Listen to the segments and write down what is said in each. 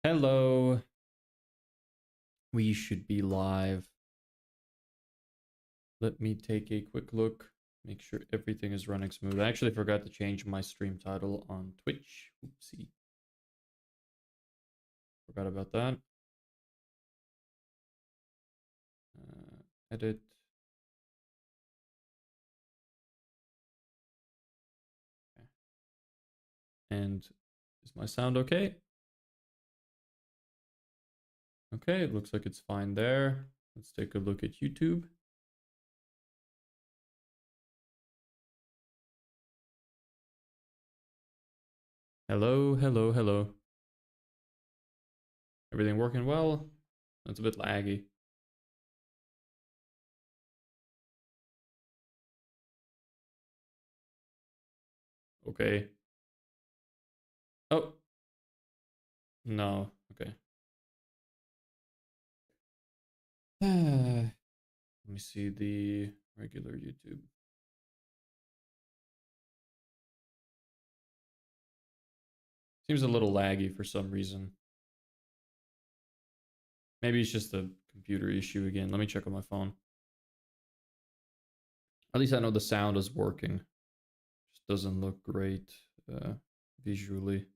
Hello. We should be live. Let me take a quick look. Make sure everything is running smooth. I actually forgot to change my stream title on Twitch. Oopsie. Forgot about that. Edit. Okay. And is my sound okay? Okay, it looks like it's fine there. Let's take a look at YouTube. Hello, hello, hello. Everything working well? It's a bit laggy. Okay. Oh. No. Okay. Let me see the regular YouTube. Seems a little laggy for some reason. Maybe it's just a computer issue again. Let me check on my phone. At least I know the sound is working. Just doesn't look great visually.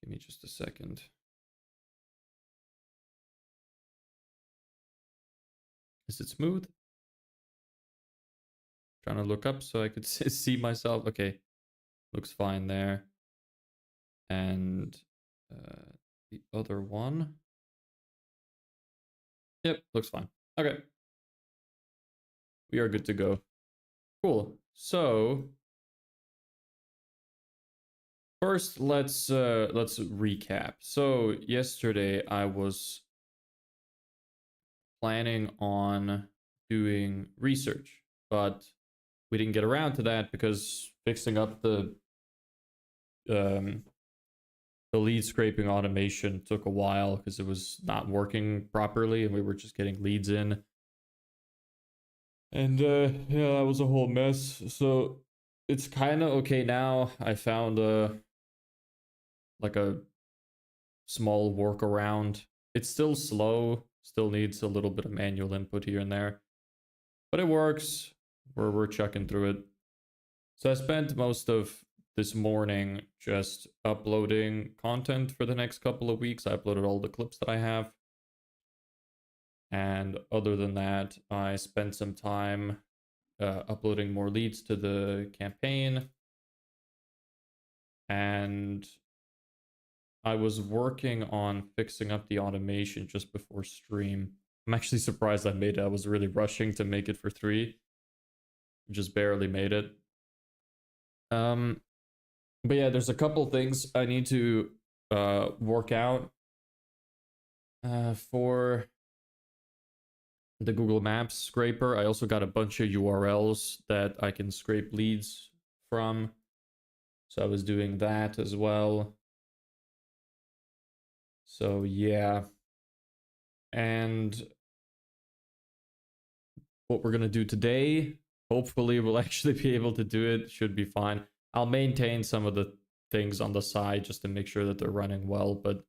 Give me just a second. Is it smooth? Trying to look up so I could see myself. Okay, looks fine there. And the other one. Yep, looks fine. Okay. We are good to go. Cool. So first, let's recap. So yesterday I was planning on doing research, but we didn't get around to that because fixing up the lead scraping automation took a while because it was not working properly and we were just getting leads in. And yeah, that was a whole mess. So it's kind of okay now. I found like a small workaround. It's still slow, still needs a little bit of manual input here and there, but it works. We're checking through it. So I spent most of this morning just uploading content for the next couple of weeks. I uploaded all the clips that I have. And other than that, I spent some time uploading more leads to the campaign. And I was working on fixing up the automation just before stream. I'm actually surprised I made it. I was really rushing to make it for 3. Just barely made it. But yeah, there's a couple things I need to work out for the Google Maps scraper. I also got a bunch of URLs that I can scrape leads from. So I was doing that as well. So yeah. And what we're going to do today, hopefully we'll actually be able to do it. Should be fine. I'll maintain some of the things on the side just to make sure that they're running well. But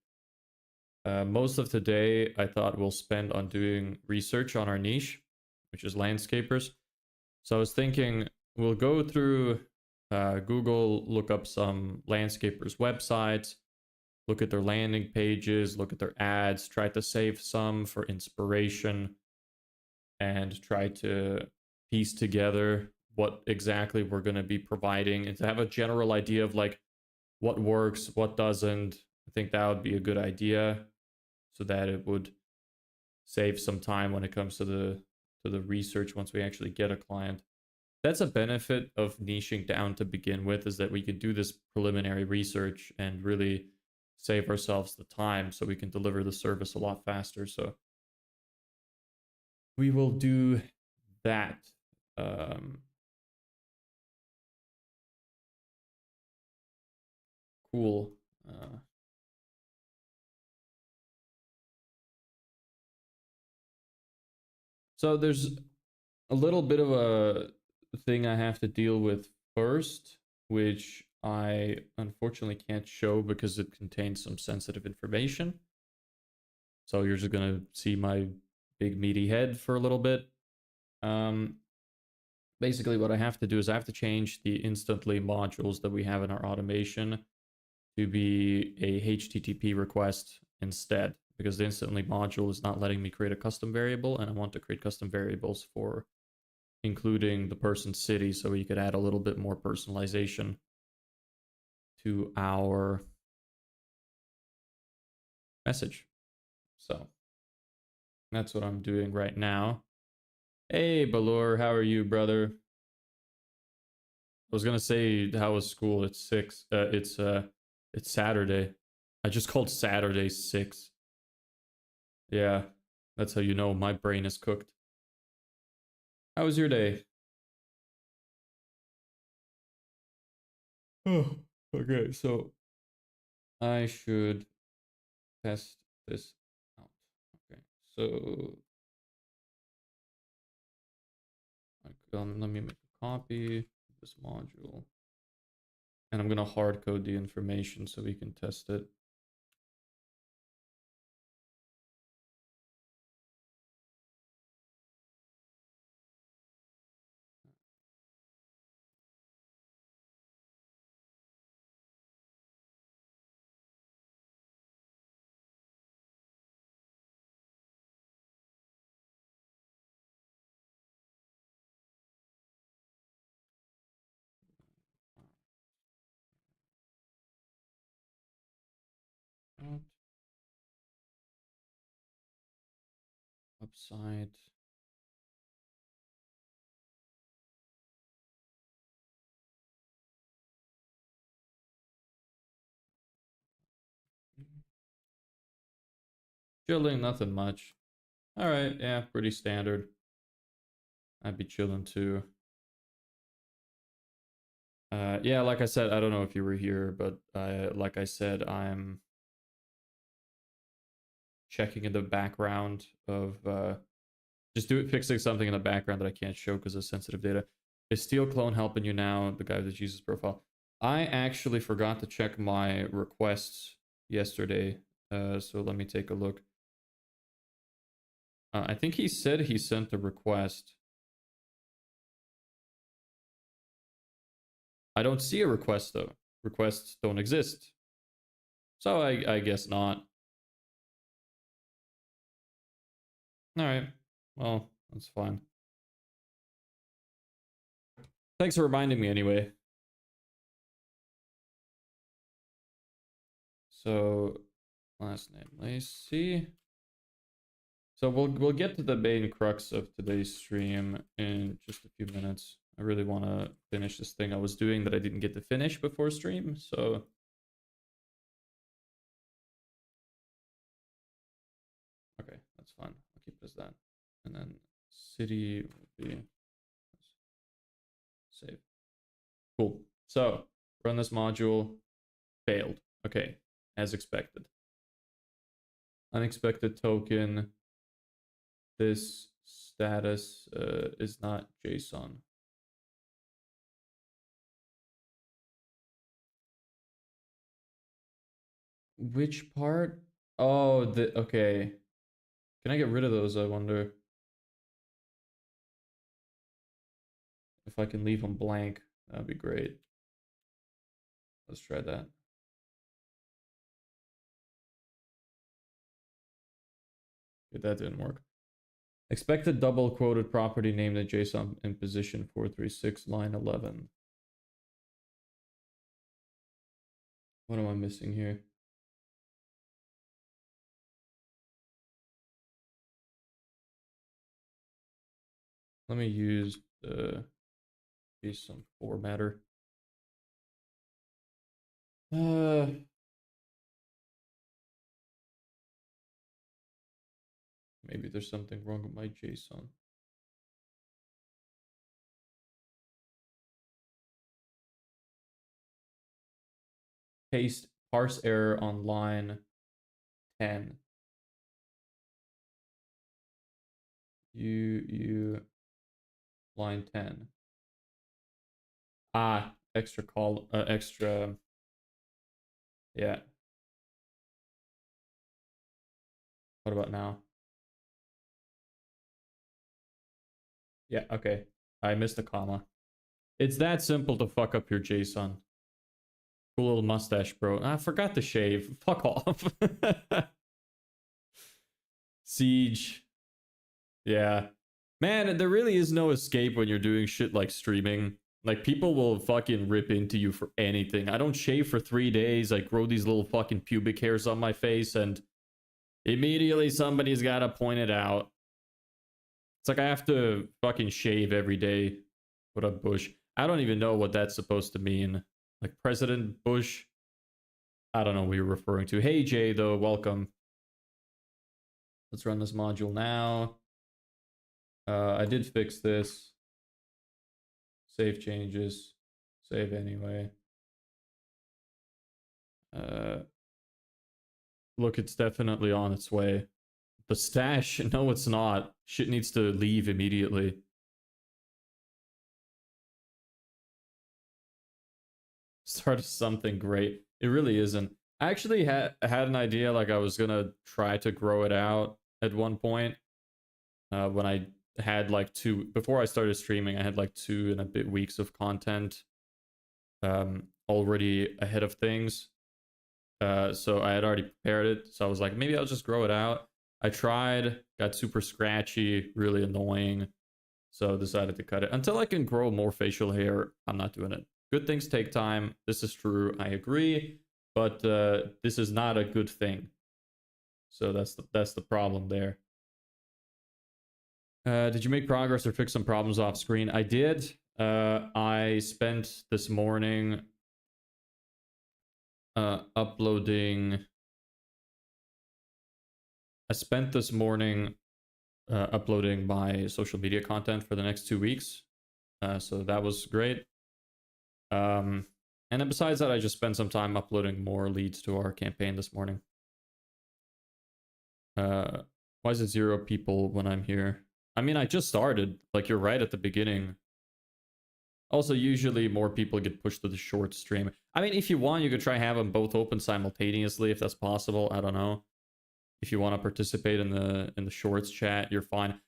most of today, I thought we'll spend on doing research on our niche, which is landscapers. So I was thinking we'll go through Google, look up some landscapers' websites, look at their landing pages, look at their ads, try to save some for inspiration, and try to piece together what exactly we're going to be providing and to have a general idea of like what works, what doesn't. I think that would be a good idea so that it would save some time when it comes to the research once we actually get a client. That's a benefit of niching down to begin with, is that we can do this preliminary research and really save ourselves the time so we can deliver the service a lot faster. So we will do that. Cool. So there's a little bit of a thing I have to deal with first, which I unfortunately can't show because it contains some sensitive information. So you're just gonna see my big meaty head for a little bit. Um, Basically what I have to do is I have to change the instantly modules that we have in our automation to be a HTTP request instead, because the instantly module is not letting me create a custom variable, and I want to create custom variables for including the person's city so we could add a little bit more personalization to our message. So that's what I'm doing right now. Hey, Balor, how are you, brother? I was gonna say, how was school? It's six. It's Saturday. I just called Saturday 6. Yeah, that's how you know my brain is cooked. How was your day? Oh, okay. So I should test this out. Okay. So let me make a copy of this module, and I'm gonna hard code the information so we can test it. Upside. Chilling, nothing much. All right, yeah, pretty standard. I'd be chilling too. Yeah, like I said, I don't know if you were here, but like I said, I'm checking in the background of just fixing something in the background that I can't show because of sensitive data. Is Steel Clone helping you now? The guy with the Jesus profile. I actually forgot to check my requests yesterday, so let me take a look. I think he said he sent a request. I don't see a request though. Requests don't exist. So I guess not. Alright. Well, that's fine. Thanks for reminding me anyway. So last name Lacey. So we'll get to the main crux of today's stream in just a few minutes. I really want to finish this thing I was doing that I didn't get to finish before stream, so okay, that's fine. I'll keep it as that. And then city will be save. Cool. So run this module. Failed. Okay, as expected. Unexpected token. This status is not JSON. Which part? Oh, okay. Can I get rid of those, I wonder? If I can leave them blank, that'd be great. Let's try that. Okay, that didn't work. Expected double quoted property named in JSON in position 436, line 11. What am I missing here? Let me use the JSON formatter. Maybe there's something wrong with my JSON. Paste parse error on line 10. You line 10. Ah, extra call, extra, yeah. What about now? Yeah, okay. I missed a comma. It's that simple to fuck up your JSON. Cool little mustache, bro. I forgot to shave. Fuck off. Siege. Yeah. Man, there really is no escape when you're doing shit like streaming. Like, people will fucking rip into you for anything. I don't shave for 3 days. I grow these little fucking pubic hairs on my face, and immediately somebody's gotta point it out. It's like I have to fucking shave every day. What up, Bush? I don't even know what that's supposed to mean. Like President Bush? I don't know what you're referring to. Hey, Jay, though, welcome. Let's run this module now. I did fix this. Save changes. Save anyway. Look, it's definitely on its way. The stash? No, it's not. Shit needs to leave immediately. Start something great. It really isn't. I actually had an idea, like I was gonna try to grow it out at one point. When I had like before I started streaming, I had like 2.5 weeks of content already ahead of things. So I had already prepared it. So I was like, maybe I'll just grow it out. I tried, got super scratchy, really annoying. So I decided to cut it. Until I can grow more facial hair, I'm not doing it. Good things take time. This is true. I agree. But this is not a good thing. So that's the problem there. Did you make progress or fix some problems off screen? I did. I spent this morning uploading. I spent this morning uploading my social media content for the next 2 weeks. So that was great. And then besides that, I just spent some time uploading more leads to our campaign this morning. Why is it 0 people when I'm here? I mean, I just started. Like, you're right at the beginning. Also, usually more people get pushed to the short stream. I mean, if you want, you could try have them both open simultaneously if that's possible. I don't know. If you want to participate in the shorts chat, you're fine.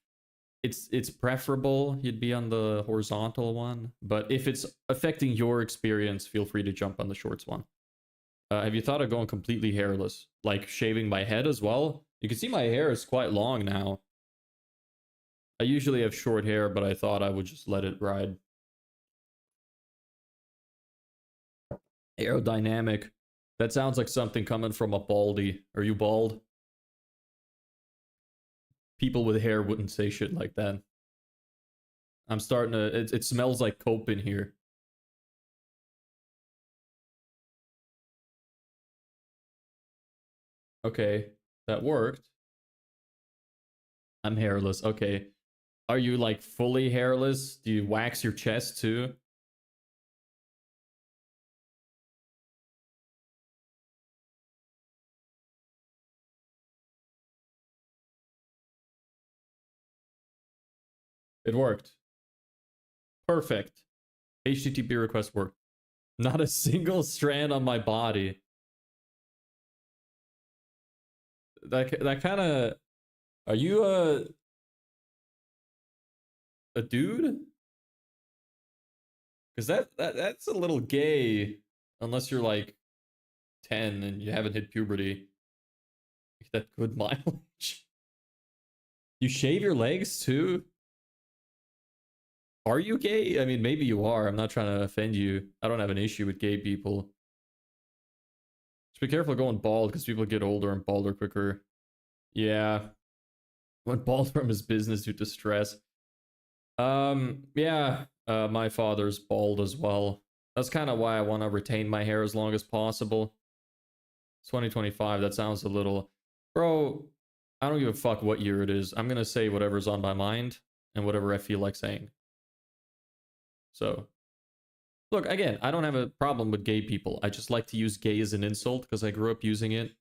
It's preferable you'd be on the horizontal one, but if it's affecting your experience, feel free to jump on the shorts one. Have you thought of going completely hairless, like shaving my head as well? You can see my hair is quite long now. I usually have short hair, but I thought I would just let it ride. Aerodynamic. That sounds like something coming from a baldy. Are you bald? People with hair wouldn't say shit like that. I'm starting to... It smells like cope in here. Okay, that worked. I'm hairless. Okay. Are you like fully hairless? Do you wax your chest too? It worked. Perfect. HTTP request worked. Not a single strand on my body. That kind of... Are you a dude? Because that's a little gay, unless you're like 10 and you haven't hit puberty. That good mileage. You shave your legs too? Are you gay? I mean, maybe you are. I'm not trying to offend you. I don't have an issue with gay people. Just be careful going bald because people get older and balder quicker. Yeah. Went bald from his business due to stress. Yeah. My father's bald as well. That's kind of why I want to retain my hair as long as possible. 2025, that sounds a little... Bro, I don't give a fuck what year it is. I'm gonna say whatever's on my mind and whatever I feel like saying. So, look, again, I don't have a problem with gay people. I just like to use gay as an insult because I grew up using it.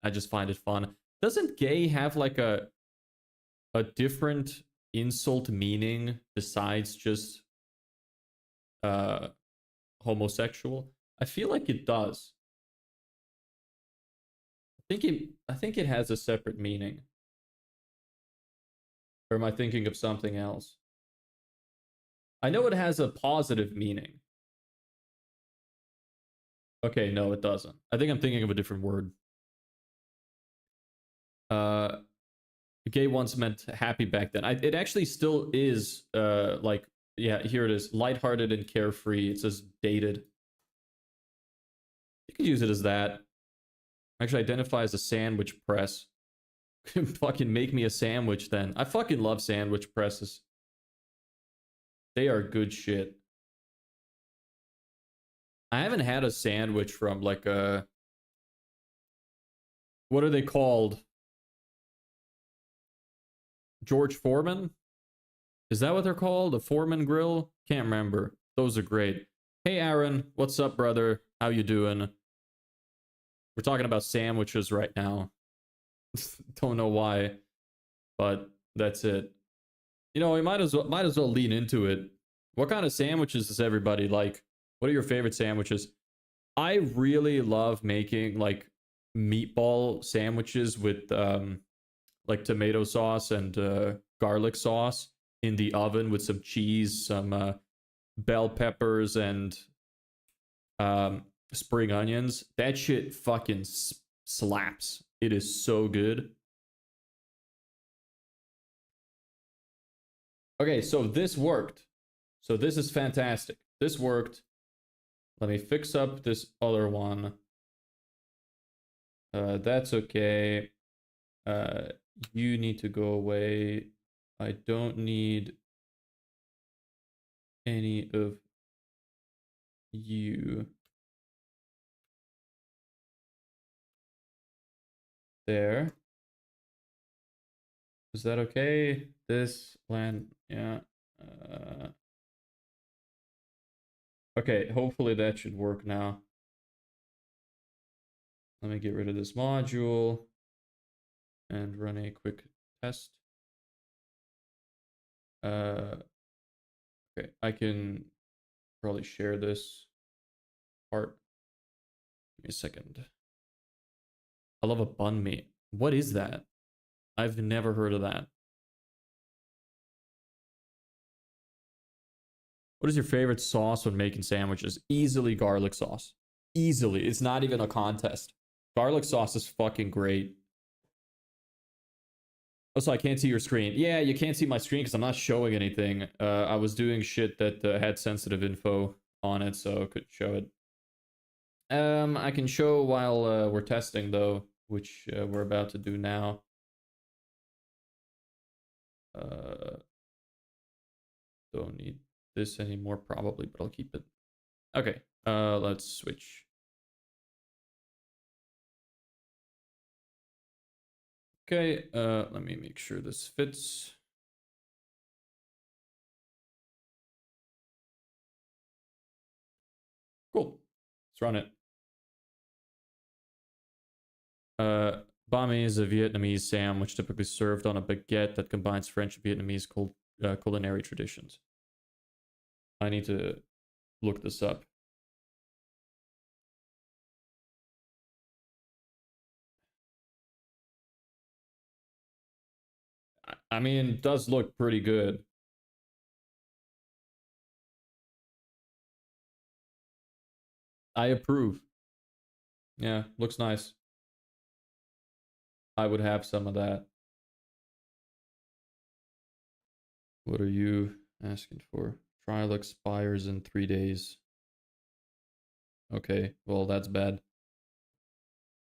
I just find it fun. Doesn't gay have like a different insult meaning besides just homosexual? I feel like it does. I think it has a separate meaning. Or am I thinking of something else? I know it has a positive meaning. Okay, no, it doesn't. I think I'm thinking of a different word. Gay once meant happy back then. It actually still is, like, yeah, here it is. Lighthearted and carefree. It says dated. You could use it as that. Actually identify as a sandwich press. Fucking make me a sandwich then. I fucking love sandwich presses. They are good shit. I haven't had a sandwich from like a... What are they called? George Foreman? Is that what they're called? A Foreman grill? Can't remember. Those are great. Hey Aaron, what's up, brother? How you doing? We're talking about sandwiches right now. Don't know why, but that's it. You know, we might as well lean into it. What kind of sandwiches does everybody like? What are your favorite sandwiches? I really love making like meatball sandwiches with like tomato sauce and garlic sauce in the oven with some cheese, some bell peppers, and spring onions. That shit fucking slaps. It is so good. Okay, so this worked. So this is fantastic. This worked. Let me fix up this other one. That's okay. You need to go away. I don't need any of you. There. Is that okay? This land, yeah. Okay, hopefully that should work now. Let me get rid of this module and run a quick test. Okay, I can probably share this part. Give me a second. I love a bun me. What is that? I've never heard of that. What is your favorite sauce when making sandwiches? Easily garlic sauce. Easily. It's not even a contest. Garlic sauce is fucking great. Also, I can't see your screen. Yeah, you can't see my screen because I'm not showing anything. I was doing shit that had sensitive info on it, so I couldn't show it. I can show while we're testing, though, which we're about to do now. Don't need this anymore, probably, but I'll keep it. Okay, let's switch. Okay, let me make sure this fits. Cool. Let's run it. Banh mi is a Vietnamese sandwich typically served on a baguette that combines French and Vietnamese culinary traditions. I need to look this up. I mean, it does look pretty good. I approve. Yeah, looks nice. I would have some of that. What are you asking for? Trial expires in 3 days. Okay, well, that's bad.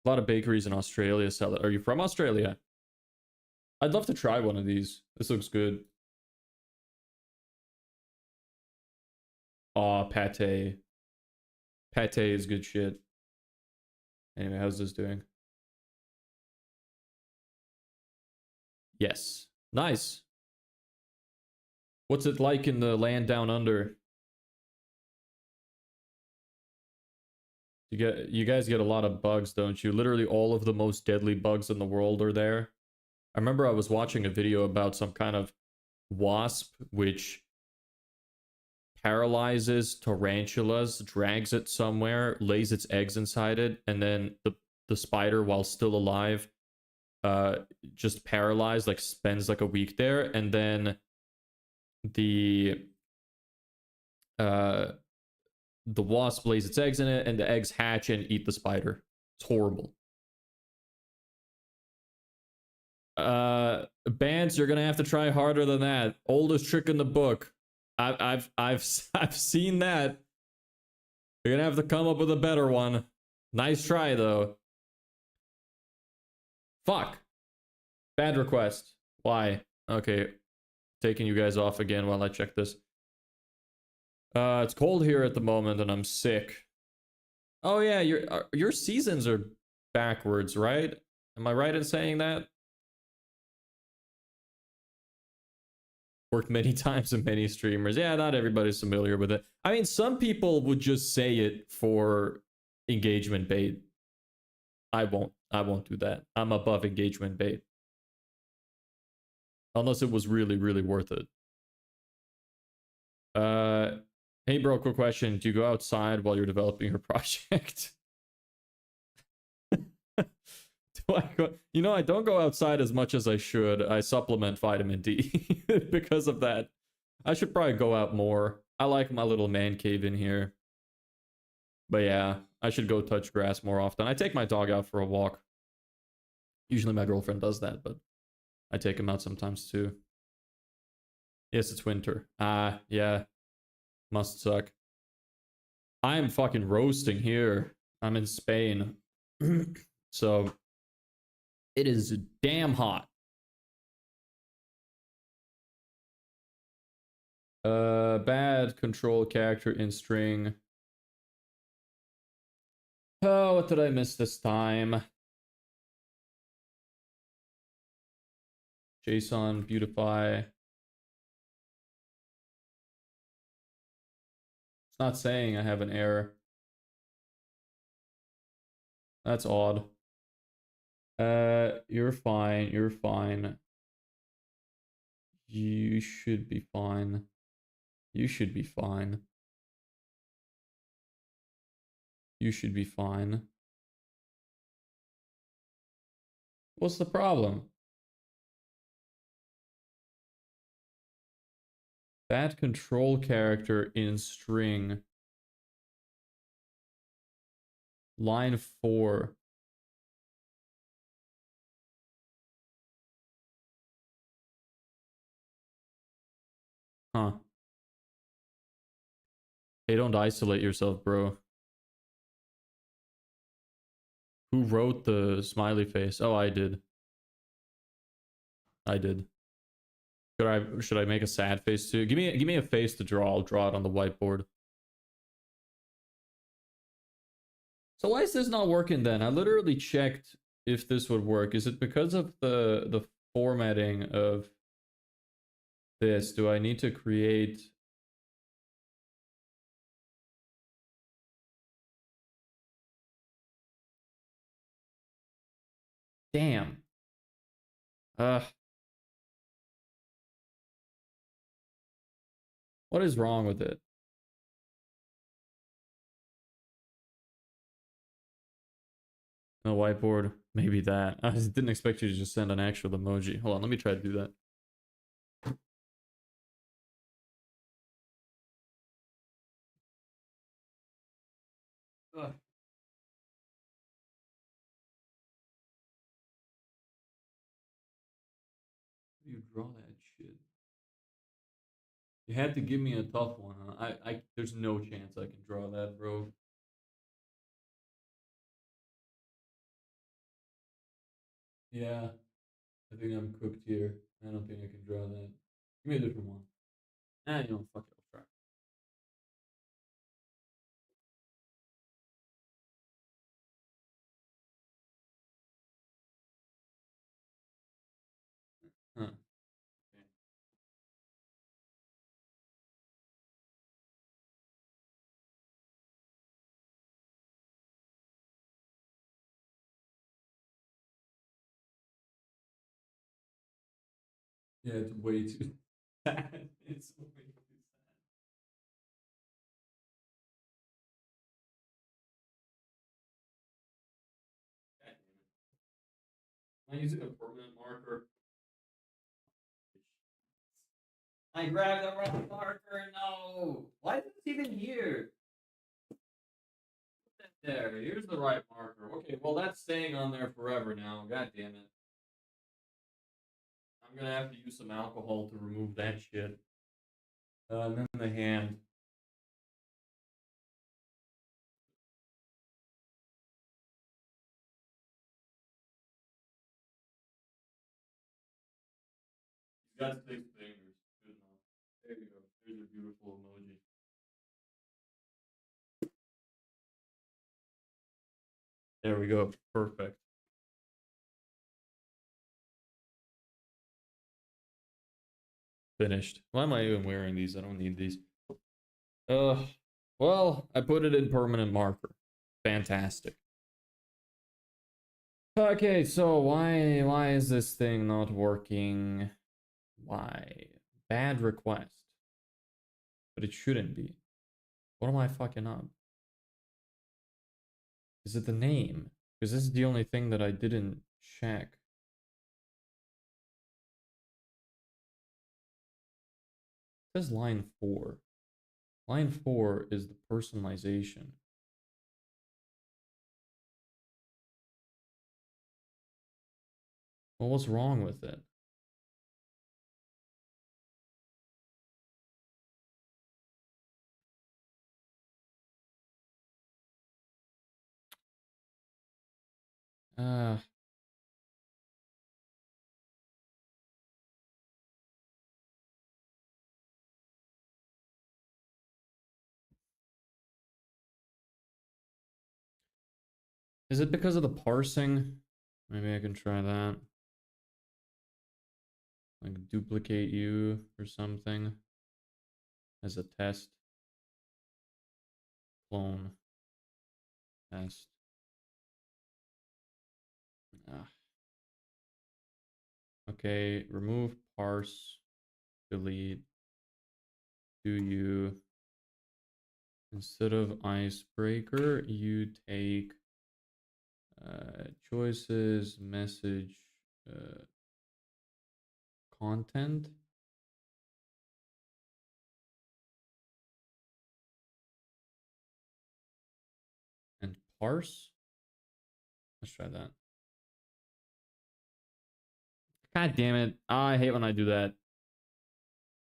A lot of bakeries in Australia sell it. Are you from Australia? I'd love to try one of these. This looks good. Aw, pate. Pate is good shit. Anyway, how's this doing? Yes. Nice. What's it like in the land down under? You guys get a lot of bugs, don't you? Literally all of the most deadly bugs in the world are there. I remember I was watching a video about some kind of wasp which paralyzes tarantulas, drags it somewhere, lays its eggs inside it, and then the spider, while still alive, uh just paralyzed, like spends like a week there, and then the uh the wasp lays its eggs in it, and the eggs hatch and eat the spider. It's horrible. Bands, you're gonna have to try harder than that. Oldest trick in the book. I've seen that. You're gonna have to come up with a better one. Nice try though. Fuck. Bad request. Why? Okay. Taking you guys off again while I check this. It's cold here at the moment and I'm sick. Oh yeah, your seasons are backwards, right? Am I right in saying that? Worked many times in many streamers. Yeah, not everybody's familiar with it. I mean, some people would just say it for engagement bait. I won't. I won't do that. I'm above engagement bait. Unless it was really, really worth it. Hey bro, quick question. Do you go outside while you're developing your project? Do I go? You know, I don't go outside as much as I should. I supplement vitamin D because of that. I should probably go out more. I like my little man cave in here. But yeah, I should go touch grass more often. I take my dog out for a walk. Usually my girlfriend does that, but I take him out sometimes too. Yes, it's winter. Yeah. Must suck. I am fucking roasting here. I'm in Spain. So it is damn hot. Bad control character in string. Oh, what did I miss this time? JSON, beautify. It's not saying I have an error. That's odd. You're fine. You're fine. You should be fine. You should be fine. You should be fine. What's the problem? Bad control character in string. Line 4. Huh. Hey, don't isolate yourself, bro. Who wrote the smiley face? Oh, I did. I did. Should I make a sad face too? Give me a face to draw. I'll draw it on the whiteboard. So why is this not working then? I literally checked if this would work. Is it because of the formatting of this? Do I need to create? Damn. What is wrong with it? No whiteboard. Maybe that. I didn't expect you to just send an actual emoji. Hold on, let me try to do that. Ugh. How do you draw that shit? You had to give me a tough one. Huh? There's no chance I can draw that, bro. Yeah, I think I'm cooked here. I don't think I can draw that. Give me a different one. You know, fuck it, I'll try. Huh. Okay. Yeah, it's way too sad. It's way too sad. Am I using a permanent marker? I grabbed the wrong marker. No. Why is it even here? There. Here's the right marker. Okay, well that's staying on there forever now. God damn it. I'm gonna have to use some alcohol to remove that shit. And then the hand. He's got 6 fingers. Good enough. There you go. There's a beautiful emoji. There we go. Perfect. Finished. Why am I even wearing these? I don't need these. Well, I put it in permanent marker. Fantastic. Okay, so why is this thing not working? Why? Bad request. But it shouldn't be. What am I fucking up? Is it the name? Because this is the only thing that I didn't check. It says line 4. Line 4 is the personalization. Well, what's wrong with it? Uh, is it because of the parsing? Maybe I can try that. Like duplicate you or something as a test. Clone test. Ah. Okay, remove parse, delete, do you. Instead of icebreaker, you take choices, message, content. And parse. Let's try that. God damn it. I hate when I do that.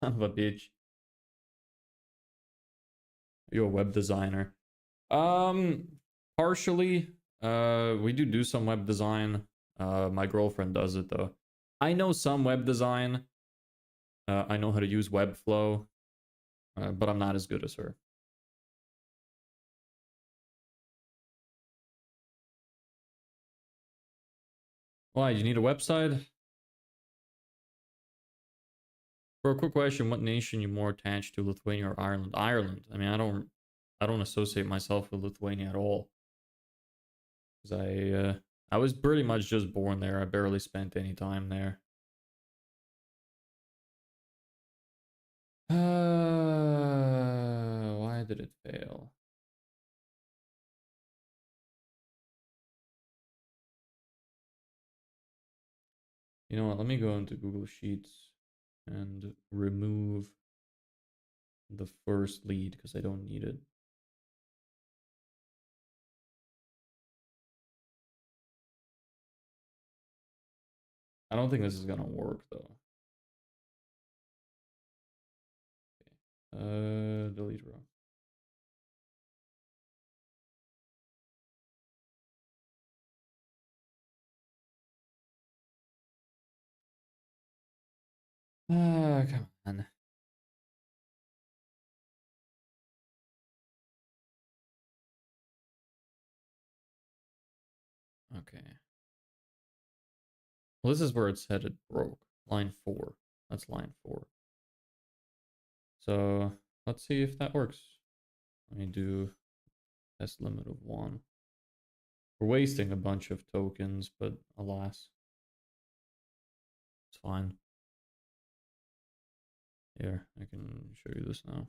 Son of a bitch. You're a web designer. Partially. We do some web design. My girlfriend does it though. I know some web design. I know how to use Webflow, but I'm not as good as her. Why? You need a website? For a quick question, what nation you more attached to, Lithuania or Ireland? Ireland. I mean, I don't associate myself with Lithuania at all. Cause I was pretty much just born there. I barely spent any time there. Why did it fail? You know what? Let me go into Google Sheets and remove the first lead because I don't need it. I don't think this is gonna work though. Okay. Delete row. Come on. Okay. Well, this is where it said it broke. Line 4. That's line 4. So let's see if that works. Let me do test limit of 1. We're wasting a bunch of tokens, but alas, it's fine. Here, I can show you this now.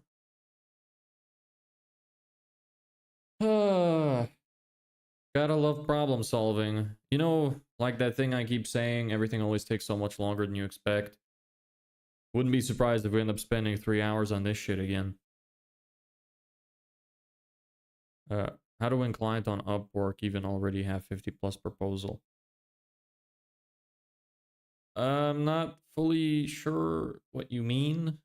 Gotta love problem solving. You know, like that thing I keep saying, everything always takes so much longer than you expect. Wouldn't be surprised if we end up spending 3 hours on this shit again. Uh, how to win client on Upwork even already have 50 plus proposal? I'm not fully sure what you mean.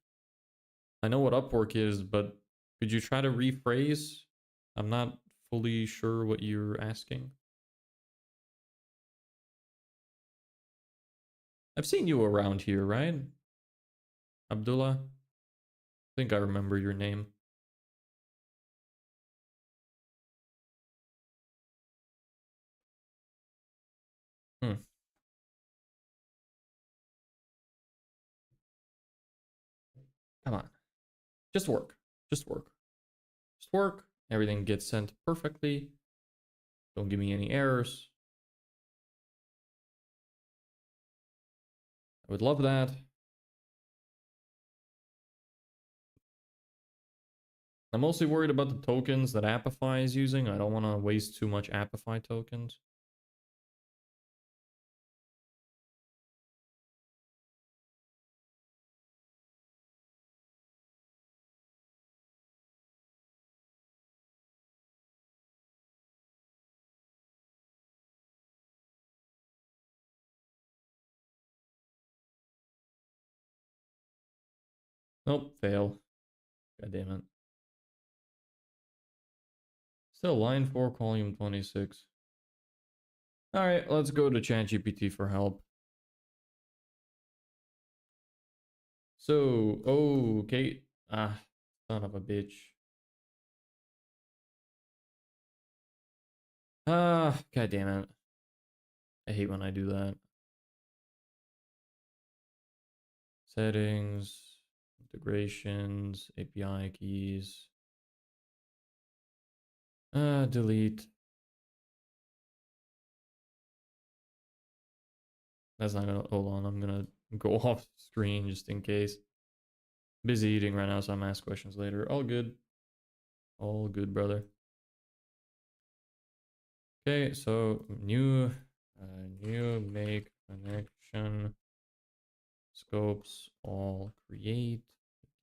I know what Upwork is, but could you try to rephrase? I'm not fully sure what you're asking. I've seen you around here, right? Abdullah? I think I remember your name. Hmm. Come on. Just work. Just work. Just work. Everything gets sent perfectly. Don't give me any errors. I would love that. I'm mostly worried about the tokens that Apify is using. I don't want to waste too much Apify tokens. Nope, fail. God damn it. Still line 4, column 26. Alright, let's go to ChatGPT for help. So, okay. Ah, son of a bitch. Ah, god damn it. I hate when I do that. Settings, integrations, API keys. Delete. That's not gonna, hold on, I'm gonna go off screen just in case. Busy eating right now, so I'm ask questions later. All good. All good, brother. Okay, so new make connection scopes all create.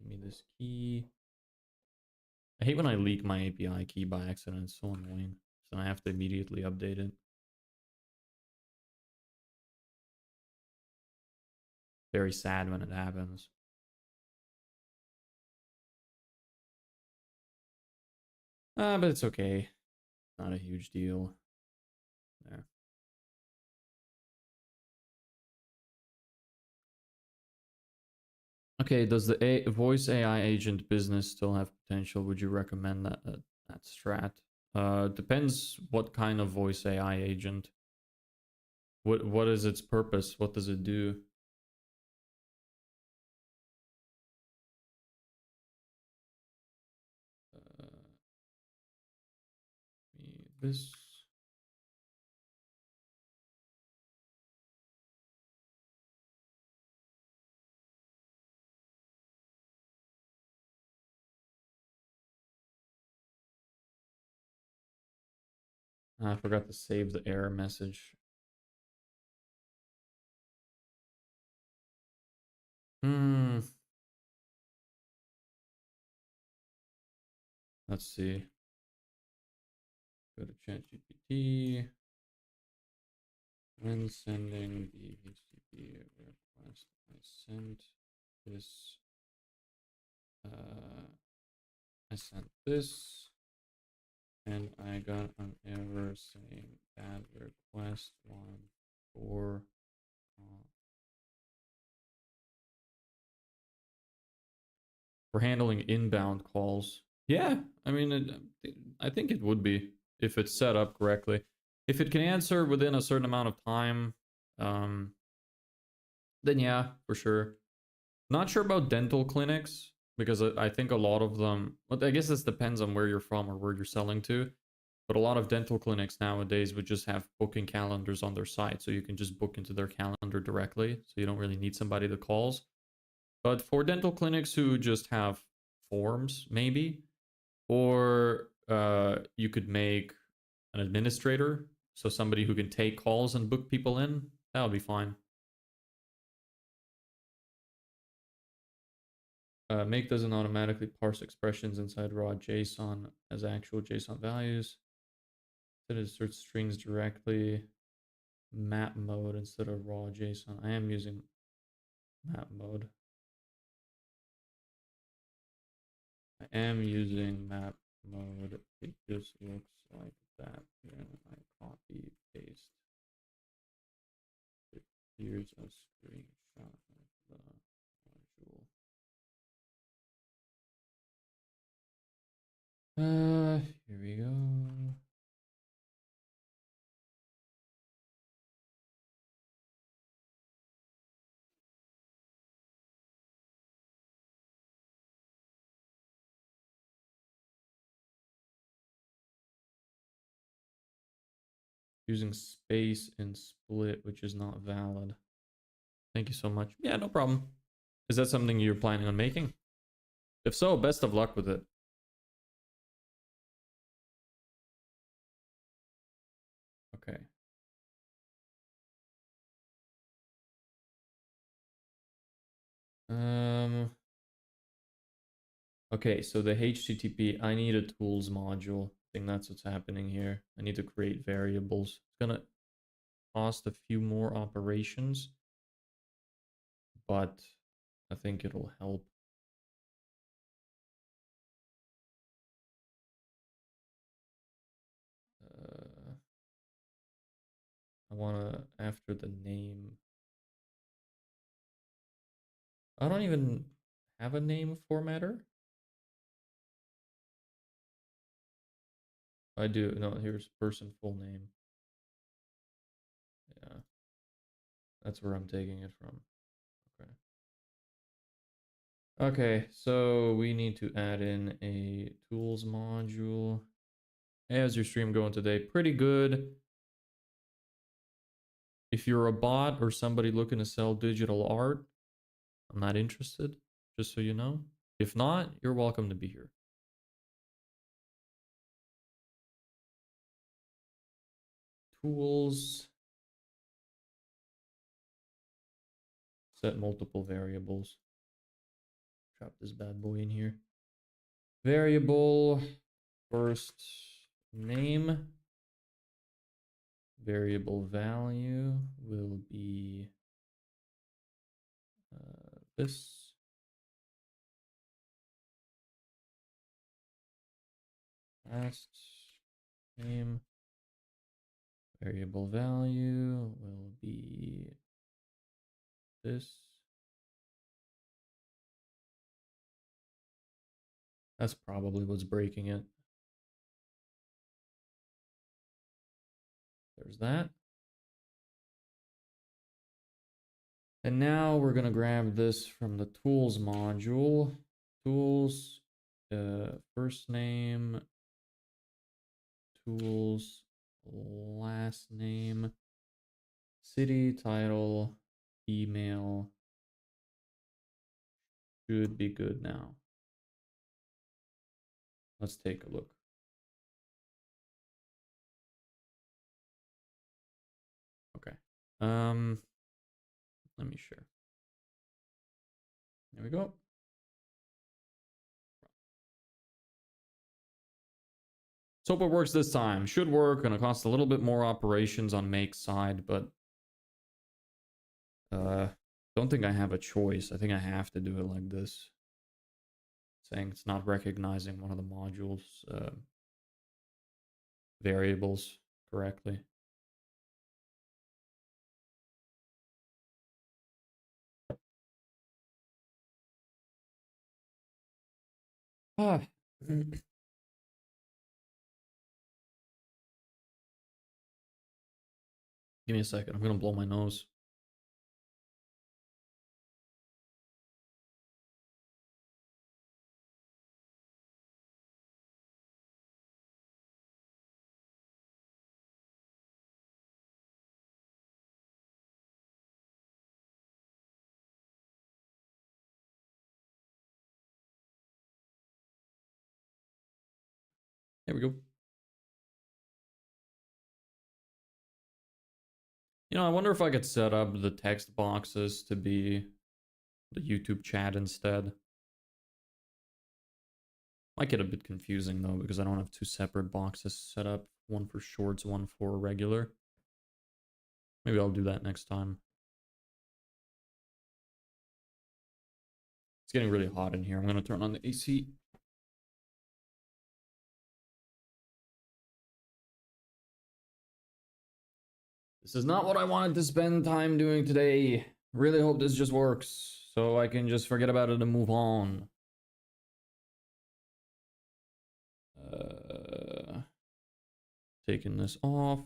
Give me this key. I hate when I leak my API key by accident. It's so annoying. So I have to immediately update it. Very sad when it happens. But it's okay. Not a huge deal. There. Okay, does the voice AI agent business still have potential? Would you recommend that strat? Depends what kind of voice AI agent. What is its purpose? What does it do? Uh, this. I forgot to save the error message. Hmm. Let's see. Go to ChatGPT. When sending the HTTP request, I sent this. I sent this, and I got an error saying that request one for. For handling inbound calls. Yeah, I mean, I think it would be if it's set up correctly. If it can answer within a certain amount of time, um, then yeah, for sure. Not sure about dental clinics because I think a lot of them. Well, I guess this depends on where you're from or where you're selling to. But a lot of dental clinics nowadays would just have booking calendars on their site, so you can just book into their calendar directly. So you don't really need somebody to calls. But for dental clinics who just have forms, maybe, or you could make an administrator, so somebody who can take calls and book people in, that would be fine. Make doesn't automatically parse expressions inside raw JSON as actual JSON values. Instead, it inserts strings directly. Map mode instead of raw JSON. I am using map mode. I am using map mode. It just looks like that. Then I copy paste. Here's a screenshot of the module. Here we go. Using space and split, which is not valid. Thank you so much. Yeah, no problem. Is that something you're planning on making? If so, best of luck with it. Okay. Okay, so the HTTP, I need a tools module. I think that's what's happening here. I need to create variables. It's gonna cost a few more operations, but I think it'll help. I wanna, after the name, I don't even have a name formatter. I do, no, here's person full name. Yeah, that's where I'm taking it from. Okay. Okay, so we need to add in a tools module. Hey, how's your stream going today? Pretty good. If you're a bot or somebody looking to sell digital art, I'm not interested, just so you know. If not, you're welcome to be here. Tools. Set multiple variables. Drop this bad boy in here. Variable first name. Variable value will be this. Last name. Variable value will be this. That's probably what's breaking it. There's that. And now we're going to grab this from the tools module. Tools, first name, tools, last name, city, title, email. Should be good now. Let's take a look. Okay. Let me share. There we go. So hope it works this time. Should work. Gonna cost a little bit more operations on Make's side, but don't think I have a choice. I think I have to do it like this. Saying it's not recognizing one of the modules variables correctly. Ah. Give me a second. I'm gonna blow my nose. There we go. You know, I wonder if I could set up the text boxes to be the YouTube chat instead. Might get a bit confusing though, because I don't have two separate boxes set up. One for shorts, one for regular. Maybe I'll do that next time. It's getting really hot in here. I'm going to turn on the AC. This is not what I wanted to spend time doing today. Really hope this just works, so I can just forget about it and move on. Taking this off.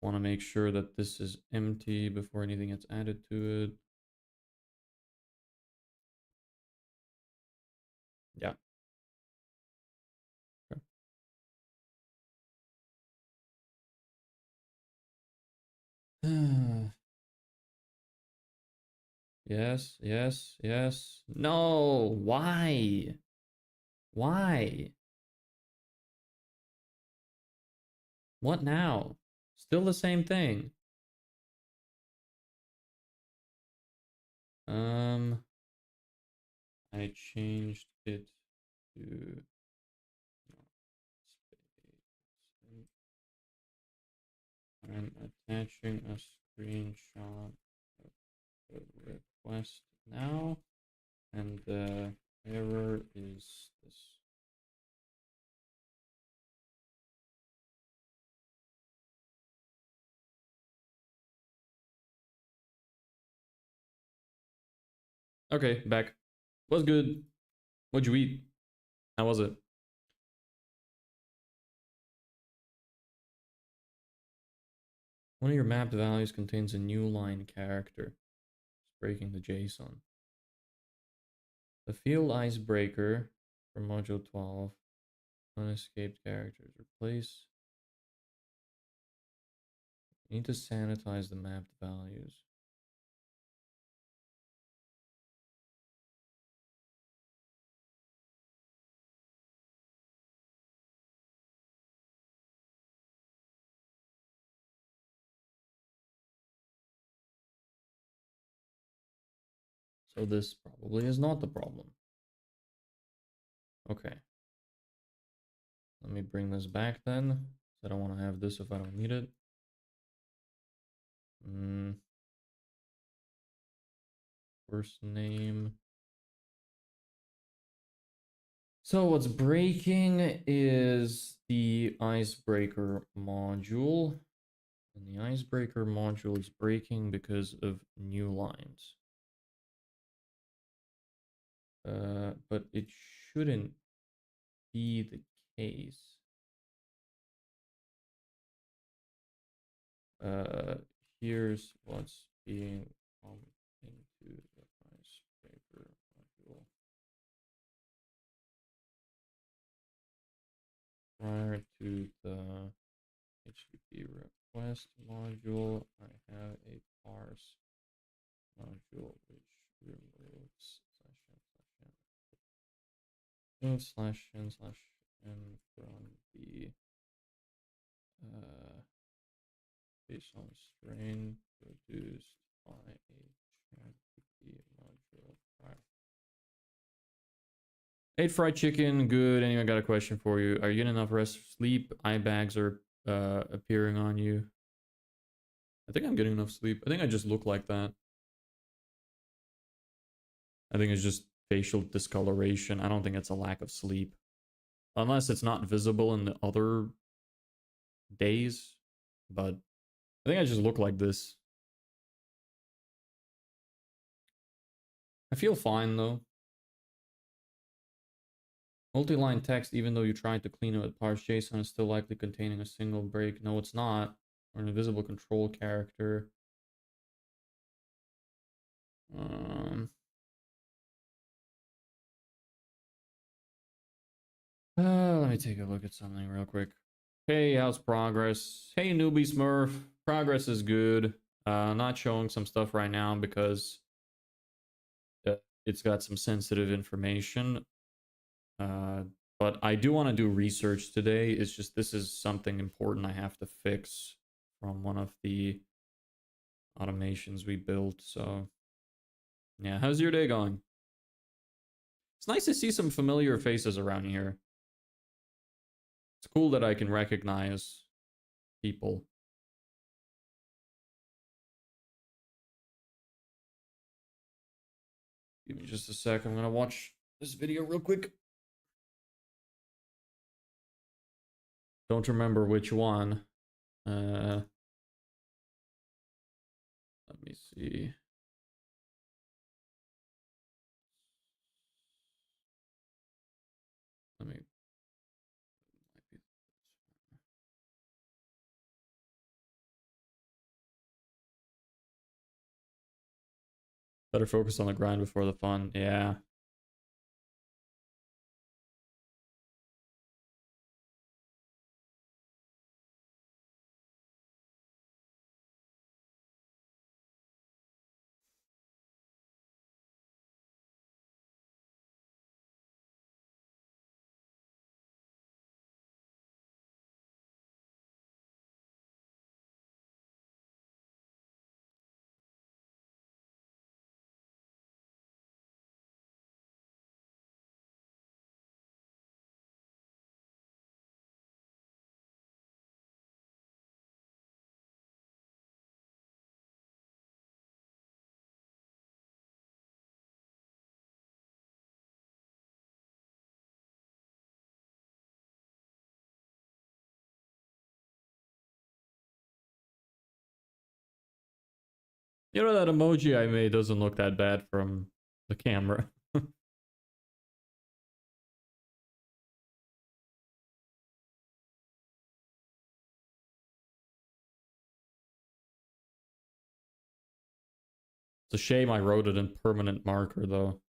Want to make sure that this is empty before anything gets added to it. Yeah. Okay. Yes, yes, yes. No, why? Why? What now? Still the same thing. I changed it to I'm attaching a screenshot of the request now, and the error is this. Okay, back. Was good. What'd you eat? How was it? One of your mapped values contains a new line character. It's breaking the JSON. The field icebreaker from module 12. Unescaped characters. Replace. You need to sanitize the mapped values. So this probably is not the problem. Okay. Let me bring this back then. I don't want to have this if I don't need it. First name. So what's breaking is the icebreaker module. And the icebreaker module is breaking because of new lines. But it shouldn't be the case. Here's what's being pumped into the icebreaker module. Prior to the HTTP request module, I have a parse module which removes /n/n from the JSON string produced by a HTTP module prior. Ate fried chicken, good. Anyway, I got a question for you. Are you getting enough rest, sleep? Eye bags are appearing on you. I think I'm getting enough sleep. I think I just look like that. I think it's just facial discoloration. I don't think it's a lack of sleep. Unless it's not visible in the other days. But I think I just look like this. I feel fine though. Multi-line text, even though you tried to clean it with parse JSON, is still likely containing a single break. No, it's not. Or an invisible control character. Let me take a look at something real quick. Hey, how's progress? Hey, newbie Smurf. Progress is good. Not showing some stuff right now because it's got some sensitive information. But I do want to do research today. It's just this is something important I have to fix from one of the automations we built. So yeah, how's your day going? It's nice to see some familiar faces around here. It's cool that I can recognize people. Give me just a sec. I'm gonna watch this video real quick. Don't remember which one. Let me see. Let me. Better focus on the grind before the fun. Yeah. You know that emoji I made doesn't look that bad from the camera. It's a shame I wrote it in permanent marker though.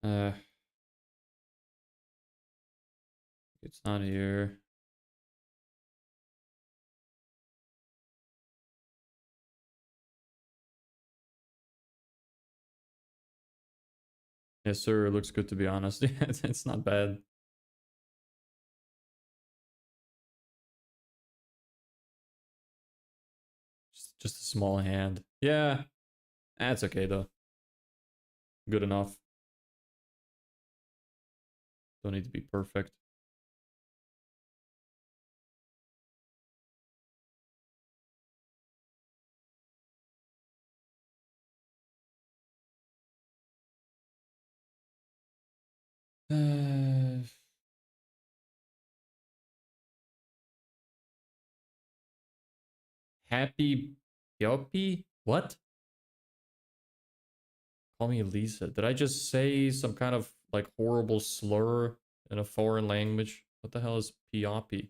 Uh, it's not here. Yes, sir. It looks good to be honest. Yeah, it's not bad. Just a small hand. Yeah, that's okay though. Good enough. Don't need to be perfect. Uh, Happy Yoppy? What? Call me Lisa. Did I just say some kind of like horrible slur in a foreign language? What the hell is Pioppy?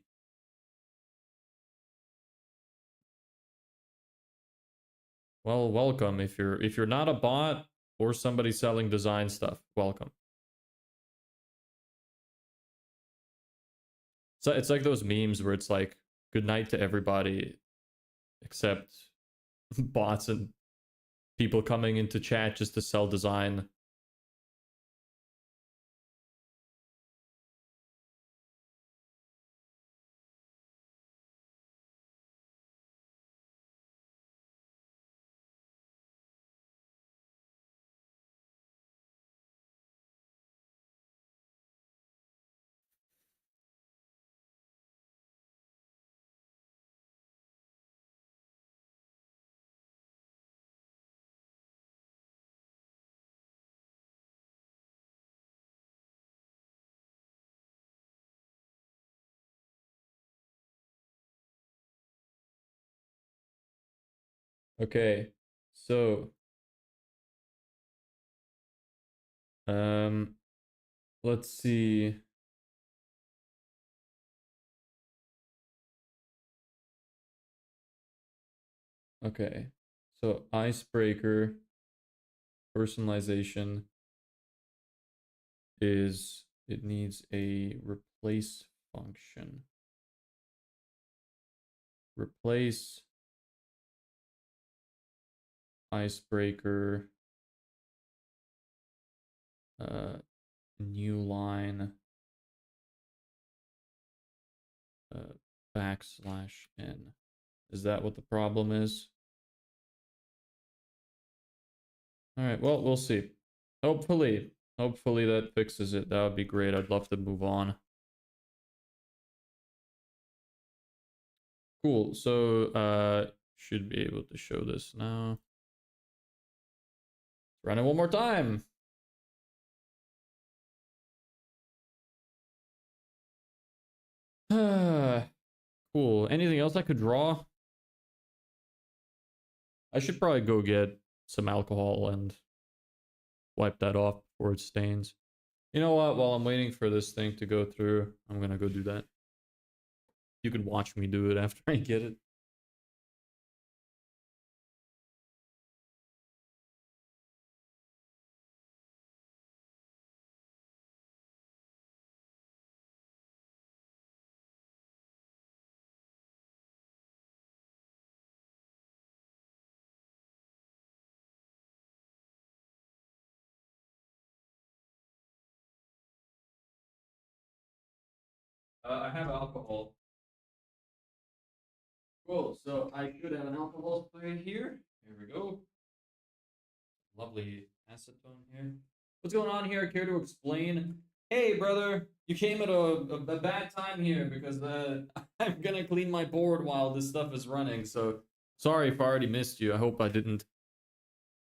Well, welcome. If you're not a bot or somebody selling design stuff, welcome. So it's like those memes where it's like good night to everybody except bots and people coming into chat just to sell design. Okay. So, um let's see. Okay. So, icebreaker personalization is it needs a replace function. replace icebreaker, new line, \n. Is that what the problem is? All right, well, we'll see. Hopefully that fixes it. That would be great. I'd love to move on. Cool. So, should be able to show this now. Run it one more time. Cool. Anything else I could draw? I should probably go get some alcohol and wipe that off before it stains. You know what? While I'm waiting for this thing to go through, I'm gonna go do that. You can watch me do it after I get it. I have alcohol. Cool. So I should have an alcohol spray here. Here we go. Lovely acetone here. What's going on here? Care to explain? Hey, brother, you came at a bad time here because I'm gonna clean my board while this stuff is running. So sorry if I already missed you. I hope I didn't.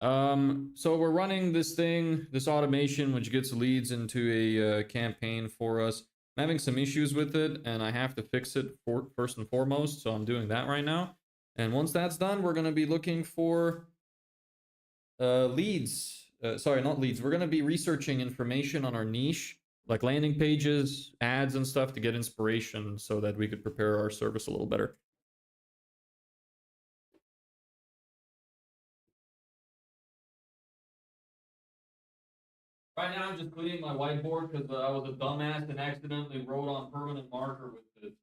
So we're running this thing, this automation, which gets leads into a campaign for us. I'm having some issues with it, and I have to fix it first and foremost. So I'm doing that right now. And once that's done, we're gonna be looking for leads. Sorry, not leads. We're gonna be researching information on our niche, like landing pages, ads, and stuff to get inspiration so that we could prepare our service a little better. Right now, I'm just cleaning my whiteboard because I was a dumbass and accidentally wrote on permanent marker with it.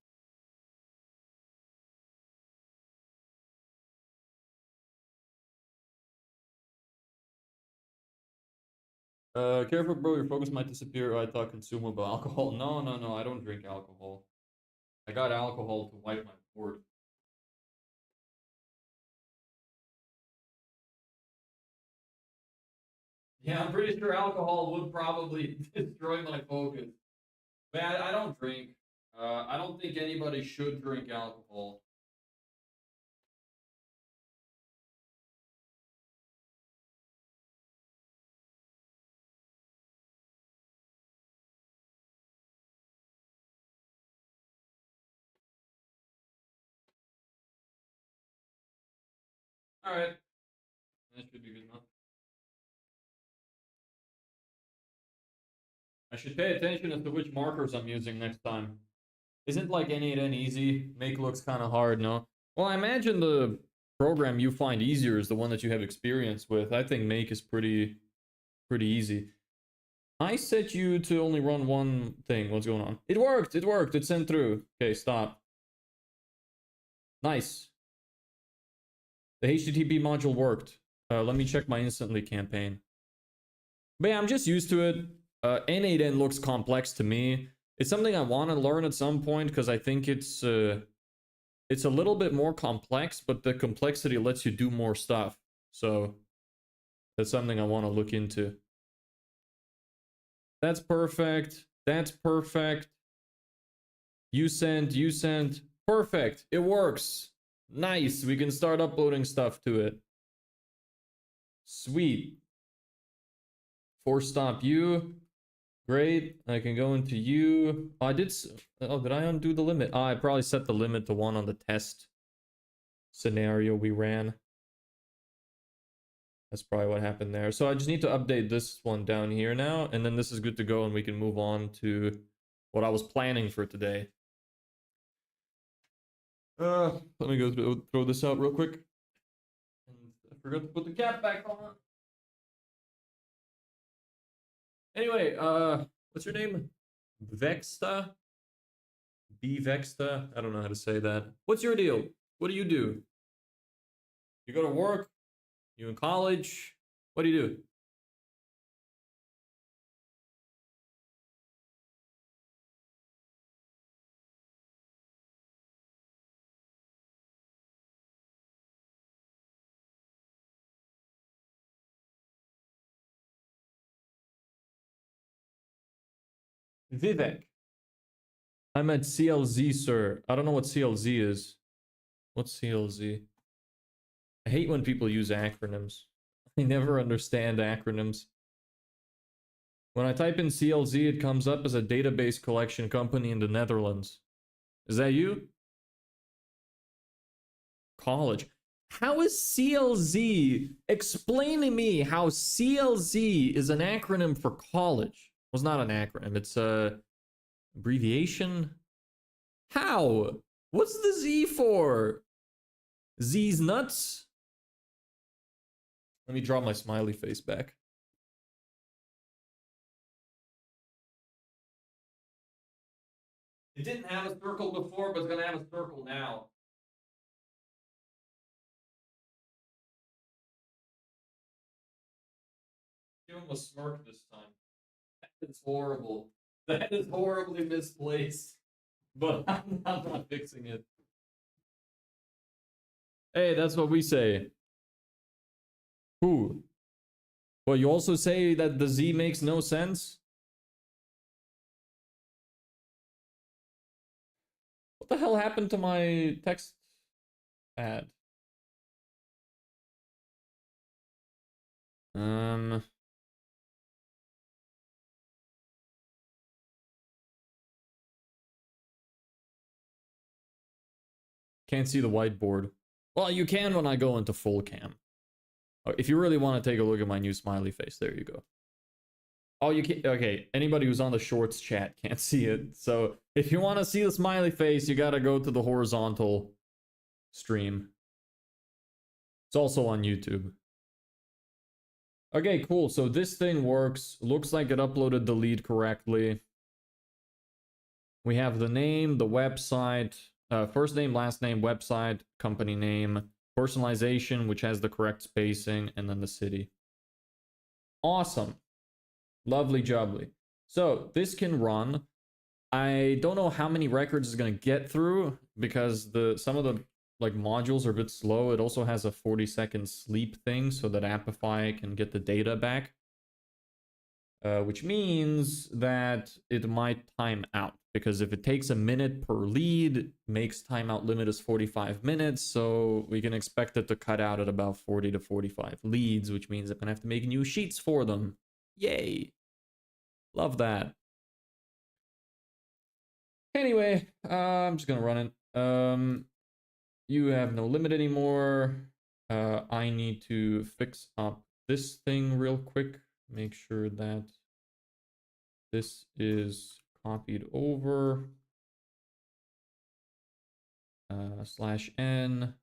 Careful, bro. Your focus might disappear. I thought consumable alcohol. No. I don't drink alcohol. I got alcohol to wipe my board. Yeah, I'm pretty sure alcohol would probably destroy my focus. But I don't drink. I don't think anybody should drink alcohol. All right, that should be good enough. I should pay attention as to which markers I'm using next time. Isn't like N8N easy? Make looks kind of hard, no? Well, I imagine the program you find easier is the one that you have experience with. I think Make is pretty easy. I set you to only run one thing. What's going on? It worked! It worked! It sent through. Okay, stop. Nice. The HTTP module worked. Let me check my instantly campaign. But yeah, I'm just used to it. N8N looks complex to me. It's something I want to learn at some point because I think it's a little bit more complex, but the complexity lets you do more stuff. So that's something I want to look into. That's perfect. That's perfect. You sent. Perfect. It works. Nice. We can start uploading stuff to it. Sweet. Force stop you. Great. I can go into you. Oh, did I undo the limit? Oh, I probably set the limit to 1 on the test scenario we ran. That's probably what happened there. So I just need to update this one down here now, and then this is good to go, and we can move on to what I was planning for today. Let me go throw this out real quick. And I forgot to put the cap back on. Anyway, what's your name? Vexta? B Vexta? I don't know how to say that. What's your deal? What do? You go to work? You in college? What do you do? Vivek. I'm at CLZ, sir. I don't know what CLZ is. What's CLZ? I hate when people use acronyms. I never understand acronyms. When I type in CLZ, it comes up as a database collection company in the Netherlands. Is that you? College. How is CLZ? Explain to me how CLZ is an acronym for college. Well, it's not an acronym. It's a abbreviation. How? What's the Z for? Z's nuts? Let me draw my smiley face back. It didn't have a circle before, but it's gonna have a circle now. Give him a smirk this time. That is horrible. That is horribly misplaced. But I'm not fixing it. Hey, that's what we say. Who? Well, you also say that the Z makes no sense? What the hell happened to my text ad? Can't see the whiteboard. Well, you can when I go into full cam. If you really want to take a look at my new smiley face, there you go. Oh, you can't. Okay, anybody who's on the shorts chat can't see it. So if you want to see the smiley face, you gotta go to the horizontal stream. It's also on YouTube. Okay, cool. So this thing works. Looks like it uploaded the lead correctly. We have the name, the website, first name, last name, website, company name, personalization, which has the correct spacing, and then the city. Awesome. Lovely jubbly. So this can run. I don't know how many records it's going to get through because some of the like modules are a bit slow. It also has a 40-second sleep thing so that Apify can get the data back. Which means that it might time out, because if it takes a minute per lead, makes timeout limit is 45 minutes, so we can expect it to cut out at about 40 to 45 leads, which means I'm gonna have to make new sheets for them. Yay! Love that. Anyway, I'm just gonna run it. You have no limit anymore. I need to fix up this thing real quick. Make sure that this is copied over. /n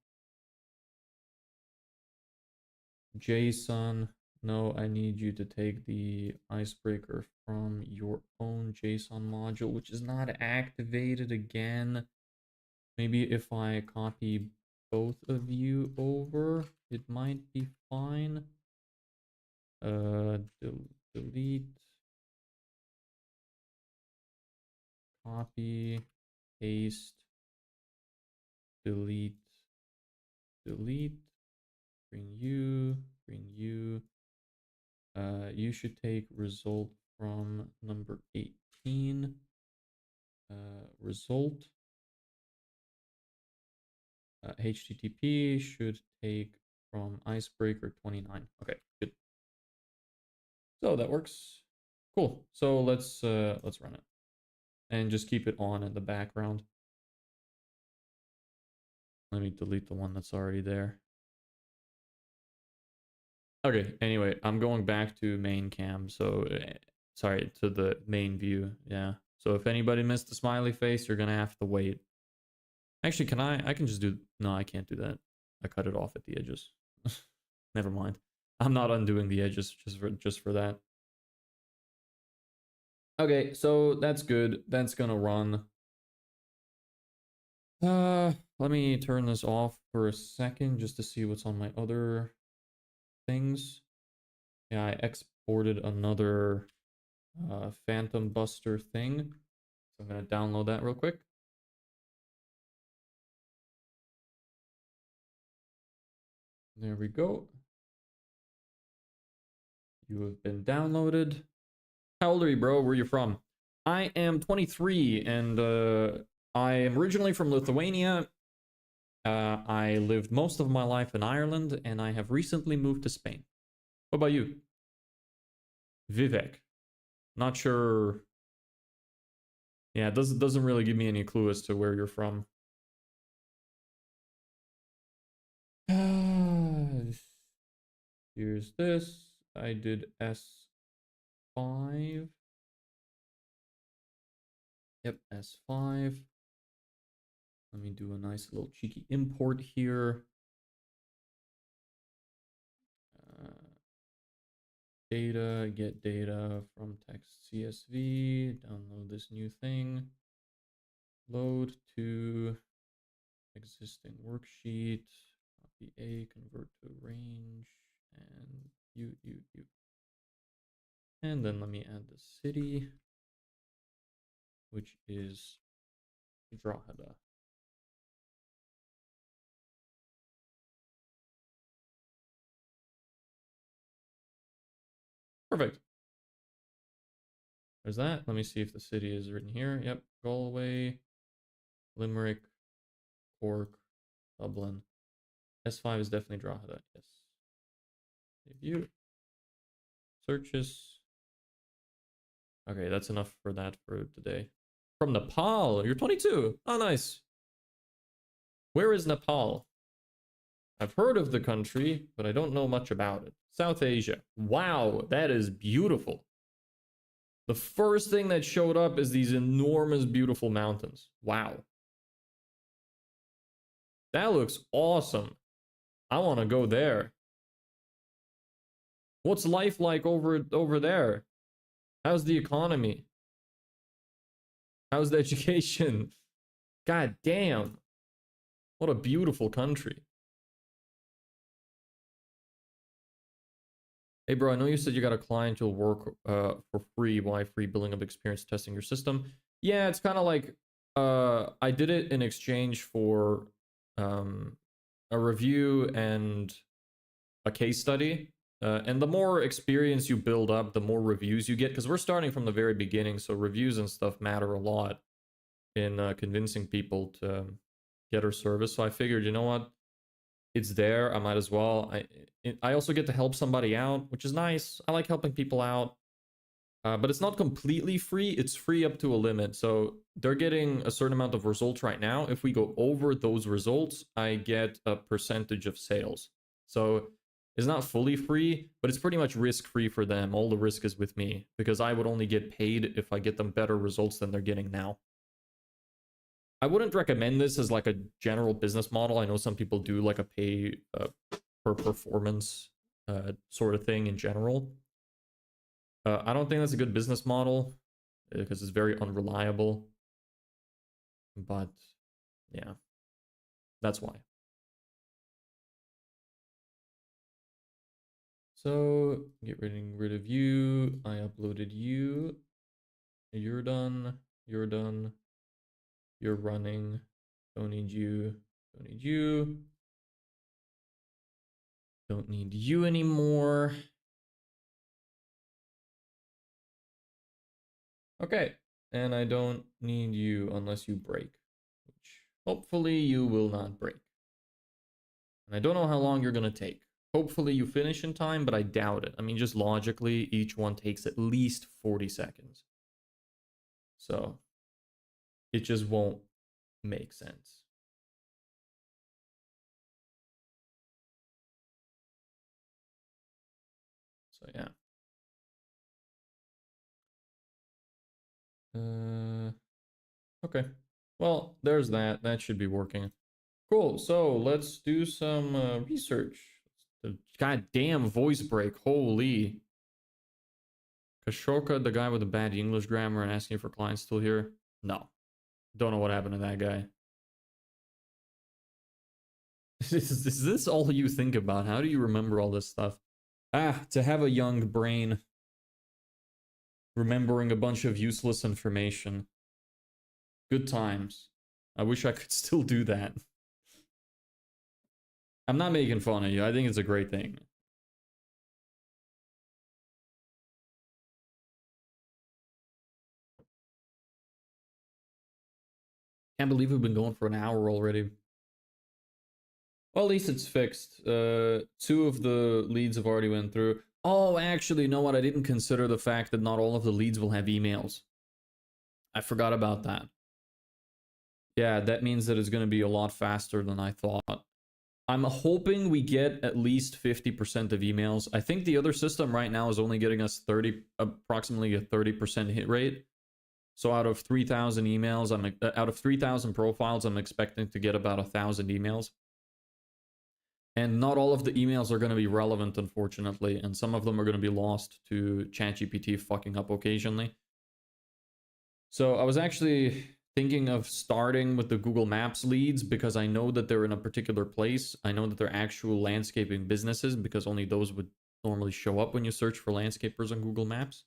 JSON. No, I need you to take the icebreaker from your own JSON module, which is not activated again. Maybe if I copy both of you over, it might be fine. Delete, copy, paste, delete, bring you. You should take result from number 18. Result. HTTP should take from icebreaker 29. Okay, good. So that works. Cool. So let's run it and just keep it on in the background. Let me delete the one that's already there. Okay, anyway, I'm going back to main cam, so sorry, to the main view. Yeah. So if anybody missed the smiley face, you're gonna have to wait. Actually, I can just do, no, I can't do that. I cut it off at the edges. Never mind. I'm not undoing the edges just for that. Okay, so that's good. That's gonna run. Let me turn this off for a second just to see what's on my other things. Yeah, I exported another Phantom Buster thing. So I'm gonna download that real quick. There we go. You have been downloaded. How old are you, bro? Where are you from? I am 23 and I am originally from Lithuania. I lived most of my life in Ireland and I have recently moved to Spain. What about you? Vivek. Not sure. Yeah, it doesn't really give me any clue as to where you're from. Here's this. I did S5. Yep, S5. Let me do a nice little cheeky import here. Data, get data from text CSV, download this new thing, load to existing worksheet, copy A, convert to range, and you. And then let me add the city, which is Drogheda. Perfect. There's that. Let me see if the city is written here. Yep. Galway, Limerick, Cork, Dublin. S5 is definitely Drogheda. Yes. Review. Searches. Okay, that's enough for that for today. From Nepal. You're 22. Oh, nice. Where is Nepal? I've heard of the country, but I don't know much about it. South Asia. Wow, that is beautiful. The first thing that showed up is these enormous, beautiful mountains. Wow. That looks awesome. I want to go there. What's life like over there? How's the economy? How's the education? God damn. What a beautiful country. Hey bro, I know you said you got a client you'll work for free. Why free? Building up experience testing your system. Yeah, it's kind of like I did it in exchange for a review and a case study. And the more experience you build up, the more reviews you get, because we're starting from the very beginning, so reviews and stuff matter a lot in convincing people to get our service. So I figured, you know what, it's there, I might as well. I also get to help somebody out, which is nice. I like helping people out, but it's not completely free. It's free up to a limit, so they're getting a certain amount of results right now. If we go over those results, I get a percentage of sales. So it's not fully free, but it's pretty much risk-free for them. All the risk is with me, because I would only get paid if I get them better results than they're getting now. I wouldn't recommend this as like a general business model. I know some people do like a pay per performance sort of thing in general. I don't think that's a good business model because it's very unreliable. But yeah, that's why. So get rid of you. I uploaded you. You're done. You're done. You're running. Don't need you. Don't need you. Don't need you anymore. Okay. And I don't need you unless you break, which hopefully you will not break. And I don't know how long you're going to take. Hopefully you finish in time, but I doubt it. I mean, just logically, each one takes at least 40 seconds. So it just won't make sense. So yeah. Okay. Well, there's that. That should be working. Cool. So let's do some research. The goddamn voice break. Holy. Kashoka, the guy with the bad English grammar and asking for clients still here? No. Don't know what happened to that guy. Is this all you think about? How do you remember all this stuff? To have a young brain remembering a bunch of useless information. Good times. I wish I could still do that. I'm not making fun of you. I think it's a great thing. Can't believe we've been going for an hour already. Well, at least it's fixed. 2 of the leads have already went through. Oh, actually, you know what? I didn't consider the fact that not all of the leads will have emails. I forgot about that. Yeah, that means that it's going to be a lot faster than I thought. I'm hoping we get at least 50% of emails. I think the other system right now is only getting us approximately a 30% hit rate. So out of 3,000 emails, out of 3,000 profiles, I'm expecting to get about 1,000 emails. And not all of the emails are going to be relevant, unfortunately, and some of them are going to be lost to ChatGPT fucking up occasionally. So I was actually thinking of starting with the Google Maps leads because I know that they're in a particular place. I know that they're actual landscaping businesses because only those would normally show up when you search for landscapers on Google Maps.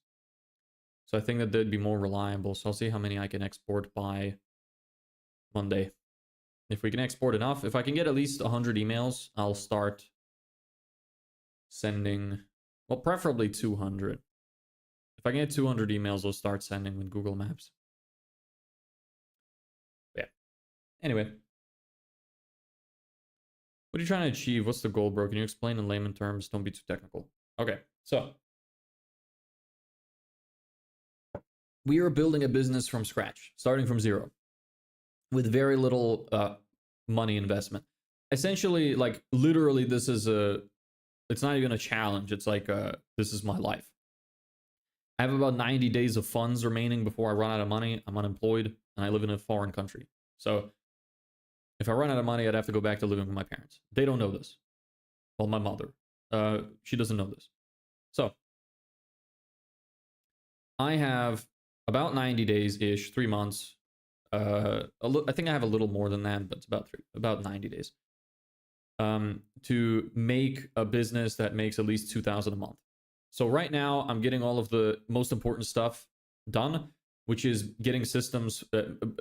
So I think that they'd be more reliable. So I'll see how many I can export by Monday. If we can export enough, if I can get at least 100 emails, I'll start sending, well, preferably 200. If I can get 200 emails, I'll start sending with Google Maps. Yeah. Anyway. What are you trying to achieve? What's the goal, bro? Can you explain in layman terms? Don't be too technical. Okay, so we are building a business from scratch, starting from zero, with very little money investment. Essentially, like literally, this is it's not even a challenge. It's like this is my life. I have about 90 days of funds remaining before I run out of money. I'm unemployed and I live in a foreign country. So if I run out of money, I'd have to go back to living with my parents. They don't know this. Well, my mother. She doesn't know this. So I have about 90 days-ish, 3 months. I think I have a little more than that, but it's about 90 days. To make a business that makes at least 2,000 a month. So right now, I'm getting all of the most important stuff done, which is getting systems,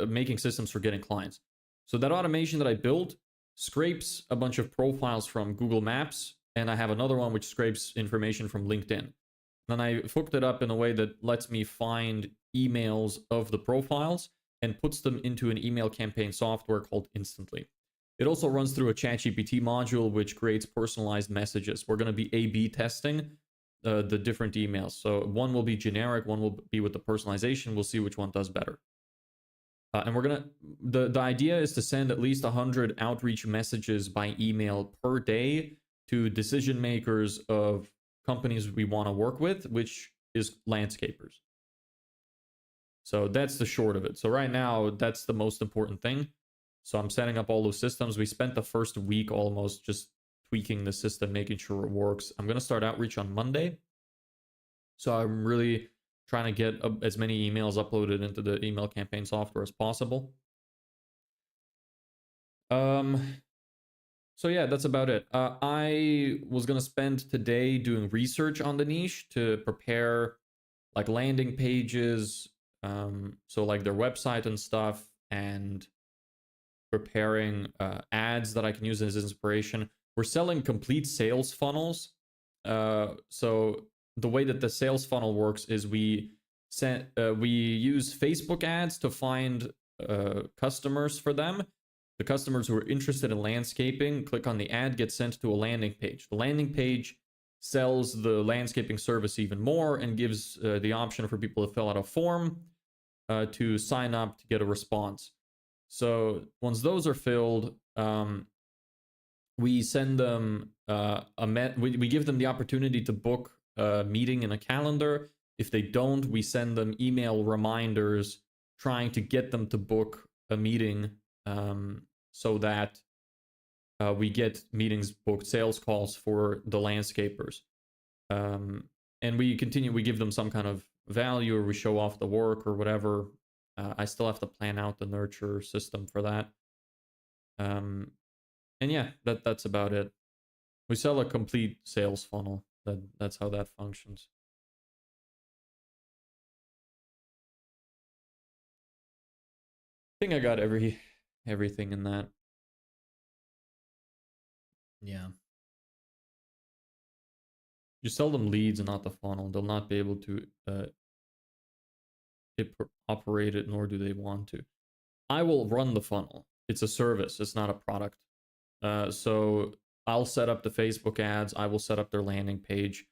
making systems for getting clients. So that automation that I built scrapes a bunch of profiles from Google Maps, and I have another one which scrapes information from LinkedIn. Then I hooked it up in a way that lets me find emails of the profiles and puts them into an email campaign software called Instantly. It also runs through a ChatGPT module, which creates personalized messages. We're going to be A/B testing the different emails. So one will be generic, one will be with the personalization. We'll see which one does better. And we're going to, the idea is to send at least 100 outreach messages by email per day to decision makers of companies we want to work with, which is landscapers. So that's the short of it. So right now, that's the most important thing. So I'm setting up all those systems. We spent the first week almost just tweaking the system, making sure it works. I'm going to start outreach on Monday. So I'm really trying to get as many emails uploaded into the email campaign software as possible. So yeah, that's about it. I was going to spend today doing research on the niche to prepare like landing pages, so like their website and stuff, and preparing ads that I can use as inspiration. We're selling complete sales funnels. So the way that the sales funnel works is we use Facebook ads to find customers for them. The customers who are interested in landscaping click on the ad, get sent to a landing page. The landing page sells the landscaping service even more and gives the option for people to fill out a form to sign up to get a response. So once those are filled, we send them we give them the opportunity to book a meeting in a calendar. If they don't, we send them email reminders trying to get them to book a meeting, so that we get meetings booked, sales calls for the landscapers. And we give them some kind of value, or we show off the work or whatever. I still have to plan out the nurture system for that. And yeah, that's about it. We sell a complete sales funnel. That's how that functions. I think I got everything in that. Yeah. You sell them leads and not the funnel. They'll not be able to operate it, nor do they want to. I will run the funnel. It's a service. It's not a product. So I'll set up the Facebook ads. I will set up their landing page.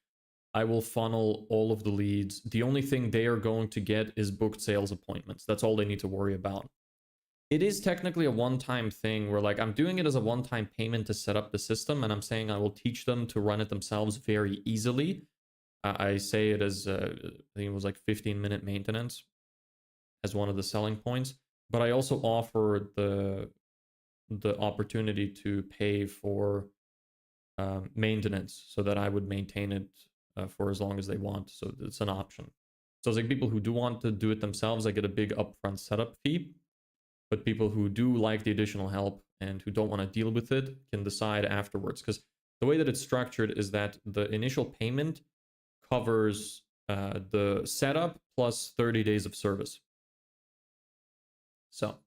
I will funnel all of the leads. The only thing they are going to get is booked sales appointments. That's all they need to worry about. It is technically a one-time thing where like I'm doing it as a one-time payment to set up the system, and I'm saying I will teach them to run it themselves very easily. I say it as I think it was like 15-minute maintenance as one of the selling points, but I also offer the opportunity to pay for maintenance so that I would maintain it for as long as they want. So it's an option. So it's like people who do want to do it themselves, I get a big upfront setup fee. But people who do like the additional help and who don't want to deal with it can decide afterwards. Because the way that it's structured is that the initial payment covers the setup plus 30 days of service. So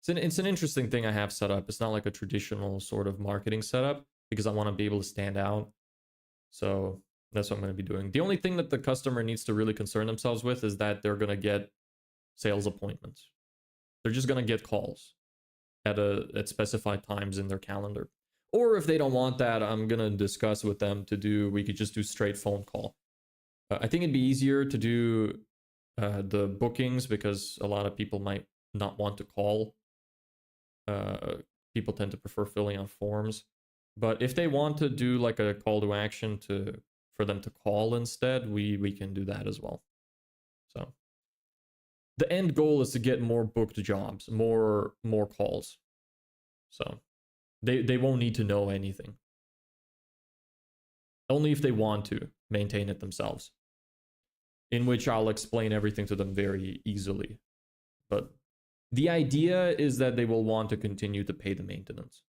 it's an interesting thing I have set up. It's not like a traditional sort of marketing setup because I want to be able to stand out. So that's what I'm going to be doing. The only thing that the customer needs to really concern themselves with is that they're going to get sales appointments. They're just going to get calls at specified times in their calendar. Or if they don't want that, I'm going to discuss with them we could just do straight phone call. I think it'd be easier to do the bookings because a lot of people might not want to call. People tend to prefer filling out forms. But if they want to do like a call to action for them to call instead, we can do that as well. So the end goal is to get more booked jobs, more calls. So they won't need to know anything. Only if they want to maintain it themselves. In which I'll explain everything to them very easily. But the idea is that they will want to continue to pay the maintenance.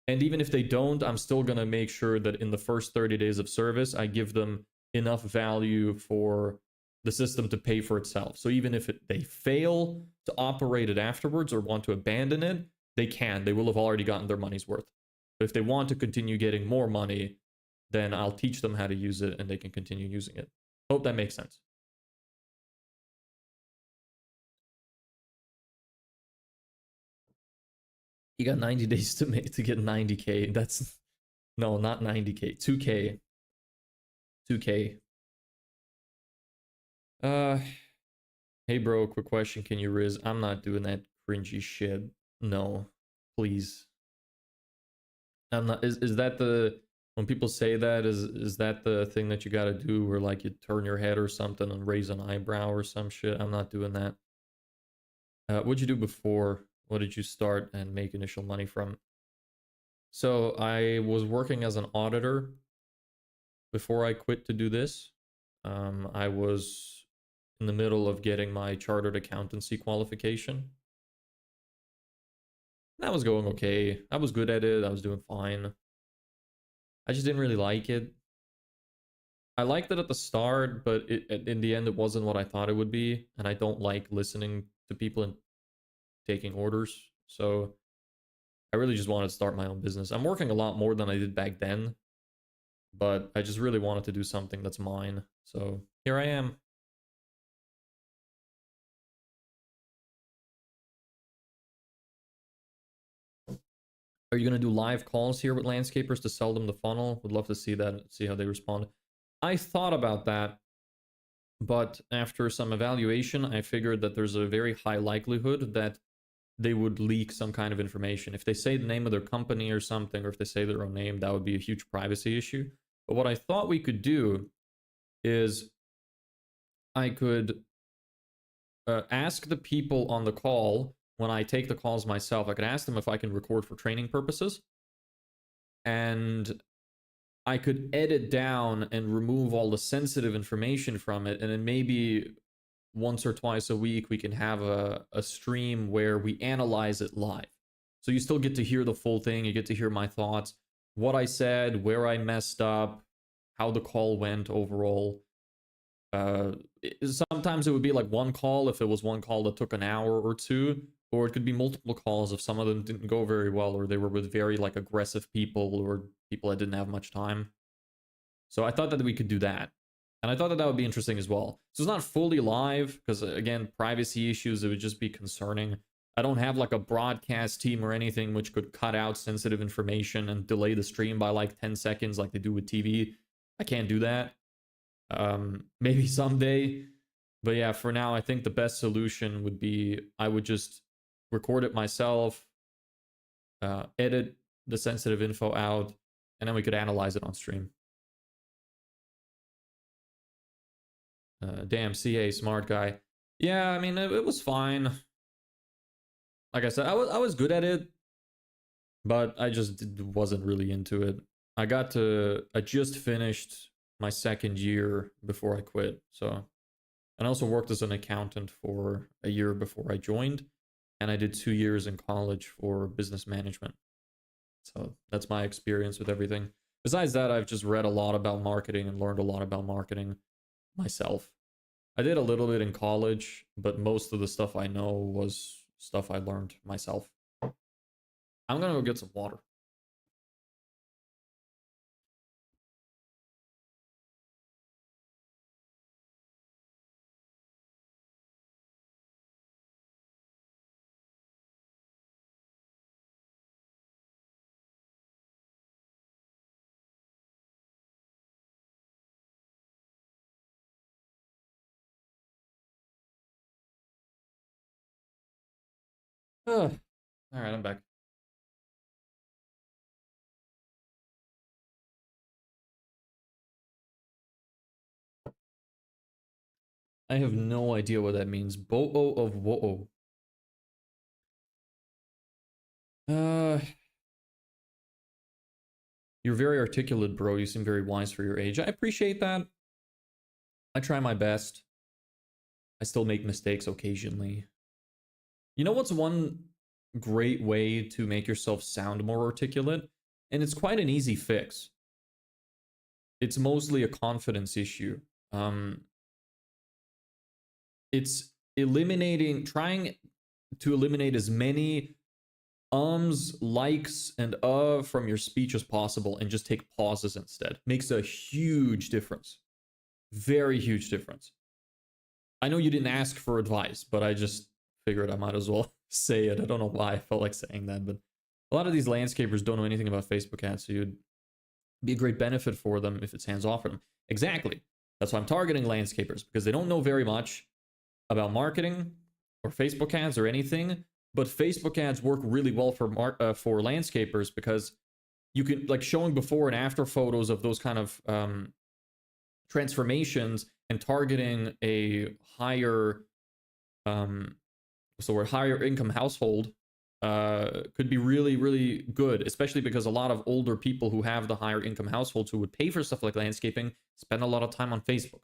And even if they don't, I'm still going to make sure that in the first 30 days of service, I give them enough value for the system to pay for itself. So even if they fail to operate it afterwards or want to abandon it, they can. They will have already gotten their money's worth. But if they want to continue getting more money, then I'll teach them how to use it and they can continue using it. Hope that makes sense. You got 90 days to get 90K. That's no, not 90K. 2K. 2K. Hey bro, quick question. Can you Riz? I'm not doing that cringy shit. No, please. I'm not. Is that the when people say that? Is that the thing that you got to do, where like you turn your head or something and raise an eyebrow or some shit? I'm not doing that. What'd you do before? What did you start and make initial money from? So I was working as an auditor before I quit to do this. I was in the middle of getting my chartered accountancy qualification. That was going okay. I was good at it. I was doing fine. I just didn't really like it. I liked it at the start, but in the end, it wasn't what I thought it would be. And I don't like listening to people and taking orders. So I really just wanted to start my own business. I'm working a lot more than I did back then, but I just really wanted to do something that's mine. So here I am. Are you going to do live calls here with landscapers to sell them the funnel? Would love to see that, see how they respond. I thought about that, but after some evaluation, I figured that there's a very high likelihood that they would leak some kind of information. If they say the name of their company or something, or if they say their own name, that would be a huge privacy issue. But what I thought we could do is I could ask the people on the call when I take the calls myself. I could ask them if I can record for training purposes. And I could edit down and remove all the sensitive information from it. And then maybe once or twice a week, we can have a stream where we analyze it live. So you still get to hear the full thing. You get to hear my thoughts, what I said, where I messed up, how the call went overall. Sometimes it would be like one call if it was one call that took an hour or two, or it could be multiple calls if some of them didn't go very well, or they were with very like aggressive people or people that didn't have much time. So I thought that we could do that. And I thought that that would be interesting as well. So it's not fully live because, again, privacy issues, it would just be concerning. I don't have like a broadcast team or anything which could cut out sensitive information and delay the stream by like 10 seconds like they do with TV. I can't do that. Maybe someday. But yeah, for now, I think the best solution would be I would just record it myself, edit the sensitive info out, and then we could analyze it on stream. Damn, CA, smart guy. Yeah, I mean, it was fine. Like I said, I was good at it, but I just wasn't really into it. I just finished my second year before I quit. So, and I also worked as an accountant for a year before I joined, and I did 2 years in college for business management. So that's my experience with everything. Besides that, I've just read a lot about marketing and learned a lot about marketing myself. I did a little bit in college, but most of the stuff I know was stuff I learned myself. I'm gonna go get some water. All right, I'm back. I have no idea what that means. Bo'o of wo'o. You're very articulate, bro. You seem very wise for your age. I appreciate that. I try my best. I still make mistakes occasionally. You know what's one great way to make yourself sound more articulate? And it's quite an easy fix. It's mostly a confidence issue. It's trying to eliminate as many ums, likes, and from your speech as possible and just take pauses instead. Makes a huge difference. Very huge difference. I know you didn't ask for advice, but I just figured I might as well say it. I don't know why I felt like saying that, but a lot of these landscapers don't know anything about Facebook ads, so you'd be a great benefit for them if it's hands off for them. Exactly. That's why I'm targeting landscapers, because they don't know very much about marketing or Facebook ads or anything, but Facebook ads work really well for landscapers because you can, like, showing before and after photos of those kind of transformations and targeting a higher higher income household could be really, really good, especially because a lot of older people who have the higher income households who would pay for stuff like landscaping spend a lot of time on Facebook.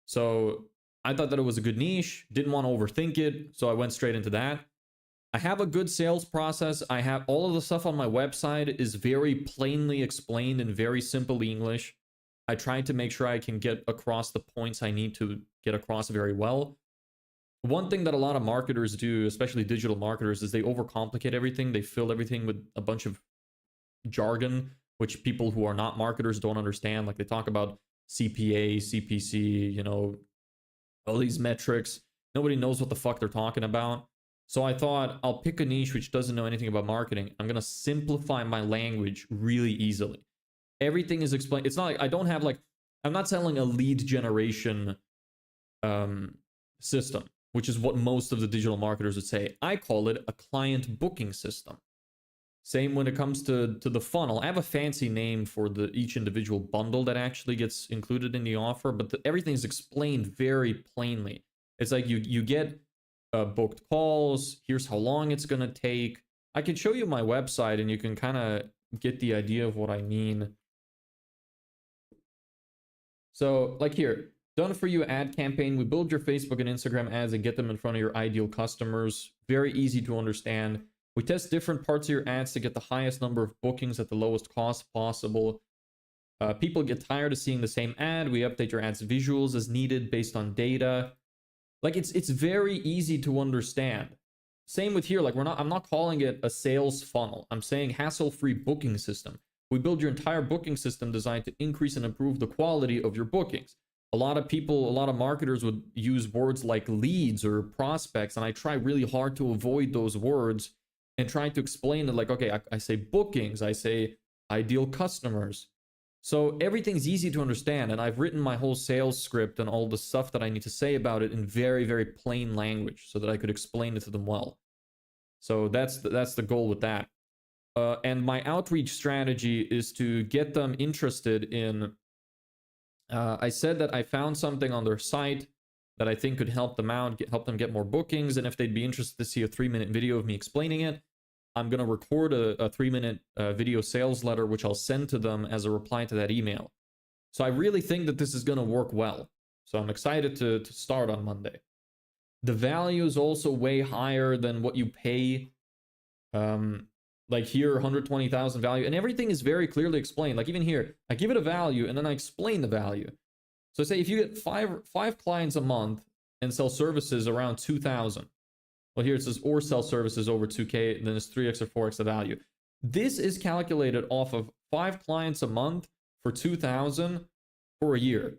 So I thought that it was a good niche, didn't want to overthink it, so I went straight into that. I have a good sales process. I have all of the stuff on my website is very plainly explained in very simple English. I tried to make sure I can get across the points I need to get across very well. One thing that a lot of marketers do, especially digital marketers, is they overcomplicate everything. They fill everything with a bunch of jargon, which people who are not marketers don't understand. Like, they talk about CPA, CPC, you know, all these metrics. Nobody knows what the fuck they're talking about. So I thought I'll pick a niche which doesn't know anything about marketing. I'm going to simplify my language really easily. Everything is explained. It's not like I don't have, like, I'm not selling a lead generation system, which is what most of the digital marketers would say. I call it a client booking system. Same when it comes to the funnel. I have a fancy name for each individual bundle that actually gets included in the offer, but everything is explained very plainly. It's like you get booked calls. Here's how long it's going to take. I can show you my website and you can kind of get the idea of what I mean. So, like here, done for you ad campaign. We build your Facebook and Instagram ads and get them in front of your ideal customers. Very easy to understand. We test different parts of your ads to get the highest number of bookings at the lowest cost possible. People get tired of seeing the same ad. We update your ads visuals as needed based on data. Like it's very easy to understand. Same with here. Like I'm not calling it a sales funnel. I'm saying hassle-free booking system. We build your entire booking system designed to increase and improve the quality of your bookings. A lot of people, a lot of marketers would use words like leads or prospects, and I try really hard to avoid those words and try to explain it like, okay, I say bookings, I say ideal customers. So everything's easy to understand, and I've written my whole sales script and all the stuff that I need to say about it in very, very plain language so that I could explain it to them well. So that's the goal with that. And my outreach strategy is to get them interested in... I said that I found something on their site that I think could help them out, help them get more bookings, and if they'd be interested to see a 3-minute video of me explaining it, I'm going to record a 3-minute video sales letter, which I'll send to them as a reply to that email. So I really think that this is going to work well. So I'm excited to start on Monday. The value is also way higher than what you pay. Like here, 120,000 value, and everything is very clearly explained. Like even here, I give it a value and then I explain the value. So say if you get five clients a month and sell services around 2,000. Well, here it says or sell services over 2K, and then it's 3x or 4x the value. This is calculated off of 5 clients a month for 2,000 for a year.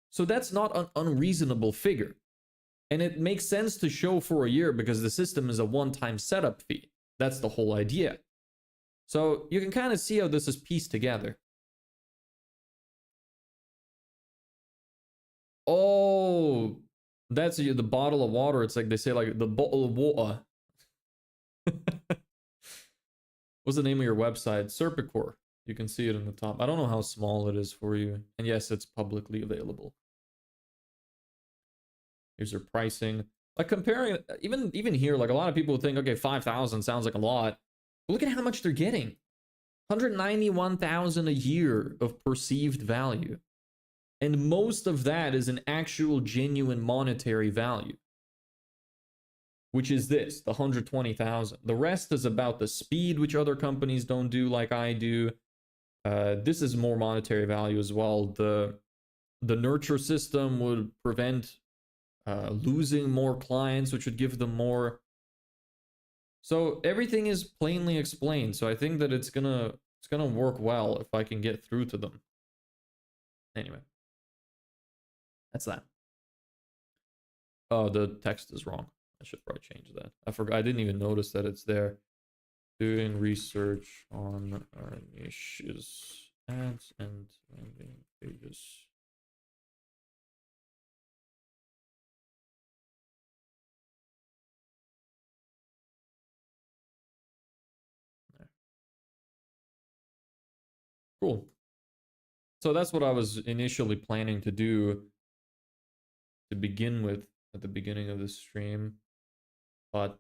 So that's not an unreasonable figure. And it makes sense to show for a year because the system is a one-time setup fee. That's the whole idea. So you can kind of see how this is pieced together. Oh, that's the bottle of water. It's like they say, like the bottle of water. What's the name of your website? Serpicore. You can see it in the top. I don't know how small it is for you. And yes, it's publicly available. Here's your pricing. Like comparing, even here, like a lot of people think, okay, 5,000 sounds like a lot. But look at how much they're getting. 191,000 a year of perceived value. And most of that is an actual genuine monetary value. Which is this, the 120,000. The rest is about the speed, which other companies don't do like I do. This is more monetary value as well. The nurture system would prevent losing more clients, which would give them more. So everything is plainly explained. So I think that it's gonna work well if I can get through to them. Anyway, that's that. Oh, the text is wrong. I should probably change that. I forgot. I didn't even notice that it's there. Doing research on our niches, ads, and landing pages. There. Cool. So that's what I was initially planning to do to begin with at the beginning of the stream. But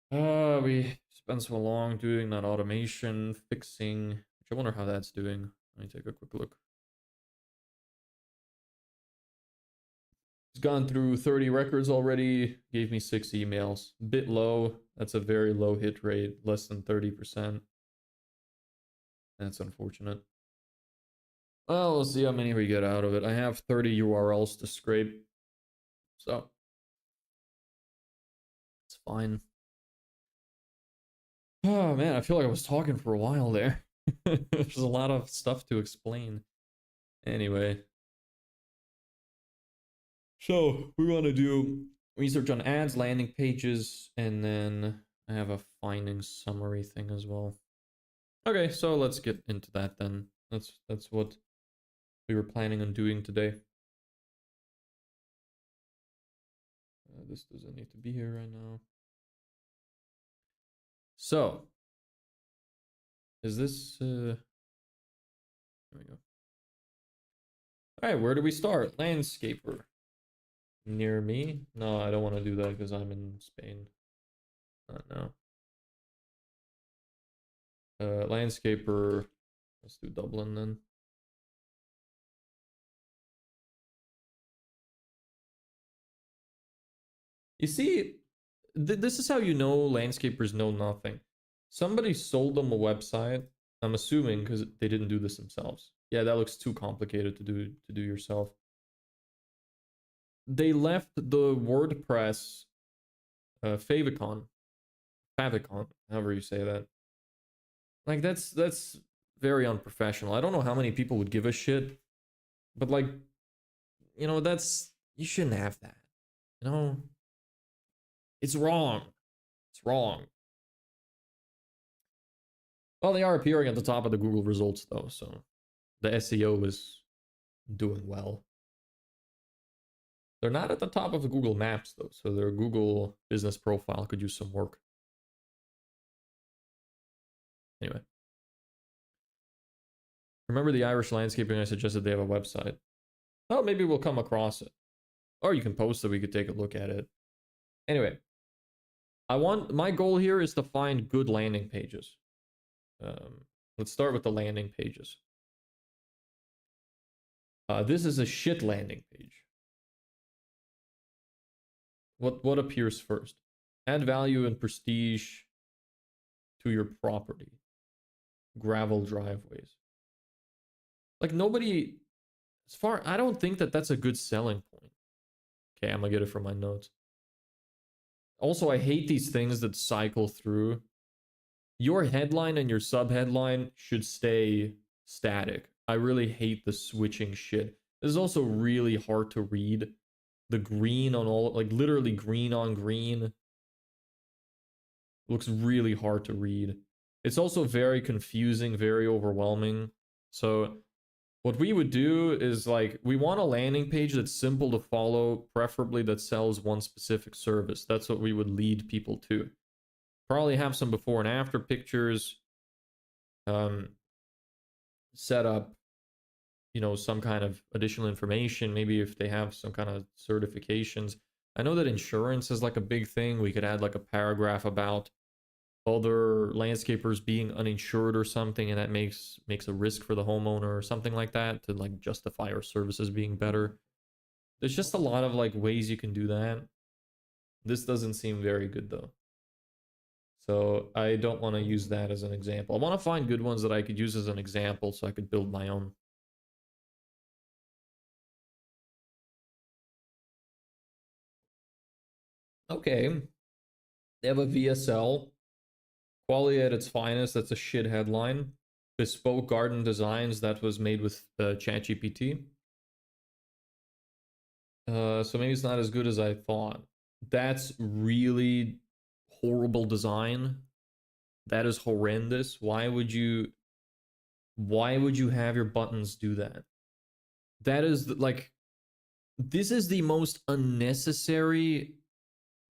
we spent so long doing that automation, fixing, which I wonder how that's doing. Let me take a quick look. It's gone through 30 records already, gave me 6 emails. Bit low. That's a very low hit rate, less than 30%. That's unfortunate. Well, we'll see how many we get out of it. I have 30 URLs to scrape. So it's fine. Oh man, I feel like I was talking for a while there. There's a lot of stuff to explain. Anyway. So we want to do research on ads, landing pages, and then I have a findings summary thing as well. Okay, so let's get into that then. That's what we were planning on doing today. This doesn't need to be here right now. So, is this... There we go. Alright, where do we start? Landscaper. Near me? No, I don't want to do that because I'm in Spain. Not now. Landscaper. Let's do Dublin then. You see, this is how you know landscapers know nothing. Somebody sold them a website. I'm assuming because they didn't do this themselves. Yeah, that looks too complicated to do yourself. They left the WordPress favicon, however you say that. Like that's very unprofessional. I don't know how many people would give a shit, but like, you know, that's you shouldn't have that. You know, it's wrong. It's wrong. Well, they are appearing at the top of the Google results though, so the SEO is doing well. They're not at the top of the Google Maps though, so their Google business profile could use some work. Anyway. Remember the Irish landscaping I suggested they have a website? Well, maybe we'll come across it. Or you can post it, we could take a look at it. Anyway. My goal here is to find good landing pages. Let's start with the landing pages. This is a shit landing page. What appears first? Add value and prestige to your property. Gravel driveways. Like nobody, I don't think that that's a good selling point. Okay, I'm gonna get it from my notes. Also, I hate these things that cycle through. Your headline and your sub-headline should stay static. I really hate the switching shit. This is also really hard to read. The green on all, like literally green on green, looks really hard to read. It's also very confusing, very overwhelming. So what we would do is like, we want a landing page that's simple to follow, preferably that sells one specific service. That's what we would lead people to. Probably have some before and after pictures. Set up, you know, some kind of additional information. Maybe if they have some kind of certifications. I know that insurance is like a big thing. We could add like a paragraph about other landscapers being uninsured or something, and that makes a risk for the homeowner or something like that to like justify our services being better. There's just a lot of like ways you can do that. This doesn't seem very good though. So I don't want to use that as an example. I want to find good ones that I could use as an example so I could build my own. Okay. They have a VSL. Quality at its finest. That's a shit headline. Bespoke garden designs. That was made with ChatGPT. So maybe it's not as good as I thought. That's really horrible design. That is horrendous. Why would you have your buttons do that? That is like, this is the most unnecessary,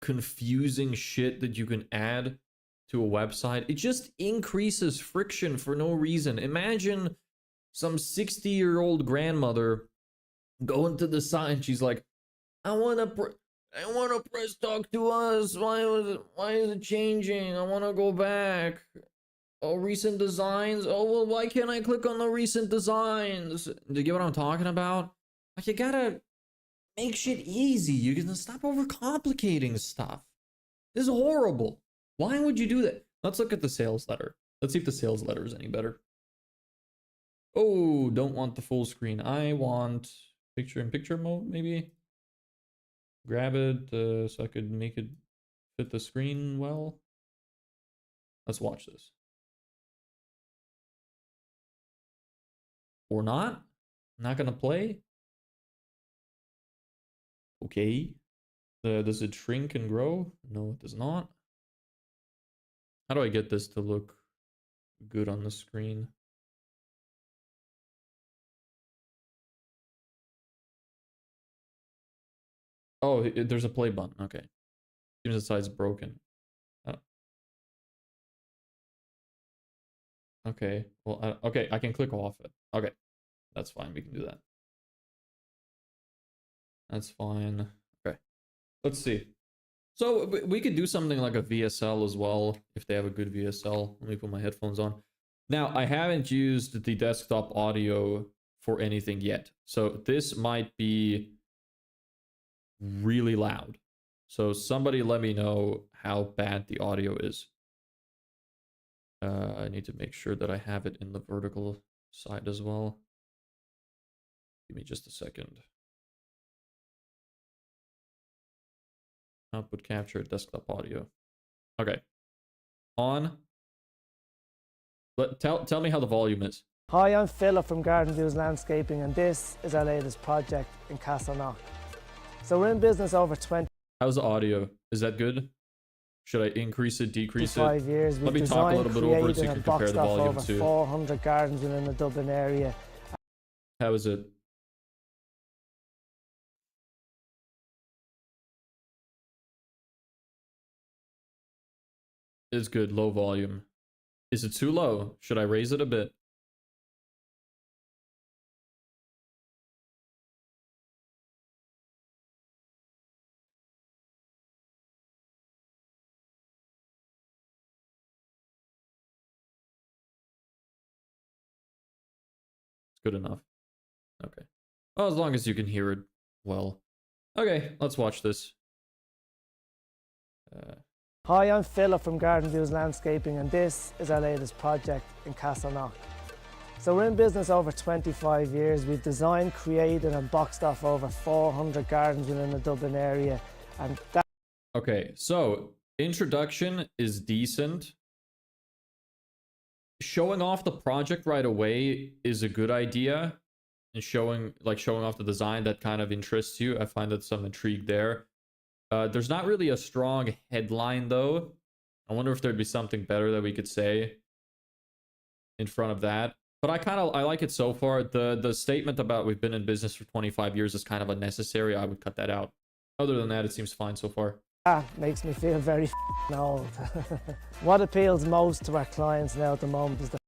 confusing shit that you can add to a website. It just increases friction for no reason. Imagine some 60-year-old grandmother going to the site and she's like, I want to press talk to us. Why is it changing? I want to go back. Oh, recent designs. Oh, well, why can't I click on the recent designs? Do you get what I'm talking about? Like, you gotta make shit easy. You can stop overcomplicating stuff. This is horrible. Why would you do that? Let's look at the sales letter. Let's see if the sales letter is any better. Oh, don't want the full screen. I want picture-in-picture mode, maybe. Grab it so I could make it fit the screen well. Let's watch this. Or not? Not gonna play? Okay. Does it shrink and grow? No, it does not. How do I get this to look good on the screen? Oh, there's a play button. Okay. Seems the side's broken. Oh. Okay. Well, okay, I can click off it. Okay. That's fine. We can do that. That's fine. Okay. Let's see. So we could do something like a VSL as well, if they have a good VSL. Let me put my headphones on. Now, I haven't used the desktop audio for anything yet. So this might be really loud. So somebody let me know how bad the audio is. I need to make sure that I have it in the vertical side as well. Give me just a second. Output capture, desktop audio. Okay. On. Tell me how the volume is. Hi, I'm Philip from Garden Views Landscaping, and this is our latest project in Castleknock. So we're in business over How's the audio? Is that good? Should I increase it, decrease it? 25 years. Let me talk a little bit over it so you can compare the volume over too. 400 gardens within the Dublin area. How is it? It's good, low volume. Is it too low? Should I raise it a bit? It's good enough. Okay. Well, as long as you can hear it well. Okay, let's watch this. Hi, I'm Philip from Garden Views Landscaping, and this is our latest project in Castleknock. So we're in business over 25 years. We've designed, created and boxed off over 400 gardens within the Dublin area. And that Okay, so introduction is decent. Showing off the project right away is a good idea. And showing off the design that kind of interests you. I find that some intrigue there. There's not really a strong headline though. I wonder if there'd be something better that we could say in front of that. But I like it so far. The statement about we've been in business for 25 years is kind of unnecessary. I would cut that out. Other than that, it seems fine so far. makes me feel very old. What appeals most to our clients now at the moment is the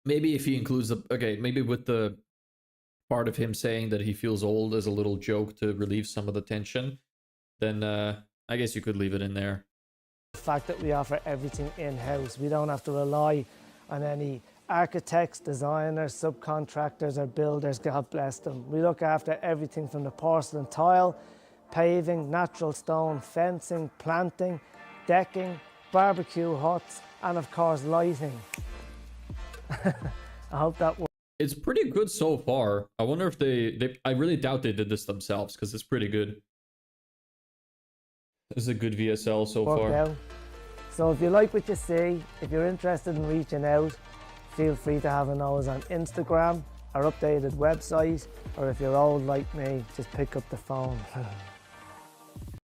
maybe if he includes maybe with the part of him saying that he feels old as a little joke to relieve some of the tension, then I guess you could leave it in there. fact that we offer everything in-house. We don't have to rely on any architects, designers, subcontractors or builders, God bless them. We look after everything from the porcelain tile, paving, natural stone, fencing, planting, decking, barbecue huts and of course lighting. I hope that works. It's pretty good so far. I wonder if I really doubt they did this themselves because it's pretty good. This is a good VSL so far. Out. So if you like what you see, if you're interested in reaching out, feel free to have a nose on Instagram, our updated website, or if you're old like me, just pick up the phone.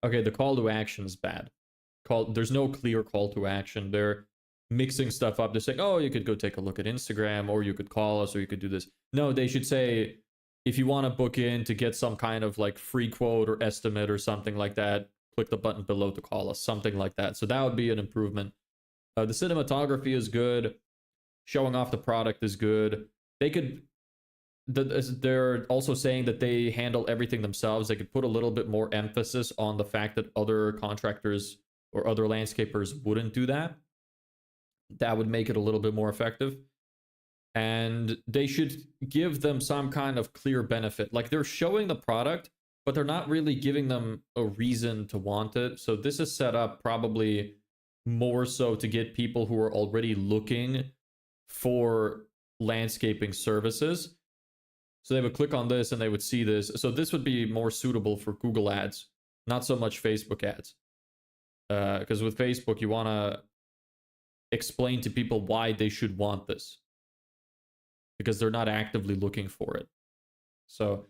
Okay, the call to action is bad. There's no clear call to action. They're mixing stuff up. They're saying, oh, you could go take a look at Instagram, or you could call us, or you could do this. No, they should say, if you want to book in to get some kind of like free quote or estimate or something like that, click the button below to call us, something like that. So that would be an improvement. The cinematography is good. Showing off the product is good. They're also saying that they handle everything themselves. They could put a little bit more emphasis on the fact that other contractors or other landscapers wouldn't do that. That would make it a little bit more effective. And they should give them some kind of clear benefit. Like they're showing the product, but they're not really giving them a reason to want it. So this is set up probably more so to get people who are already looking for landscaping services. So they would click on this and they would see this. So this would be more suitable for Google ads, not so much Facebook ads. Because with Facebook, you want to explain to people why they should want this, because they're not actively looking for it. So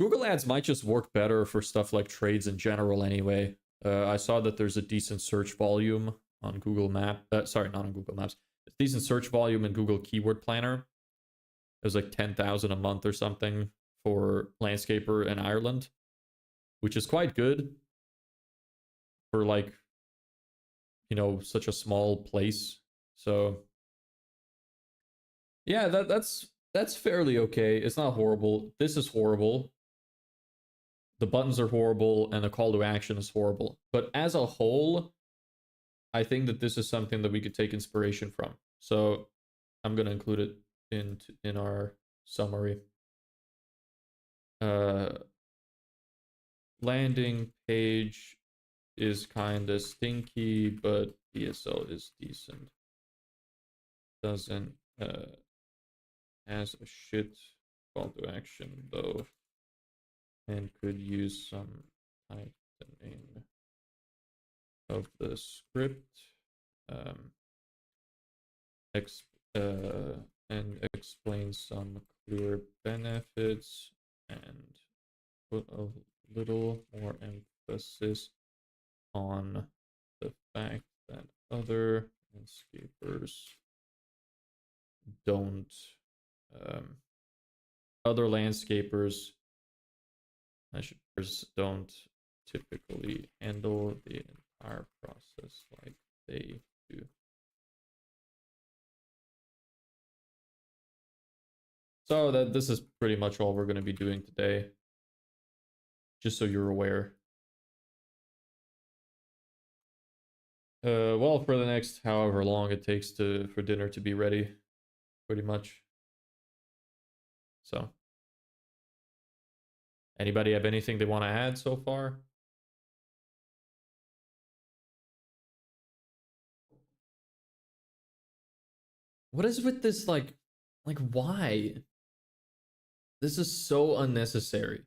Google ads might just work better for stuff like trades in general anyway. I saw that there's a decent search volume on Google Map. Sorry, not on Google Maps. It's decent search volume in Google Keyword Planner. It was like 10,000 a month or something for landscaper in Ireland, which is quite good for like, you know, such a small place. So yeah, that's fairly okay. It's not horrible. This is horrible. The buttons are horrible and the call to action is horrible. But as a whole, I think that this is something that we could take inspiration from. So I'm going to include it in our summary. landing page is kind of stinky, but DSL is decent. Doesn't has a shit call to action though, and could use some tightening of the script. Um, and explain some clear benefits and put a little more emphasis on the fact that other landscapers don't other landscapers don't typically handle the entire process like they do. So this is pretty much all we're going to be doing today. Just so you're aware. Well, for the next however long it takes for dinner to be ready, pretty much. So, anybody have anything they want to add so far? What is with this, like why? This is so unnecessary.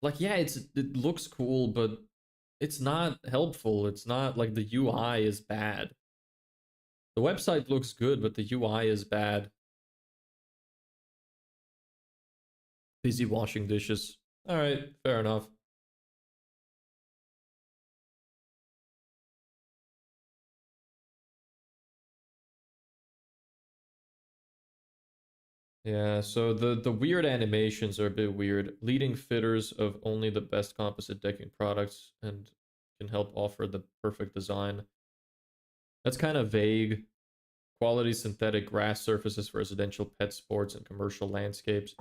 Like, yeah, it looks cool, but it's not helpful. It's not like the UI is bad. The website looks good, but the UI is bad. Busy washing dishes. All right, fair enough. Yeah, so the weird animations are a bit weird. Leading fitters of only the best composite decking products and can help offer the perfect design. That's kind of vague. Quality synthetic grass surfaces for residential, pet sports, and commercial landscapes.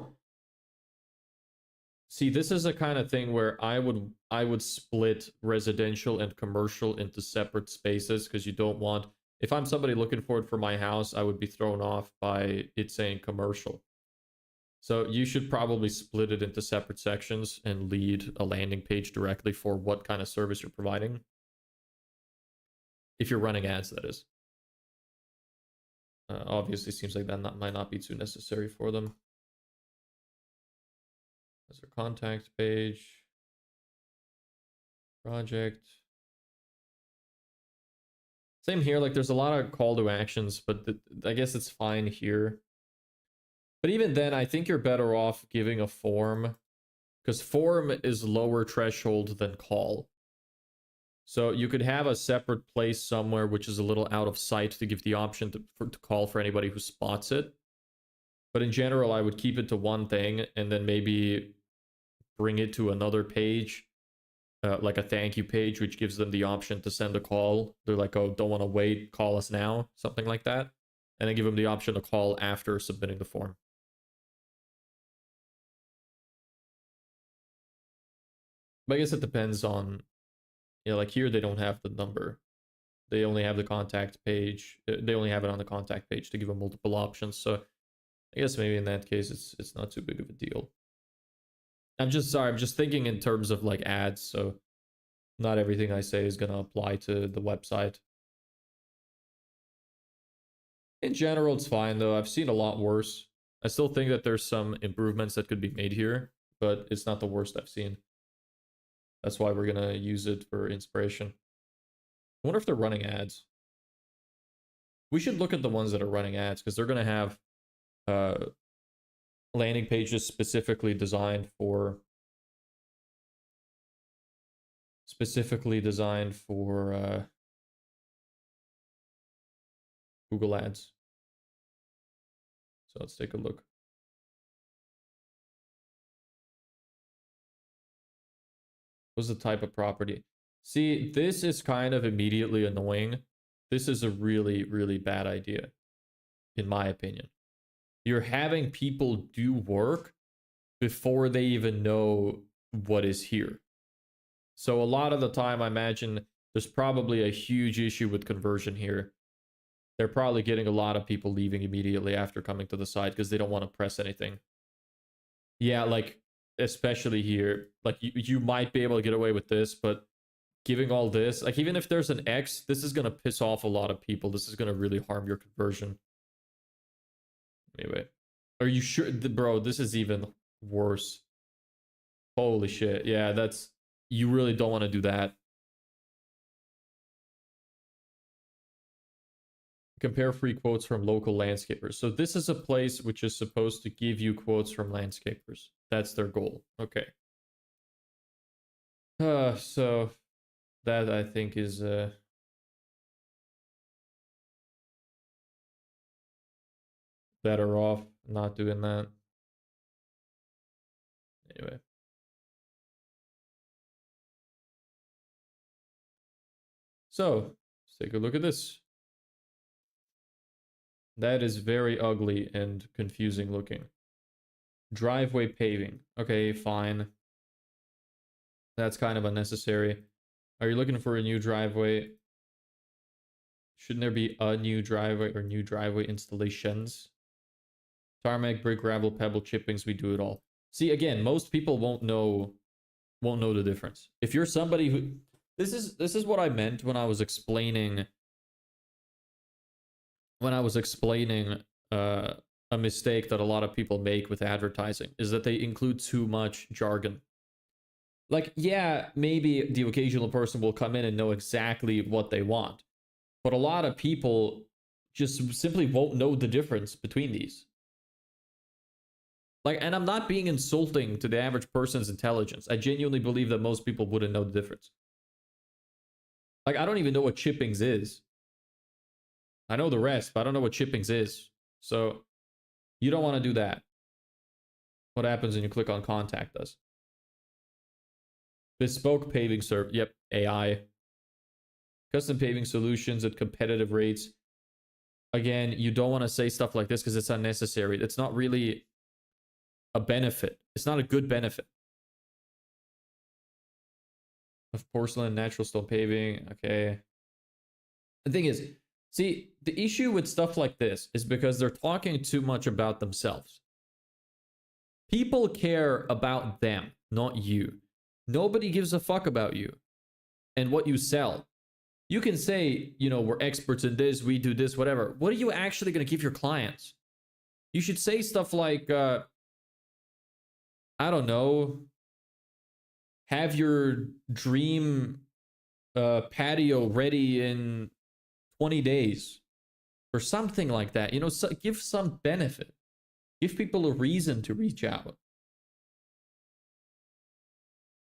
See, this is a kind of thing where I would split residential and commercial into separate spaces, because you don't want, if I'm somebody looking for it for my house, I would be thrown off by it saying commercial. So you should probably split it into separate sections and lead a landing page directly for what kind of service you're providing. If you're running ads, that is. Obviously, seems like that might not be too necessary for them. That's their contact page. Project. Same here, like there's a lot of call to actions, but I guess it's fine here. But even then, I think you're better off giving a form, because form is lower threshold than call. So you could have a separate place somewhere which is a little out of sight to give the option to call for anybody who spots it. But in general, I would keep it to one thing and then maybe bring it to another page, like a thank you page, which gives them the option to send a call. They're like, oh, don't want to wait, call us now, something like that. And then give them the option to call after submitting the form. But I guess it depends on, like here they don't have the number. They only have the contact page. They only have it on the contact page to give them multiple options. So I guess maybe in that case, it's not too big of a deal. I'm just thinking in terms of like ads. So not everything I say is going to apply to the website. In general, it's fine though. I've seen a lot worse. I still think that there's some improvements that could be made here, but it's not the worst I've seen. That's why we're going to use it for inspiration. I wonder if they're running ads. We should look at the ones that are running ads, because they're going to have landing pages specifically designed for Google Ads. So let's take a look. What's the type of property? See, this is kind of immediately annoying. This is a really, really bad idea, in my opinion. You're having people do work before they even know what is here. So a lot of the time, I imagine there's probably a huge issue with conversion here. They're probably getting a lot of people leaving immediately after coming to the site because they don't want to press anything. Yeah, like especially here, like you might be able to get away with this, but giving all this, like even if there's an X, this is gonna piss off a lot of people. This is gonna really harm your conversion. Anyway, are you sure, bro? This is even worse. Holy shit! Yeah, that's, you really don't want to do that. Compare free quotes from local landscapers. So this is a place which is supposed to give you quotes from landscapers. That's their goal. Okay. So that I think is better off not doing that. Anyway. So let's take a look at this. That is very ugly and confusing looking. Driveway paving. Okay, fine. That's kind of unnecessary. Are you looking for a new driveway? Shouldn't there be a new driveway or new driveway installations? Tarmac, brick, gravel, pebble, chippings, we do it all. See, again, most people won't know the difference. If you're somebody who, this is what I meant when I was explaining a mistake that a lot of people make with advertising, is that they include too much jargon. Like, yeah, maybe the occasional person will come in and know exactly what they want, but a lot of people just simply won't know the difference between these. Like, and I'm not being insulting to the average person's intelligence. I genuinely believe that most people wouldn't know the difference. Like, I don't even know what chippings is. I know the rest, but I don't know what chippings is. So you don't want to do that. What happens when you click on contact us? Bespoke paving service. Yep, AI. Custom paving solutions at competitive rates. Again, you don't want to say stuff like this because it's unnecessary. It's not really a benefit. It's not a good benefit. Of porcelain, natural stone paving. Okay. The thing is, see, the issue with stuff like this is because they're talking too much about themselves. People care about them, not you. Nobody gives a fuck about you and what you sell. You can say, you know, we're experts in this, we do this, whatever. What are you actually going to give your clients? You should say stuff like, I don't know, have your dream patio ready in 20 days or something like that. You know, so give some benefit. Give people a reason to reach out.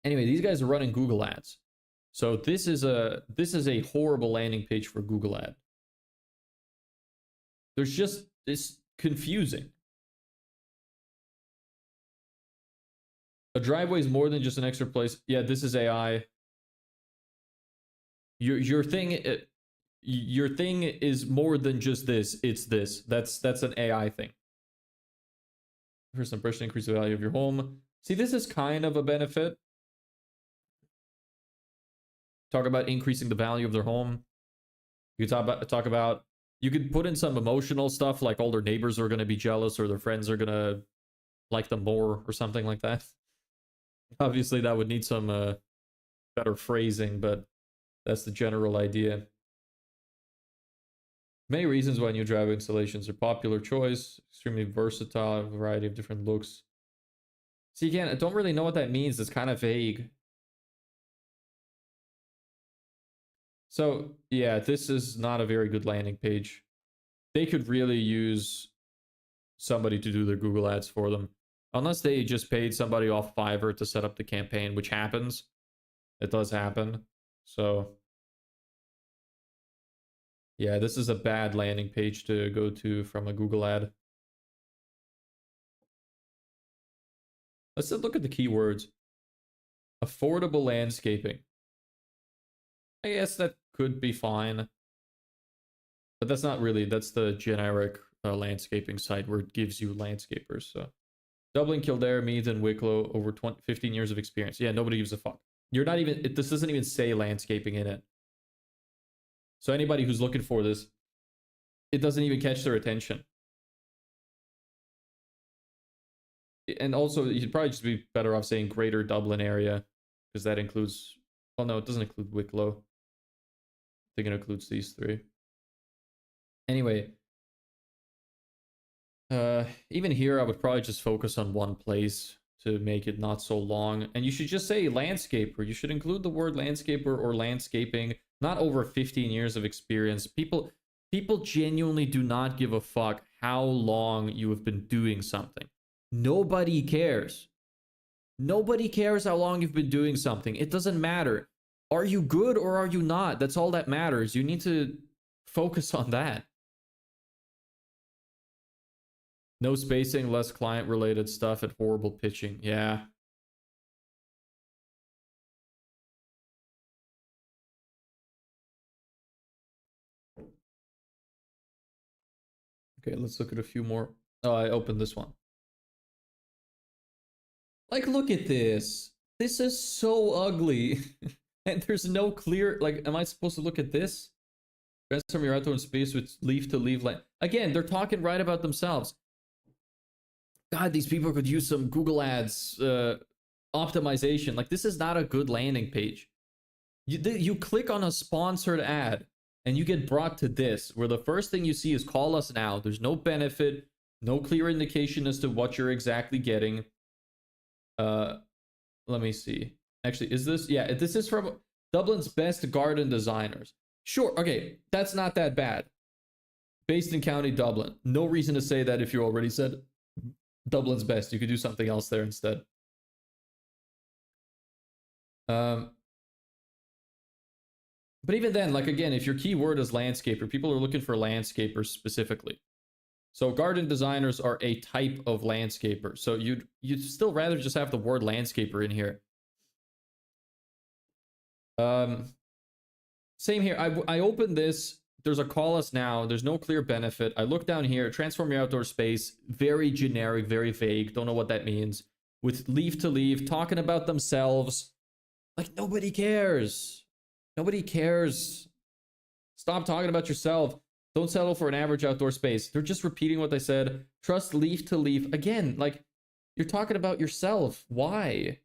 Anyway, these guys are running Google ads. So this is a horrible landing page for Google ad. There's just, it's confusing. A driveway is more than just an extra place. Yeah, this is AI. Your thing is more than just this. It's this. That's an AI thing. First impression, increase the value of your home. See, this is kind of a benefit. Talk about increasing the value of their home. You talk about you could put in some emotional stuff like all their neighbors are going to be jealous or their friends are going to like them more or something like that. Obviously, that would need some better phrasing, but that's the general idea. Many reasons why new driveway installations are popular choice. Extremely versatile, variety of different looks. See, again, I don't really know what that means. It's kind of vague. So, yeah, this is not a very good landing page. They could really use somebody to do their Google ads for them. Unless they just paid somebody off Fiverr to set up the campaign, which happens. It does happen. So, yeah, this is a bad landing page to go to from a Google ad. Let's look at the keywords. Affordable landscaping. I guess that could be fine. But that's not really, that's the generic landscaping site where it gives you landscapers. So Dublin, Kildare, Meath, and Wicklow, over 15 years of experience. Yeah, nobody gives a fuck. You're not even, this doesn't even say landscaping in it. So anybody who's looking for this, it doesn't even catch their attention. And also, you'd probably just be better off saying Greater Dublin area, because that includes. Well, no, it doesn't include Wicklow. I think it includes these three. Anyway, even here, I would probably just focus on one place to make it not so long. And you should just say landscaper. You should include the word landscaper or landscaping. Not over 15 years of experience. People genuinely do not give a fuck how long you have been doing something. Nobody cares. Nobody cares how long you've been doing something. It doesn't matter. Are you good or are you not? That's all that matters. You need to focus on that. No spacing, less client-related stuff, and horrible pitching. Yeah. Okay, let's look at a few more. Oh, I opened this one. Like, look at this. This is so ugly. And there's no clear... Like, am I supposed to look at this? Transform your outdoor space with leaf-to-leaf land. Again, they're talking right about themselves. God, these people could use some Google Ads optimization. Like, this is not a good landing page. You click on a sponsored ad, and you get brought to this, where the first thing you see is call us now. There's no benefit, no clear indication as to what you're exactly getting. Let me see. Actually, is this? Yeah, this is from Dublin's best garden designers. Sure, okay, that's not that bad. Based in County Dublin. No reason to say that if you already said Dublin's best. You could do something else there instead. But even then, like, again, if your keyword is landscaper, people are looking for landscapers specifically. So garden designers are a type of landscaper. So you'd still rather just have the word landscaper in here. Same here. I opened this. There's a call us now. There's no clear benefit. I look down here. Transform your outdoor space. Very generic, very vague. Don't know what that means. With leaf to leaf, talking about themselves. Like, nobody cares. Nobody cares. Stop talking about yourself. Don't settle for an average outdoor space. They're just repeating what they said. Trust leaf to leaf. Again, like, you're talking about yourself. Why?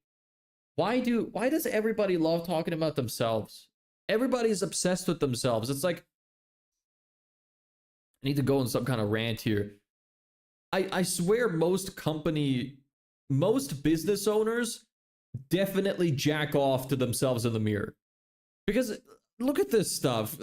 Why does everybody love talking about themselves? Everybody's obsessed with themselves. It's like, I need to go on some kind of rant here. I swear most business owners definitely jack off to themselves in the mirror. Because look at this stuff.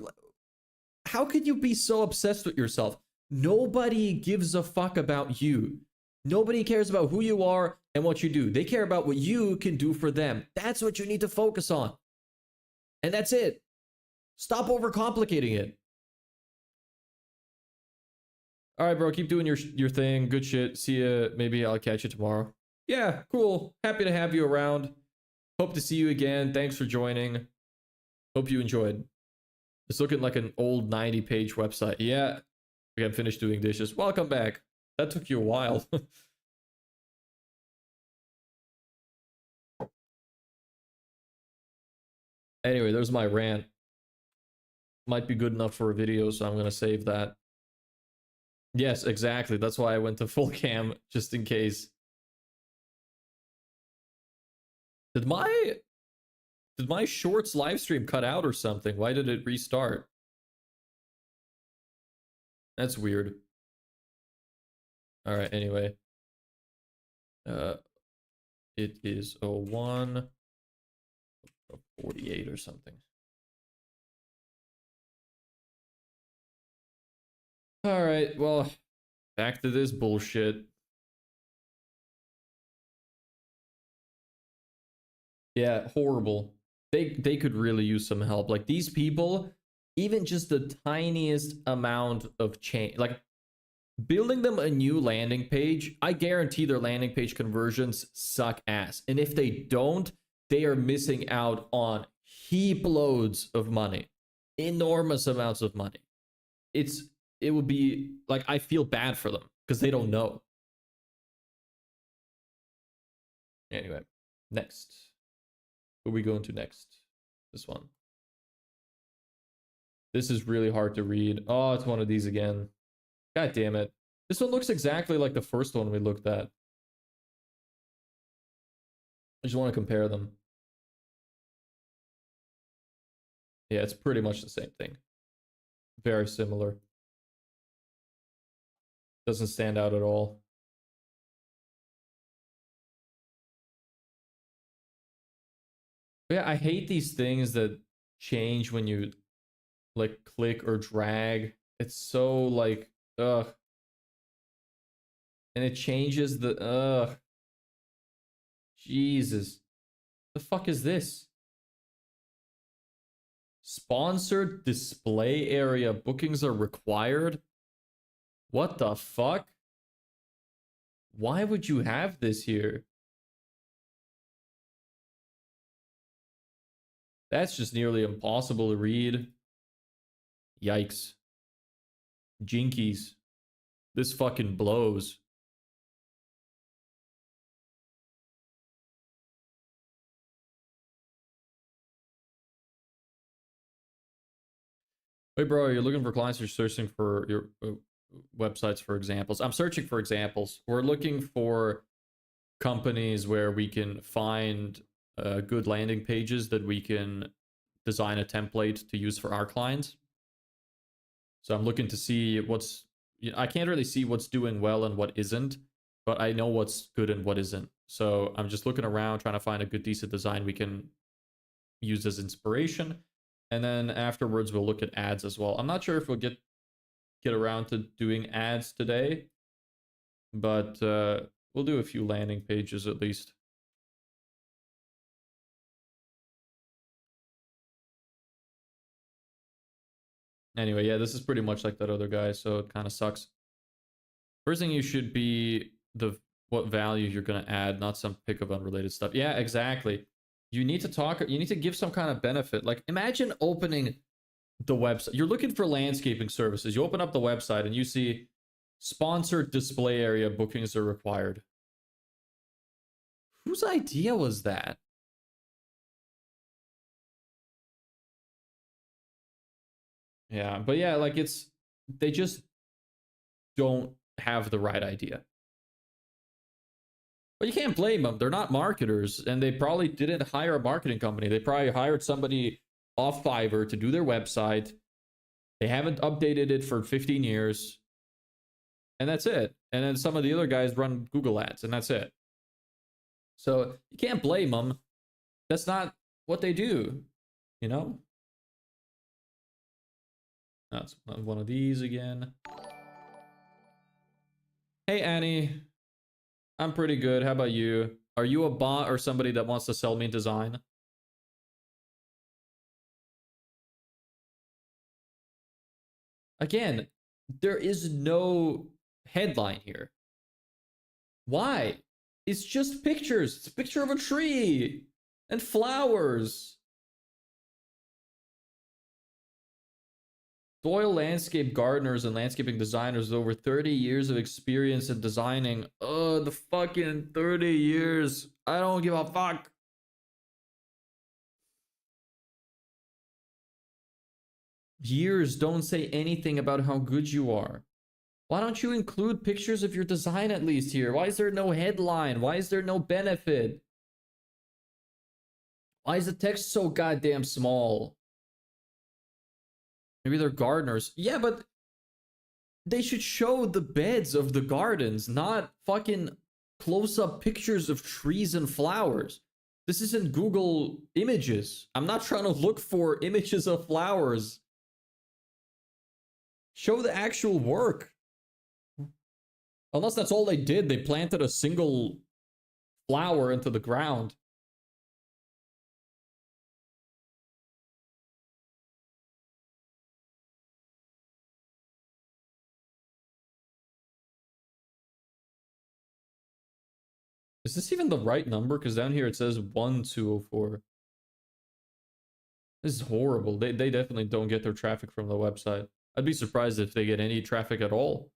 How can you be so obsessed with yourself? Nobody gives a fuck about you. Nobody cares about who you are and what you do. They care about what you can do for them. That's what you need to focus on. And that's it. Stop overcomplicating it. All right, bro, keep doing your thing. Good shit. See ya. Maybe I'll catch you tomorrow. Yeah, cool. Happy to have you around. Hope to see you again. Thanks for joining. Hope you enjoyed. It's looking like an old 90-page website. Yeah. Okay, I'm finished doing dishes. Welcome back. That took you a while. Anyway, there's my rant. Might be good enough for a video, so I'm going to save that. Yes, exactly. That's why I went to full cam, just in case. Did my shorts live stream cut out or something? Why did it restart? That's weird. All right, anyway. It is 01 48 or something. All right, well, back to this bullshit. Yeah, horrible. They could really use some help. Like, these people, even just the tiniest amount of change, like building them a new landing page, I guarantee their landing page conversions suck ass. And if they don't, they are missing out on heap loads of money. Enormous amounts of money. It would be like, I feel bad for them because they don't know. Anyway, next. Who are we going to next? This one. This is really hard to read. Oh, it's one of these again. God damn it. This one looks exactly like the first one we looked at. I just want to compare them. Yeah, it's pretty much the same thing. Very similar. Doesn't stand out at all. But yeah, I hate these things that change when you like click or drag. It's so like ugh. And it changes the ugh. Jesus. The fuck is this? Sponsored display area bookings are required? What the fuck? Why would you have this here? That's just nearly impossible to read. Yikes. Jinkies. This fucking blows. Hey bro, you're looking for clients, you're searching for your websites for examples. I'm searching for examples. We're looking for companies where we can find good landing pages that we can design a template to use for our clients. So I'm looking to see what's, I can't really see what's doing well and what isn't, but I know what's good and what isn't. So I'm just looking around trying to find a good, decent design we can use as inspiration. And then afterwards, we'll look at ads as well. I'm not sure if we'll get around to doing ads today, but we'll do a few landing pages at least. Anyway, yeah, this is pretty much like that other guy, so it kind of sucks. First thing you should be what value you're going to add, not some pick of unrelated stuff. Yeah, exactly. You need to give some kind of benefit. Like imagine opening the website. You're looking for landscaping services. You open up the website and you see sponsored display area bookings are required. Whose idea was that? Yeah, but yeah, like they just don't have the right idea. But you can't blame them. They're not marketers, and they probably didn't hire a marketing company. They probably hired somebody off Fiverr to do their website. They haven't updated it for 15 years. And that's it. And then some of the other guys run Google ads, and that's it. So you can't blame them. That's not what they do, you know? That's one of these again. Hey, Annie. I'm pretty good. How about you? Are you a bot or somebody that wants to sell me design? Again, there is no headline here. Why? It's just pictures. It's a picture of a tree and flowers. Doyle landscape gardeners and landscaping designers with over 30 years of experience in designing. Oh, the fucking 30 years. I don't give a fuck. Years don't say anything about how good you are. Why don't you include pictures of your design at least here? Why is there no headline? Why is there no benefit? Why is the text so goddamn small? Maybe they're gardeners. Yeah, but they should show the beds of the gardens, not fucking close-up pictures of trees and flowers. This isn't Google Images. I'm not trying to look for images of flowers. Show the actual work. Unless that's all they did. They planted a single flower into the ground. Is this even the right number? Because down here it says 1204. This is horrible. They definitely don't get their traffic from the website. I'd be surprised if they get any traffic at all.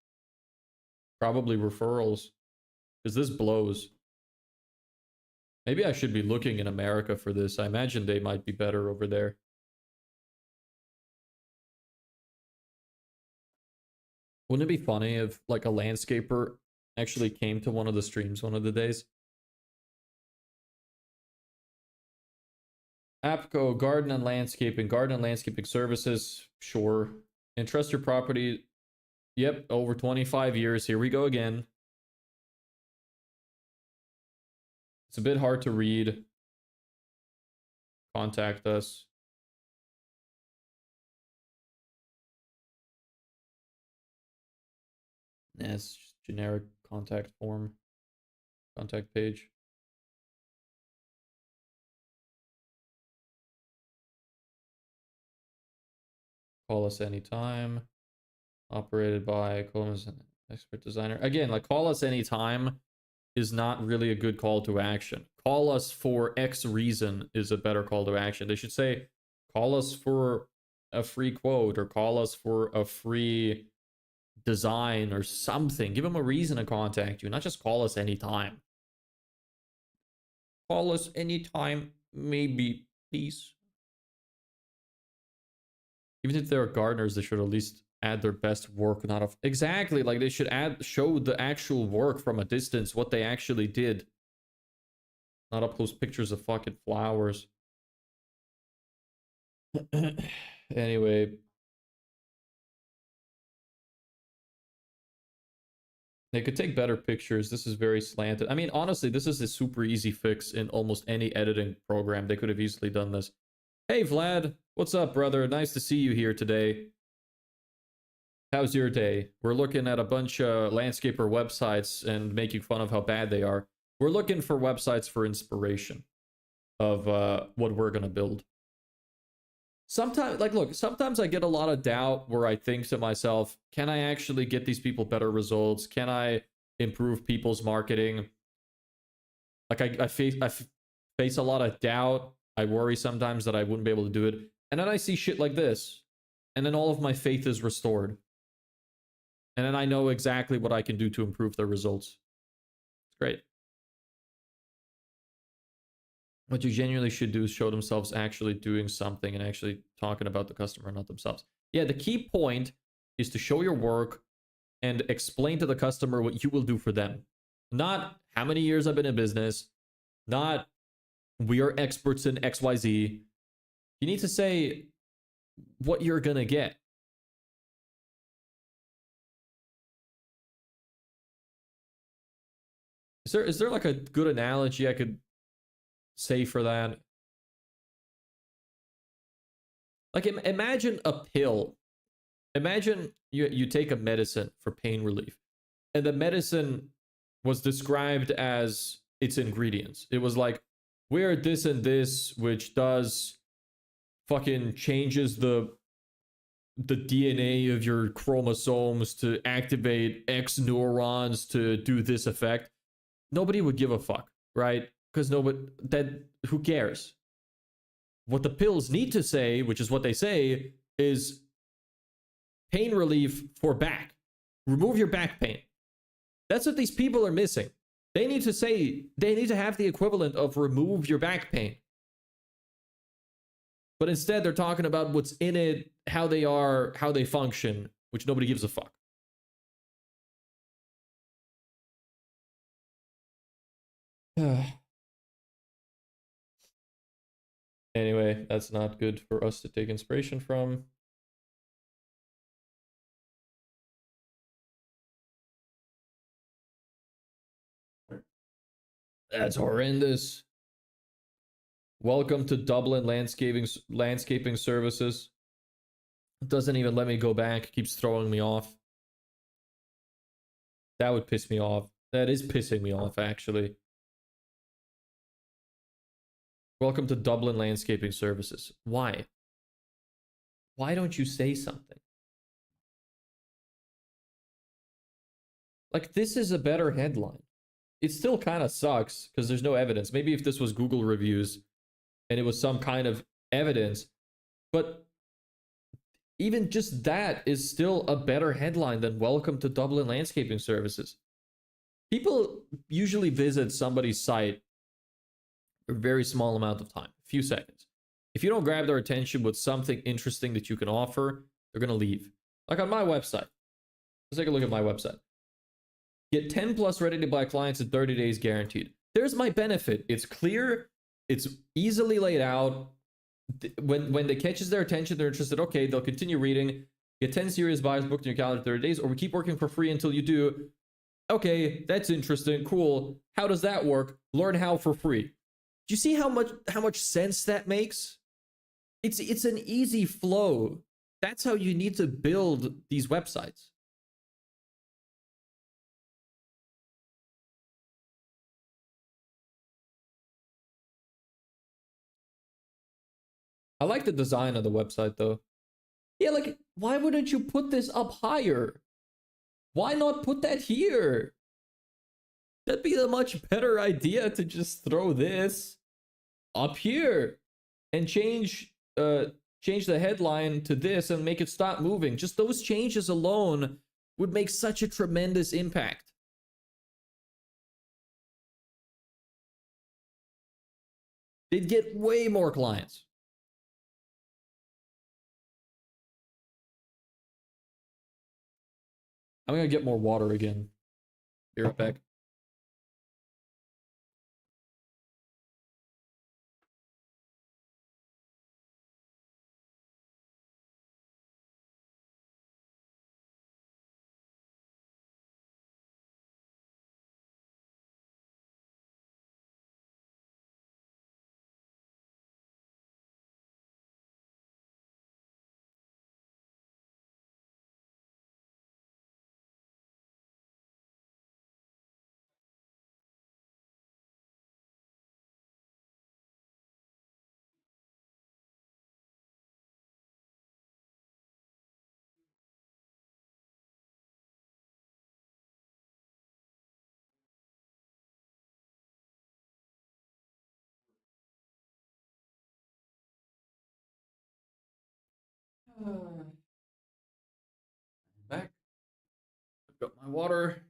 Probably referrals. Because this blows. Maybe I should be looking in America for this. I imagine they might be better over there. Wouldn't it be funny if like a landscaper actually came to one of the streams one of the days? AppCo, garden and landscaping services. Sure. Entrust your property. Yep, over 25 years. Here we go again. It's a bit hard to read. Contact us. Yes, just generic contact form. Contact page. Call us anytime. Operated by Coleman's expert designer. Again, like call us anytime is not really a good call to action. Call us for X reason is a better call to action. They should say, call us for a free quote or call us for a free design or something. Give them a reason to contact you, not just call us anytime. Call us anytime, maybe, please. Even if they're gardeners, they should at least add their best work, not of exactly like they should show the actual work from a distance, what they actually did. Not up close pictures of fucking flowers. Anyway. They could take better pictures. This is very slanted. I mean, honestly, this is a super easy fix in almost any editing program. They could have easily done this. Hey, Vlad. What's up, brother? Nice to see you here today. How's your day? We're looking at a bunch of landscaper websites and making fun of how bad they are. We're looking for websites for inspiration of what we're going to build. Sometimes, like, look, sometimes I get a lot of doubt where I think to myself, can I actually get these people better results? Can I improve people's marketing? Like, I face a lot of doubt. I worry sometimes that I wouldn't be able to do it. And then I see shit like this. And then all of my faith is restored. And then I know exactly what I can do to improve the results. It's great. What you genuinely should do is show themselves actually doing something and actually talking about the customer, not themselves. Yeah, the key point is to show your work and explain to the customer what you will do for them. Not how many years I've been in business, not we are experts in XYZ. You need to say what you're gonna get. Is there like a good analogy I could say for that? Like, imagine a pill. Imagine you take a medicine for pain relief, and the medicine was described as its ingredients. It was like, we're this and this, which does fucking changes the DNA of your chromosomes to activate X neurons to do this effect. Nobody would give a fuck, right? Because who cares? What the pills need to say, which is what they say, is pain relief for back. Remove your back pain. That's what these people are missing. They need to have the equivalent of remove your back pain. But instead, they're talking about what's in it, how they are, how they function, which nobody gives a fuck. Anyway, that's not good for us to take inspiration from. That's horrendous. Welcome to Dublin landscaping services. It doesn't even let me go back. Keeps throwing me off. That would piss me off. That is pissing me off, actually. Welcome to Dublin landscaping services. Why? Why don't you say something? Like, this is a better headline. It still kind of sucks because there's no evidence. Maybe if this was Google reviews and it was some kind of evidence, but even just that is still a better headline than welcome to Dublin landscaping services. People usually visit somebody's site for a very small amount of time, a few seconds. If you don't grab their attention with something interesting that you can offer, they're going to leave. Like on my website. Let's take a look at my website. Get 10 plus ready to buy clients in 30 days guaranteed. There's my benefit. It's clear. It's easily laid out. when it catches their attention, they're interested. Okay, they'll continue reading. Get 10 serious buys booked in your calendar 30 days, or we keep working for free until you do. Okay, that's interesting. Cool. How does that work? Learn how for free. Do you see how much sense that makes? It's an easy flow. That's how you need to build these websites. I like the design of the website though. Yeah, like, why wouldn't you put this up higher? Why not put that here? That'd be a much better idea to just throw this up here and change the headline to this and make it stop moving. Just those changes alone would make such a tremendous impact. They'd get way more clients. I'm gonna get more water again. Be right back. Back. I've got my water.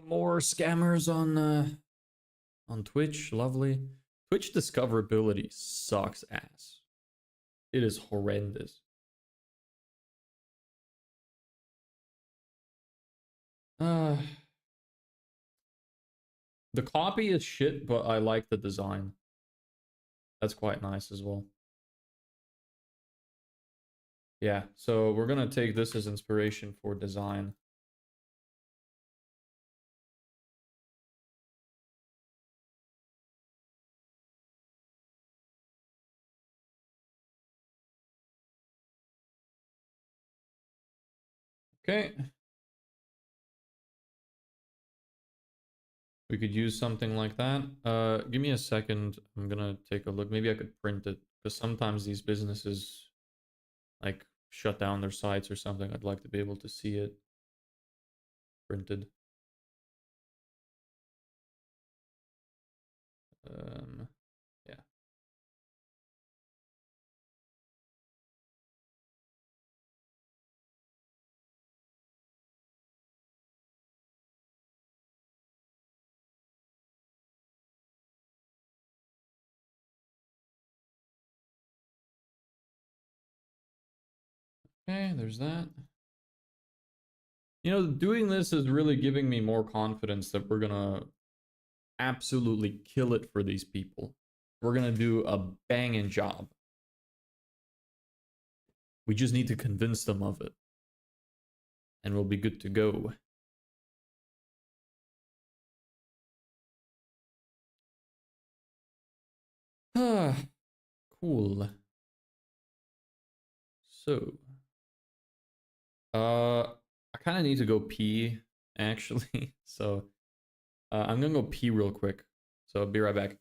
More scammers on Twitch. Lovely. Twitch discoverability sucks ass. It is horrendous. Uh the copy is shit, but I like the design. That's quite nice as well. Yeah, so we're gonna take this as inspiration for design. Okay. We could use something like that. Give me a second. I'm gonna take a look. Maybe I could print it, because sometimes these businesses like shut down their sites or something. I'd like to be able to see it printed. Yeah. Okay, there's that. You know, doing this is really giving me more confidence that we're gonna absolutely kill it for these people. We're gonna do a banging job. We just need to convince them of it, and we'll be good to go. Ah, cool. So, I kind of need to go pee, actually. So, I'm gonna go pee real quick. So, I'll be right back.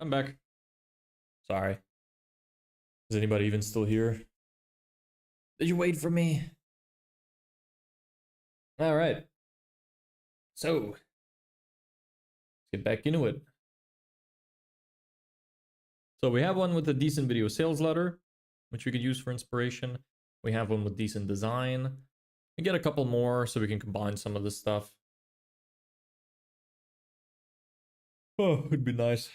I'm back. Sorry. Is anybody even still here? Did you wait for me? All right. So, let's get back into it. So we have one with a decent video sales letter, which we could use for inspiration. We have one with decent design. We get a couple more so we can combine some of this stuff. Oh, it'd be nice.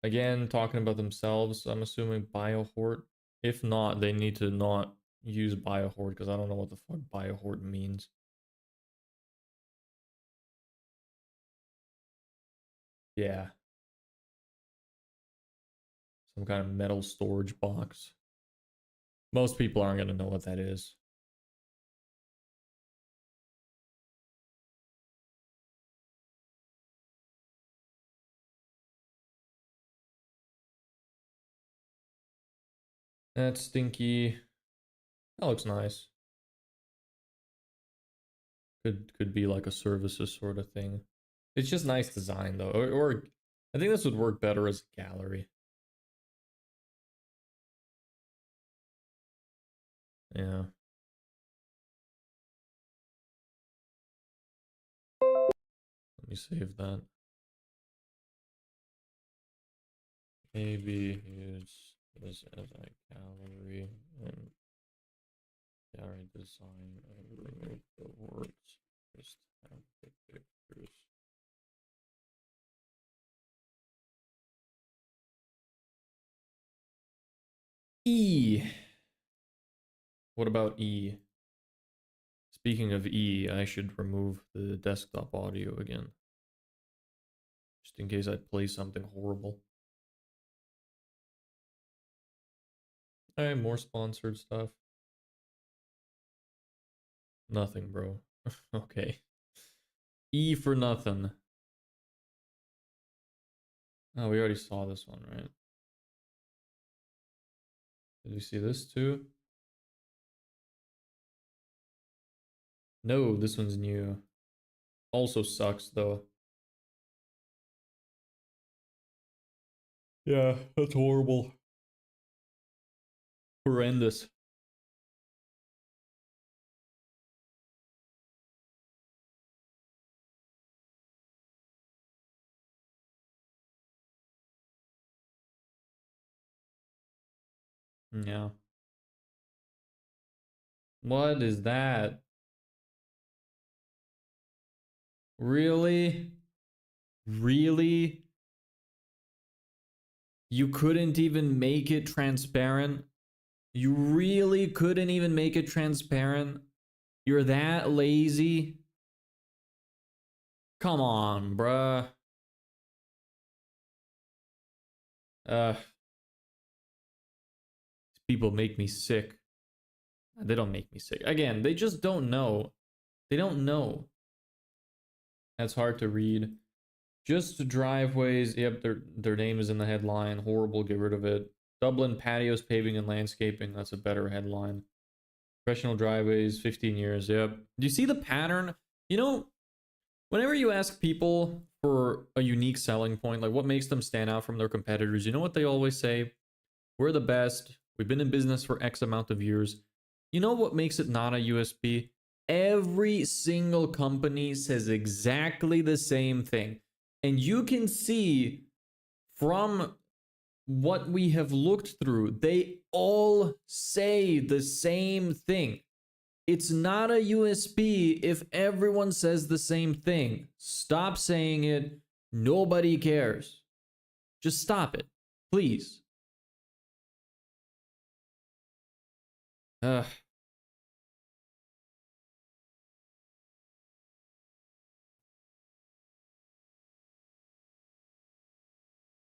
Again, talking about themselves, I'm assuming Biohort. If not, they need to not use Biohort because I don't know what the fuck Biohort means. Yeah. Some kind of metal storage box. Most people aren't going to know what that is. That's stinky. That looks nice. Could be like a services sort of thing. It's just nice design though. Or I think this would work better as a gallery. Yeah. Let me save that. Maybe use this as a gallery and gallery design and remove the words. Just have the pictures. E. What about E? Speaking of E, I should remove the desktop audio again. Just in case I play something horrible. Alright, more sponsored stuff. Nothing, bro. Okay. E for nothing. Oh, we already saw this one, right? Did we see this too? No, this one's new. Also sucks though. Yeah, that's horrible. Horrendous. Yeah. What is that? Really? Really? You couldn't even make it transparent? You really couldn't even make it transparent? You're that lazy? Come on, bruh. Uh, people make me sick. They don't make me sick. Again, they just don't know. They don't know. That's hard to read. Just driveways. Yep, their name is in the headline. Horrible, get rid of it. Dublin patios, paving, and landscaping. That's a better headline. Professional driveways, 15 years. Yep. Do you see the pattern? You know, whenever you ask people for a unique selling point, like what makes them stand out from their competitors, you know what they always say? We're the best. We've been in business for X amount of years. You know what makes it not a USP? Every single company says exactly the same thing. And you can see from what we have looked through, they all say the same thing. It's not a USP if everyone says the same thing. Stop saying it. Nobody cares. Just stop it, please. Ugh.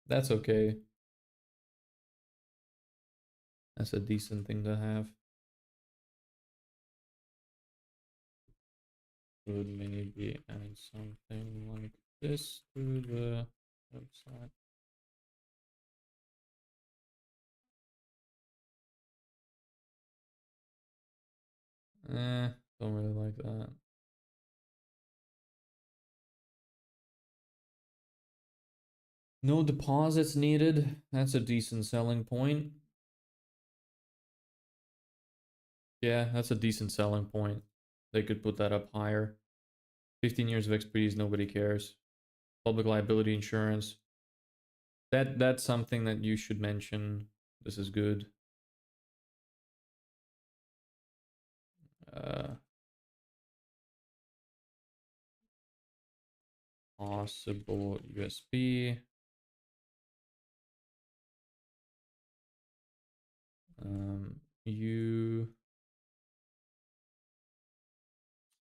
That's okay. That's a decent thing to have. Would maybe add something like this to the website. Don't really like that. No deposits needed. That's a decent selling point. Yeah, that's a decent selling point. They could put that up higher. 15 years of expertise, nobody cares. Public liability insurance. That's something that you should mention. This is good. Uh, Possible USB. You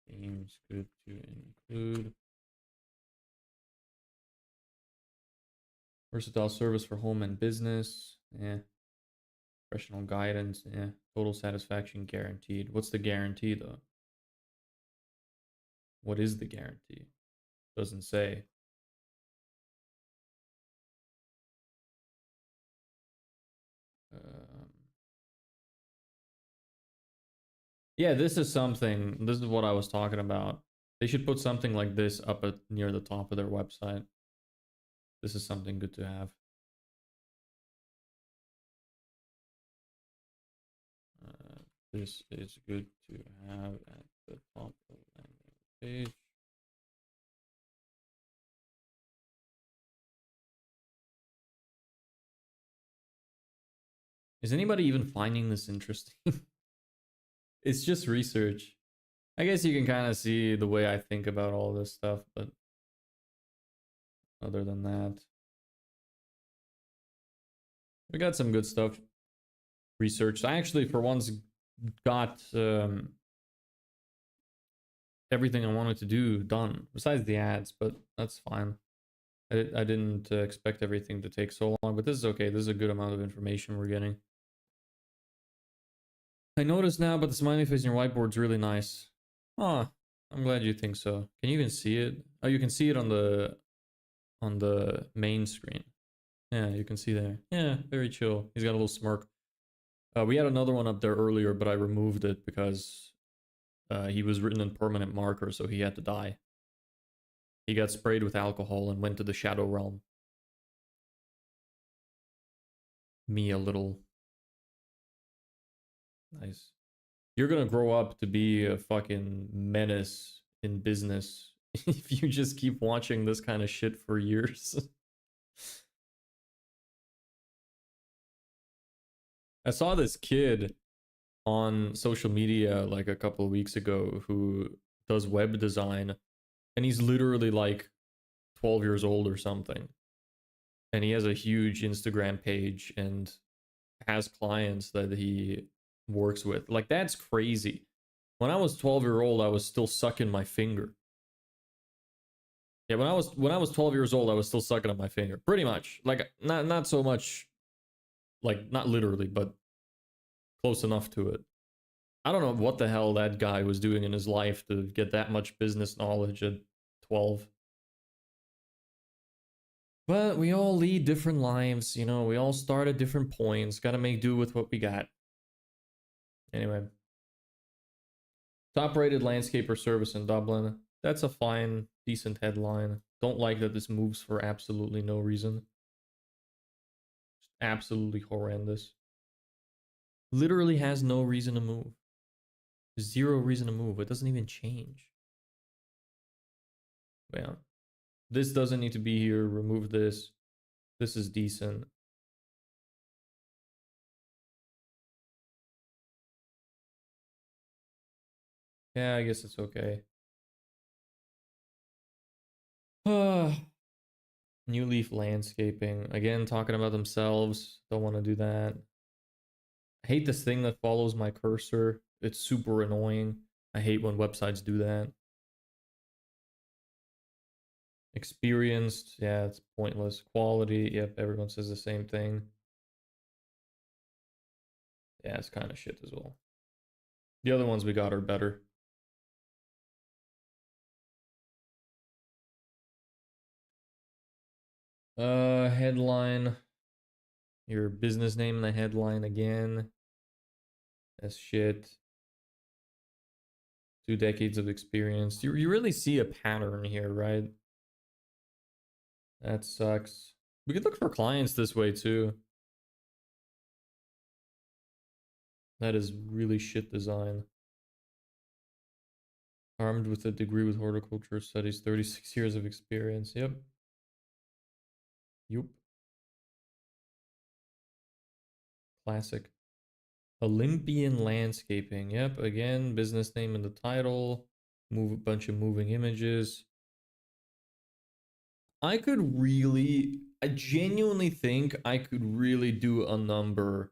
seems good to include. Versatile service for home and business. Yeah. Professional guidance. Yeah. Total satisfaction guaranteed. What's the guarantee though? What is the guarantee? Doesn't say. Um, yeah, this is something. This is what I was talking about. They should put something like this up at near the top of their website. This is something good to have. This is good to have at the top of the page. Is anybody even finding this interesting? It's just research. I guess you can kind of see the way I think about all this stuff, but other than that, we got some good stuff researched. I actually, for once, got everything I wanted to do done, besides the ads, but that's fine. I didn't expect everything to take so long, but this is okay. This is a good amount of information we're getting. I noticed now, but the smiley face in your whiteboard's really nice. Oh, I'm glad you think so. Can you even see it? Oh, you can see it on the main screen. Yeah, you can see there. Yeah, very chill. He's got a little smirk. We had another one up there earlier, but I removed it because he was written in permanent marker, so he had to die. He got sprayed with alcohol and went to the Shadow Realm. Me a little. Nice. You're gonna grow up to be a fucking menace in business if you just keep watching this kind of shit for years. I saw this kid on social media like a couple of weeks ago who does web design, and he's literally like 12 years old or something. And he has a huge Instagram page and has clients that he works with. Like, that's crazy. When I was 12-year-old, I was still sucking my finger. Yeah, when I was 12 years old, I was still sucking on my finger. Pretty much. Like, not so much, like, not literally, but close enough to it. I don't know what the hell that guy was doing in his life to get that much business knowledge at 12. But we all lead different lives, you know, we all start at different points, gotta make do with what we got. Anyway. Top rated landscaper service in Dublin. That's a fine, decent headline. Don't like that this moves for absolutely no reason. Absolutely horrendous. Literally has no reason to move. Zero reason to move. It doesn't even change. Yeah. This doesn't need to be here. Remove this. This is decent. Yeah, I guess it's okay. New Leaf Landscaping. Again, talking about themselves. Don't want to do that. I hate this thing that follows my cursor. It's super annoying. I hate when websites do that. Experienced, yeah, it's pointless. Quality, yep, everyone says the same thing. Yeah, it's kind of shit as well. The other ones we got are better. Headline. Your business name in the headline again. That's shit. 2 decades of experience. You really see a pattern here, right? That sucks. We could look for clients this way too. That is really shit design. Armed with a degree with horticulture studies, 36 years of experience. Yep. Yup. Classic. Olympian landscaping. Yep. Again, business name in the title. Move a bunch of moving images. I genuinely think I could really do a number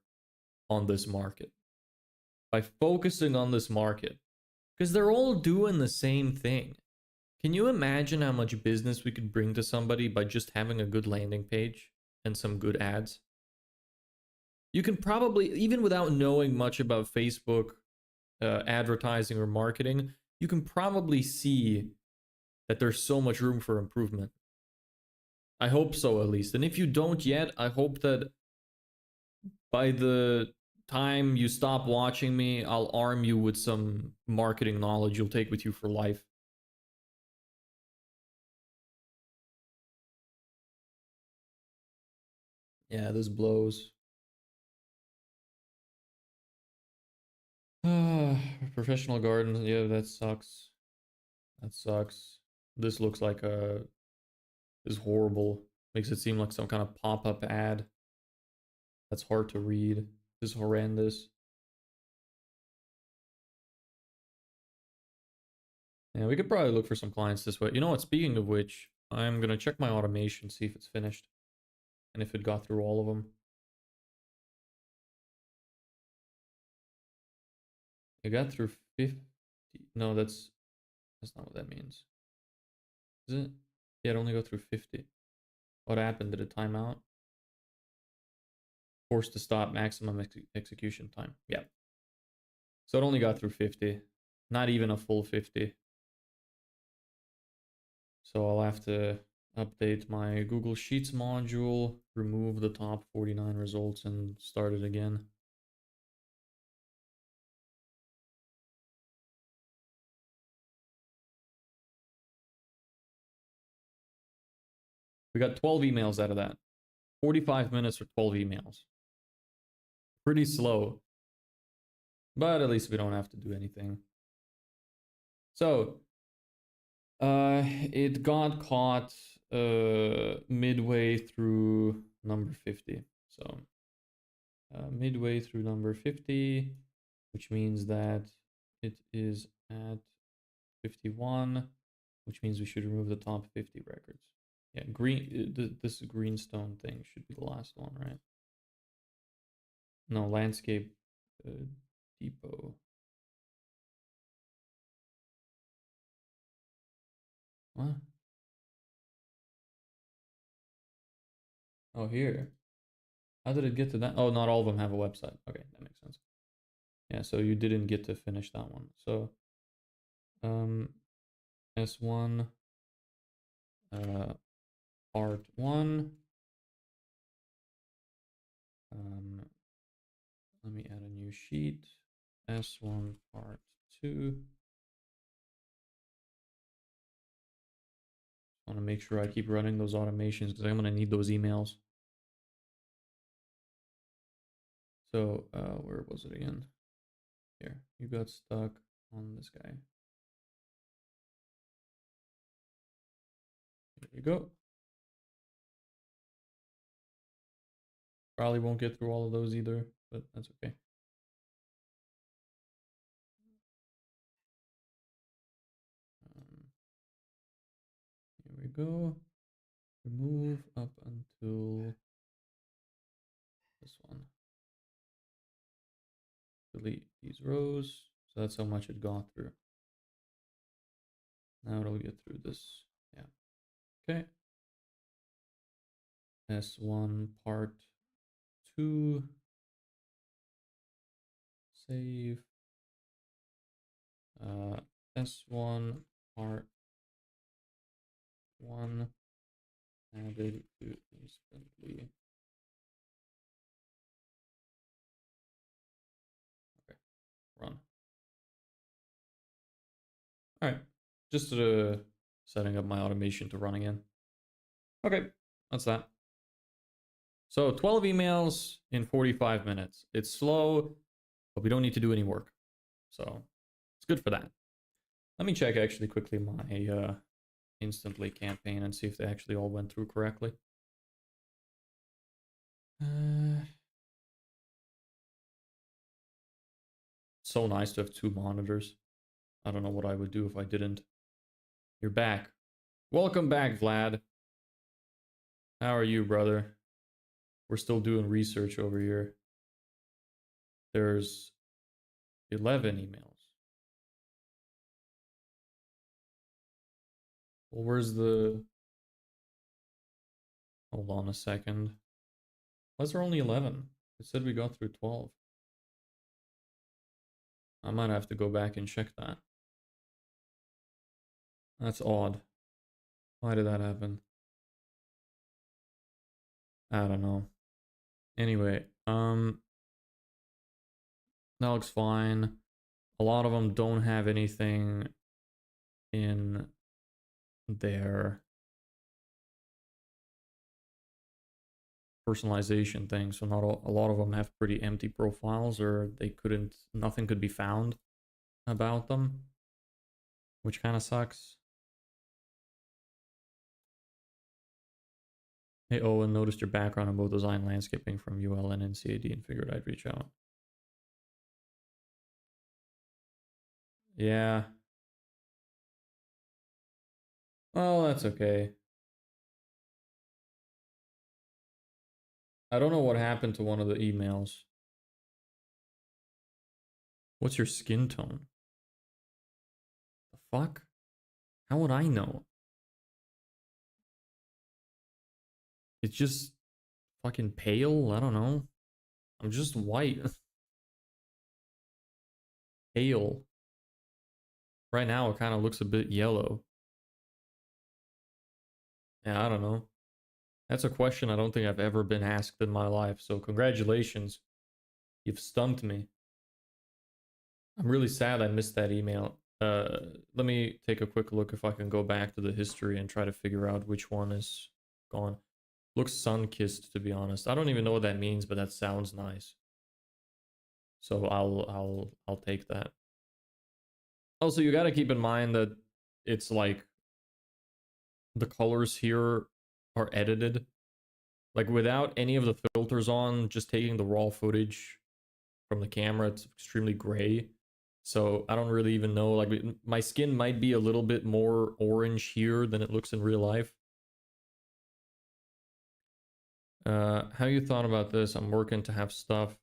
on this market by focusing on this market because they're all doing the same thing. Can you imagine how much business we could bring to somebody by just having a good landing page and some good ads? You can probably, even without knowing much about Facebook advertising or marketing, you can probably see that there's so much room for improvement. I hope so, at least. And if you don't yet, I hope that by the time you stop watching me, I'll arm you with some marketing knowledge you'll take with you for life. Yeah, this blows. Professional gardens. Yeah, that sucks. That sucks. This looks like a is horrible. Makes it seem like some kind of pop-up ad. That's hard to read. This is horrendous. Yeah, we could probably look for some clients this way. You know what? Speaking of which, I'm gonna check my automation, see if it's finished, and if it got through all of them. It got through 50. No, that's not what that means. Is it? Yeah, it only got through 50. What happened? Did it time out? Forced to stop maximum execution time. Yeah. So it only got through 50. Not even a full 50. So I'll have to update my Google Sheets module, remove the top 49 results, and start it again. We got 12 emails out of that. 45 minutes for 12 emails. Pretty slow. But at least we don't have to do anything. So, it got caught midway through number 50. So, midway through number 50, which means that it is at 51, which means we should remove the top 50 records. Yeah, this greenstone thing should be the last one, right? No, landscape depot. What? Oh, here. How did it get to that? Oh, not all of them have a website. Okay, that makes sense. Yeah, so you didn't get to finish that one. So, S1, part 1. Let me add a new sheet. S1, part 2. I want to make sure I keep running those automations because I'm going to need those emails. So, where was it again? Here, you got stuck on this guy. There you go. Probably won't get through all of those either, but that's okay. Here we go. Remove up until this one. Delete these rows. So that's how much it got through. Now it'll get through this. Yeah. Okay. S1 part 2. Save. S1 part 1 added to instantly. Okay, run. All right, just setting up my automation to run again. Okay, that's that. So 12 emails in 45 minutes. It's slow, but we don't need to do any work. So it's good for that. Let me check actually quickly my instantly campaign and see if they actually all went through correctly. So nice to have 2 monitors. I don't know what I would do if I didn't. You're back. Welcome back, Vlad. How are you, brother? We're still doing research over here. There's 11 emails. Well, where's the... Hold on a second. Why is there only 11? It said we got through 12. I might have to go back and check that. That's odd. Why did that happen? I don't know. Anyway, that looks fine. A lot of them don't have anything in their personalization thing, so not a lot of them have pretty empty profiles, or nothing could be found about them, which kind of sucks. Hey Owen, noticed your background in both design landscaping from UL and NCAD and figured I'd reach out. Yeah. Oh, that's okay. I don't know what happened to one of the emails. What's your skin tone? The fuck? How would I know? It's just fucking pale? I don't know. I'm just white. Pale. Right now it kind of looks a bit yellow. Yeah, I don't know. That's a question I don't think I've ever been asked in my life, so congratulations. You've stumped me. I'm really sad I missed that email. Let me take a quick look if I can go back to the history and try to figure out which one is gone. Looks sun-kissed, to be honest. I don't even know what that means, but that sounds nice. So I'll take that. Also, you got to keep in mind that it's like the colors here are edited. Like without any of the filters on, just taking the raw footage from the camera, it's extremely gray. So I don't really even know, like my skin might be a little bit more orange here than it looks in real life. How you thought about this? I'm working to have stuff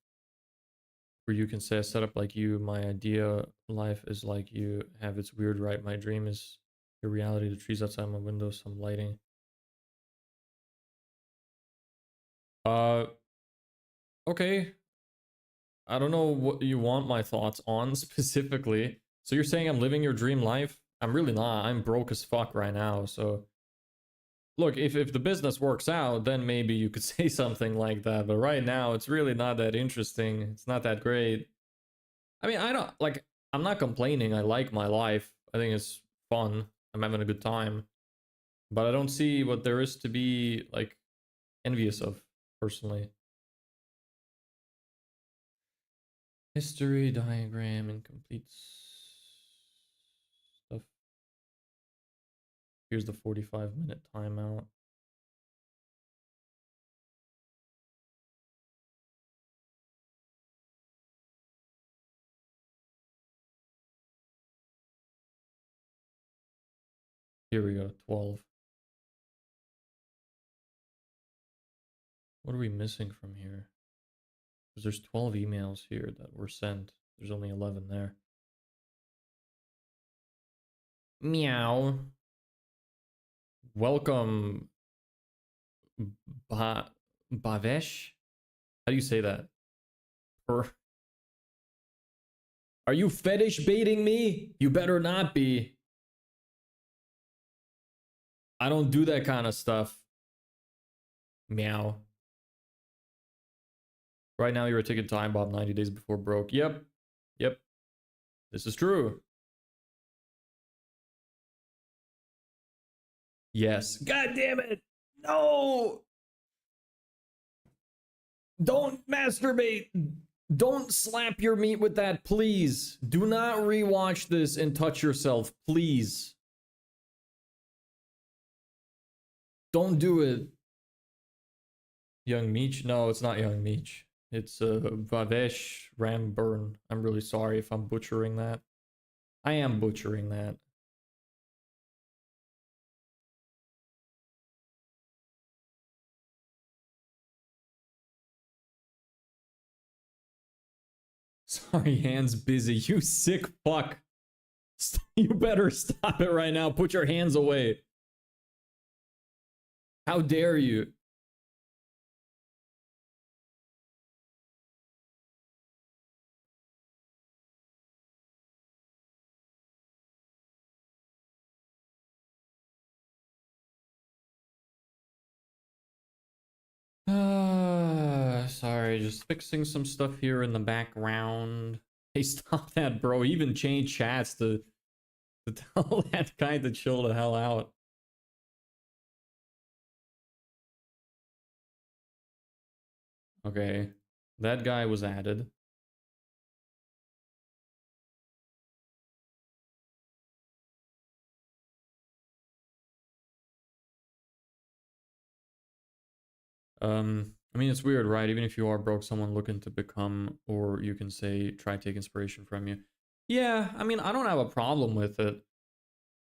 where you can say a setup like you. My idea life is like you have it's weird, right? My dream is your reality, the trees outside my window, some lighting. Okay. I don't know what you want my thoughts on specifically. So you're saying I'm living your dream life? I'm really not. I'm broke as fuck right now. So look, if the business works out, then maybe you could say something like that. But right now, it's really not that interesting. It's not that great. I mean, I'm not complaining. I like my life. I think it's fun. I'm having a good time. But I don't see what there is to be like envious of, personally. History diagram, incomplete stuff. Here's the 45-minute timeout. Here we go, 12. What are we missing from here? Because there's 12 emails here that were sent. There's only 11 there. Meow. Welcome, Bavesh? How do you say that? Are you fetish baiting me? You better not be. I don't do that kind of stuff. Meow. Right now you're a ticking time bomb 90 days before broke. Yep. Yep. This is true. Yes. God damn it. No. Don't masturbate. Don't slap your meat with that, please. Do not rewatch this and touch yourself, please. Don't do it. Young Meech? No, it's not Young Meech. It's Vavesh Ramburn. I'm really sorry if I'm butchering that. I am butchering that. Sorry, hands busy. You sick fuck. You better stop it right now. Put your hands away. How dare you? Sorry, just fixing some stuff here in the background. Hey, stop that, bro. Even change chats to tell that guy to chill the hell out. Okay, that guy was added. I mean, it's weird, right? Even if you are broke, someone looking to become, or you can say, try to take inspiration from you. Yeah, I mean, I don't have a problem with it.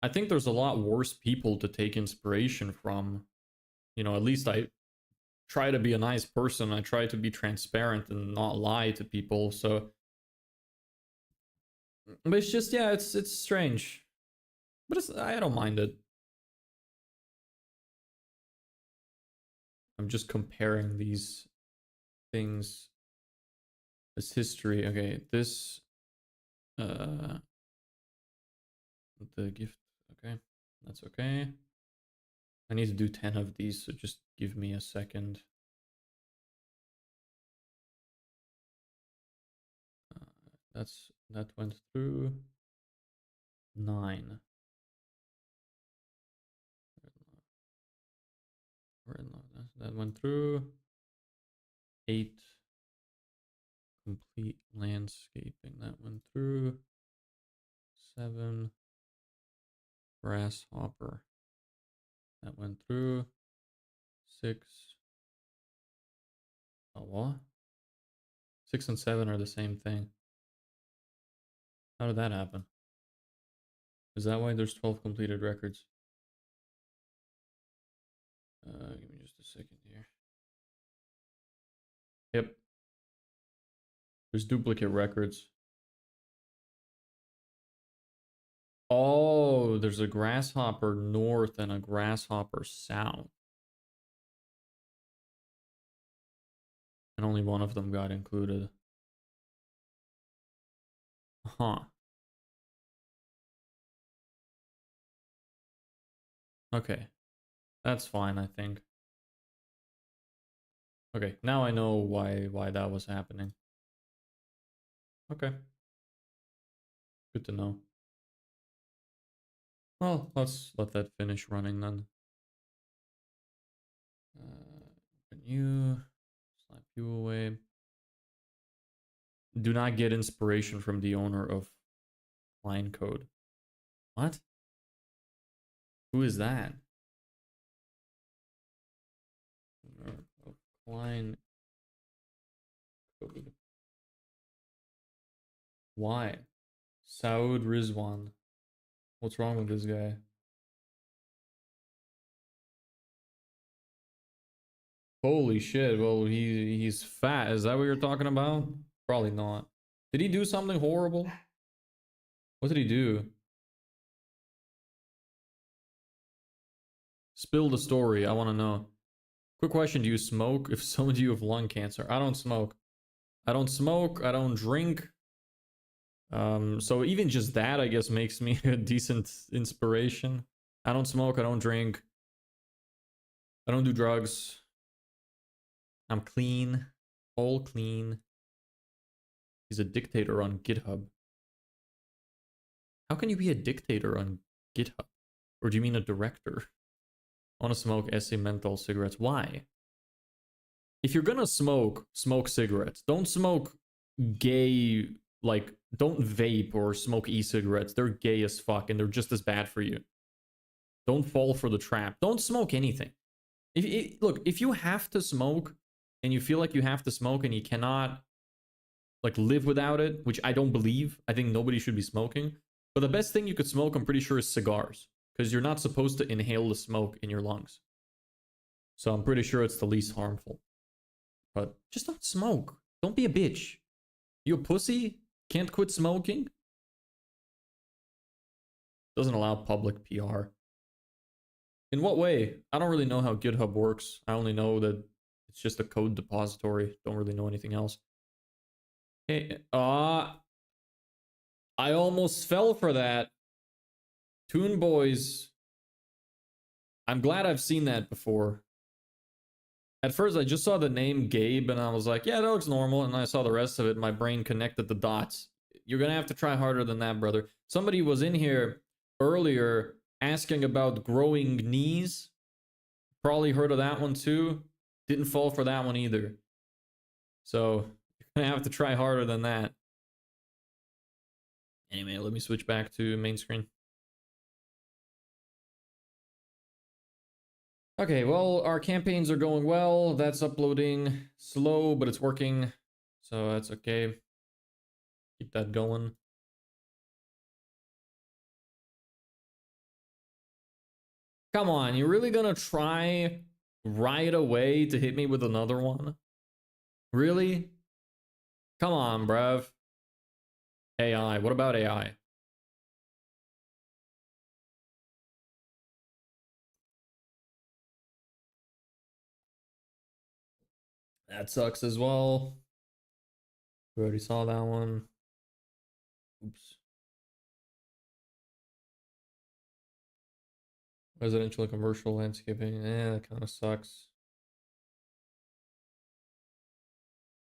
I think there's a lot worse people to take inspiration from. You know, at least I try to be a nice person. I try to be transparent and not lie to people. So, but it's just, yeah, it's strange. But I don't mind it. I'm just comparing these things as history. Okay, this the gift. Okay, that's okay. I need to do 10 of these, so just give me a second. That went through 9. That went through 8. Complete landscaping, that went through 7. Grasshopper, that went through 6. Oh, what? 6 and 7 are the same thing. How did that happen? Is that why there's 12 completed records? Give me just a second here. Yep. There's duplicate records. Oh, there's a grasshopper north and a grasshopper south. And only one of them got included. Huh. Okay. That's fine, I think. Okay, now I know why that was happening. Okay. Good to know. Well, let's let that finish running then. Open you, slap you away. Do not get inspiration from the owner of line code. What? Who is that? Of line code. Why? Saud Rizwan. What's wrong with this guy? Holy shit, well, he's fat. Is that what you're talking about? Probably not. Did he do something horrible? What did he do? Spill the story, I want to know. Quick question, do you smoke? If so, do you have lung cancer? I don't smoke. I don't smoke, I don't drink. So even just that, I guess, makes me a decent inspiration. I don't smoke, I don't drink. I don't do drugs. I'm clean. All clean. He's a dictator on GitHub. How can you be a dictator on GitHub? Or do you mean a director? I want to smoke SE menthol cigarettes. Why? if you're gonna smoke, smoke cigarettes. Don't smoke gay, like, don't vape or smoke e-cigarettes. They're gay as fuck and they're just as bad for you. Don't fall for the trap. Don't smoke anything. Look, if you have to smoke and you feel like you have to smoke and you cannot like live without it, which I don't believe. I think nobody should be smoking. But the best thing you could smoke, I'm pretty sure, is cigars, because you're not supposed to inhale the smoke in your lungs. So I'm pretty sure it's the least harmful. But just don't smoke. Don't be a bitch. You a pussy? Can't quit smoking? Doesn't allow public PR. In what way? I don't really know how GitHub works. I only know that it's just a code depository. Don't really know anything else. Hey, I almost fell for that. Toon Boys. I'm glad I've seen that before. At first, I just saw the name Gabe and I was like, yeah, that looks normal. And I saw the rest of it. My brain connected the dots. You're going to have to try harder than that, brother. Somebody was in here earlier asking about growing knees. Probably heard of that one too. Didn't fall for that one either. So you're going to have to try harder than that. Anyway, let me switch back to main screen. Okay, well, our campaigns are going well. That's uploading slow, but it's working. So that's okay. Keep that going. Come on, you're really gonna try right away to hit me with another one? Really? Come on, bruv. AI, what about AI? That sucks as well. We already saw that one. Oops. Residential and commercial landscaping. That kind of sucks.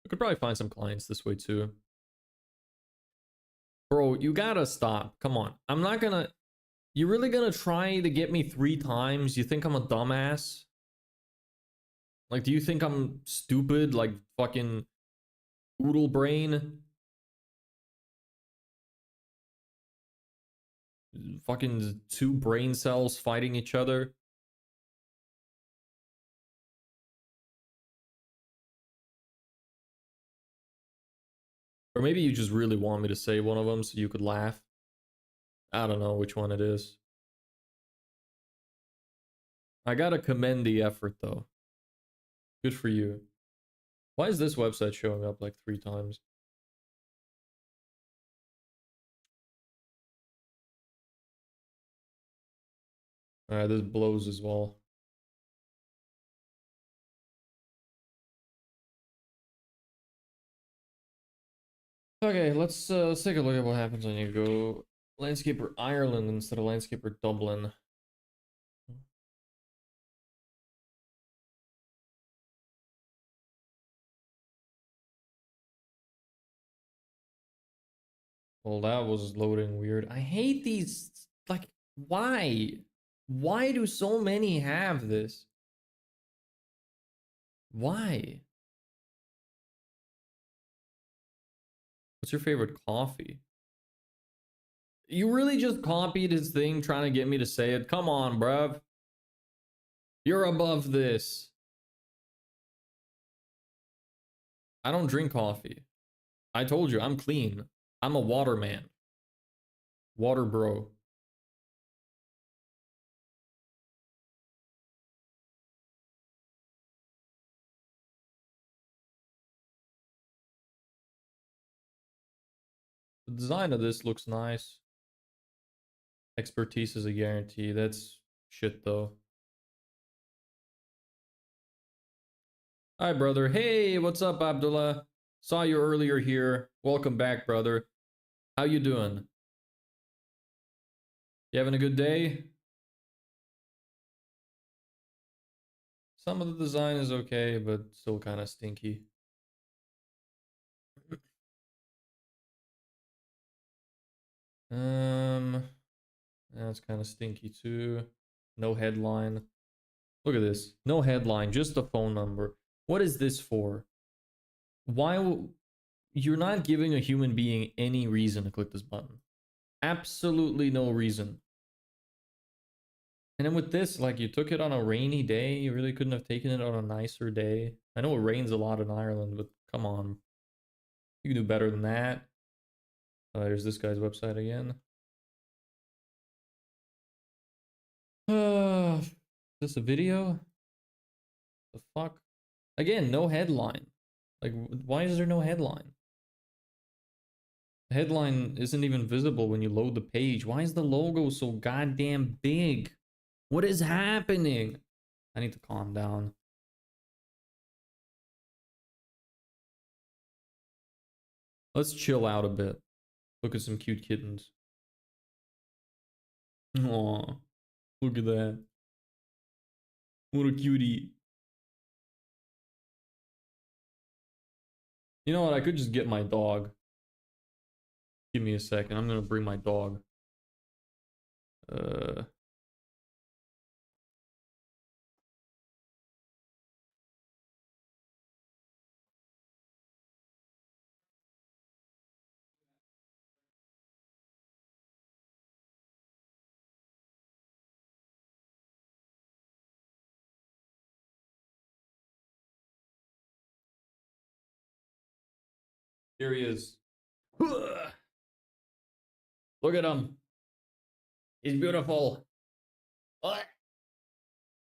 We could probably find some clients this way too. Bro, you gotta stop. Come on. I'm not gonna... You really gonna try to get me 3 times? You think I'm a dumbass? Like, do you think I'm stupid? Like, fucking oodle brain? Fucking 2 brain cells fighting each other? Or maybe you just really want me to say one of them so you could laugh. I don't know which one it is. I gotta commend the effort though. Good for you. Why is this website showing up like 3 times? Alright, this blows as well. Okay, let's take a look at what happens when you go Landscaper Ireland instead of Landscaper Dublin. Well, that was loading weird. I hate these, like, why? Why do so many have this? Why? What's your favorite coffee? You really just copied his thing trying to get me to say it? Come on, bruv. You're above this. I don't drink coffee. I told you, I'm clean. I'm a water man. Water bro. The design of this looks nice. Expertise is a guarantee. That's shit though. Hi, brother. Hey, what's up, Abdullah? Saw you earlier here. Welcome back, brother. How you doing? You having a good day? Some of the design is okay, but still kind of stinky. That's kind of stinky too. No headline. Look at this. No headline, just a phone number. What is this for? Why? You're not giving a human being any reason to click this button. Absolutely no reason. And then with this, like, you took it on a rainy day. You really couldn't have taken it on a nicer day. I know it rains a lot in Ireland, but come on. You can do better than that. There's this guy's website again. Is this a video? The fuck? Again, no headline. Like, why is there no headline? The headline isn't even visible when you load the page. Why is the logo so goddamn big? What is happening? I need to calm down. Let's chill out a bit. Look at some cute kittens. Aw, look at that. What a cutie. You know what? I could just get my dog. Give me a second. I'm gonna bring my dog. Here he is. Look at him. He's beautiful. What?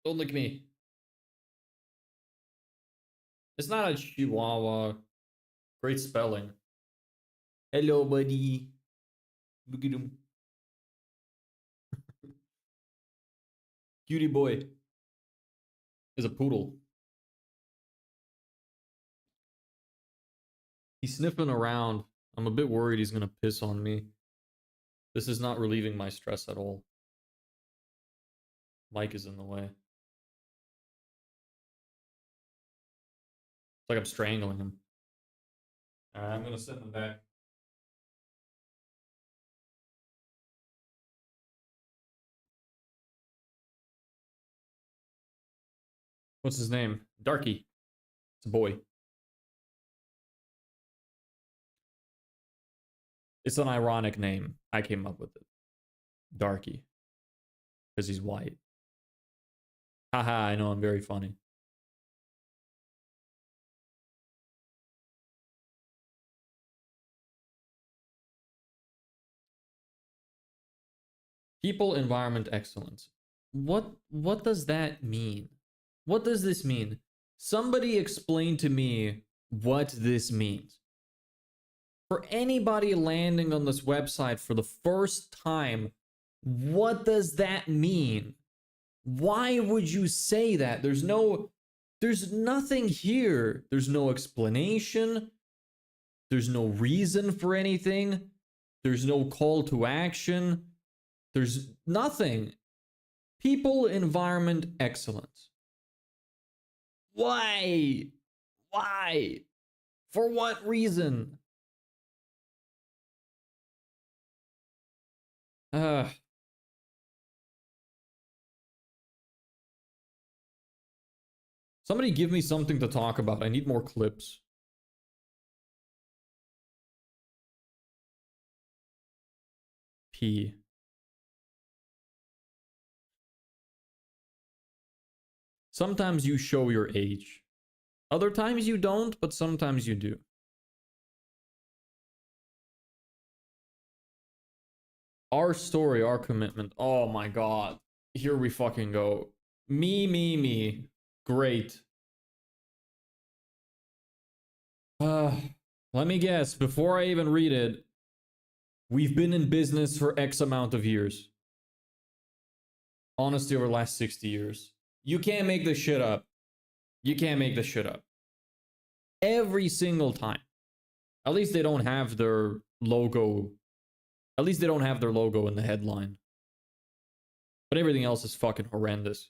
Don't lick me. It's not a chihuahua. Great spelling. Hello, buddy. Look at him. Cutie boy. Is a poodle. He's sniffing around. I'm a bit worried he's gonna piss on me. This is not relieving my stress at all. Mike is in the way. It's like I'm strangling him. Alright, I'm gonna send him back. What's his name? Darky. It's a boy. It's an ironic name. I came up with it. Darky. Because he's white. Haha, I know I'm very funny. People, environment, excellence. What does that mean? What does this mean? Somebody explain to me what this means. For anybody landing on this website for the first time, what does that mean? Why would you say that? There's nothing here. There's no explanation. There's no reason for anything. There's no call to action. There's nothing. People, environment, excellence. Why? Why? For what reason? Somebody give me something to talk about. I need more clips. P. Sometimes you show your age. Other times you don't, but sometimes you do. Our story, our commitment. Oh my god. Here we fucking go. Me. Great. Let me guess, before I even read it, we've been in business for X amount of years. Honestly, over the last 60 years. You can't make this shit up. You can't make this shit up. Every single time. At least they don't have their logo. At least they don't have their logo in the headline. But everything else is fucking horrendous.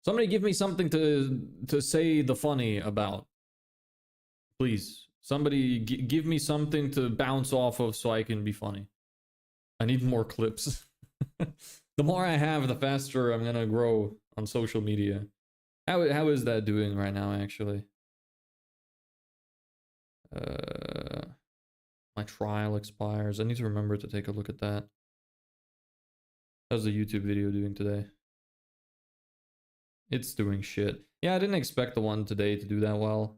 Somebody give me something to say the funny about. Please. Somebody give me something to bounce off of so I can be funny. I need more clips. The more I have, the faster I'm gonna grow on social media. How is that doing right now, actually? My trial expires. I need to remember to take a look at that. How's the YouTube video doing today? It's doing shit. Yeah, I didn't expect the one today to do that well.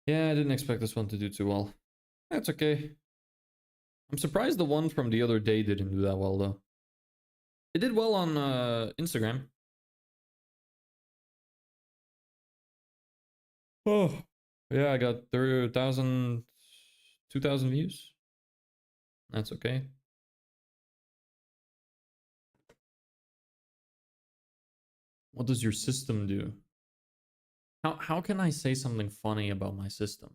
Yeah, I didn't expect this one to do too well. That's okay. I'm surprised the one from the other day didn't do that well, though. It did well on Instagram. Oh, yeah, I got 30,000, 2,000 views. That's okay. What does your system do? How can I say something funny about my system?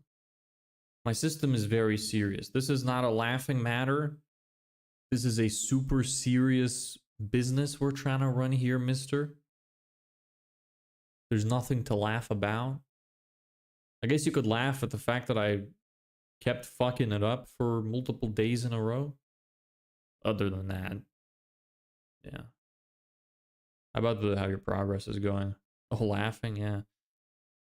My system is very serious. This is not a laughing matter. This is a super serious business we're trying to run here, mister. There's nothing to laugh about. I guess you could laugh at the fact that I kept fucking it up for multiple days in a row. Other than that, yeah. How about how your progress is going? Oh, laughing, yeah.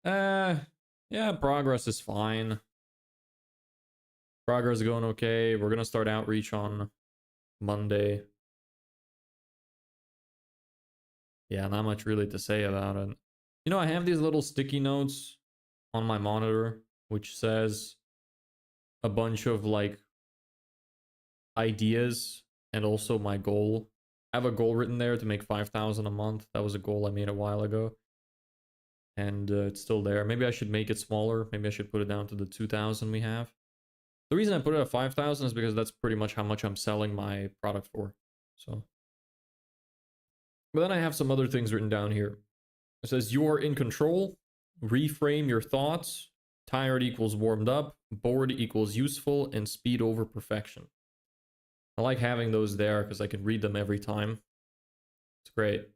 Yeah, progress is fine. Progress is going okay. We're gonna start outreach on Monday. Yeah, not much really to say about it. You know, I have these little sticky notes on my monitor, which says a bunch of like ideas and also my goal. I have a goal written there to make 5,000 a month. That was a goal I made a while ago. And it's still there. Maybe I should make it smaller. Maybe I should put it down to the 2,000 we have. The reason I put it at 5,000 is because that's pretty much how much I'm selling my product for. So, but then I have some other things written down here. It says you're in control. Reframe your thoughts. Tired equals warmed up. Bored equals useful. And speed over perfection. I like having those there because I can read them every time. It's great.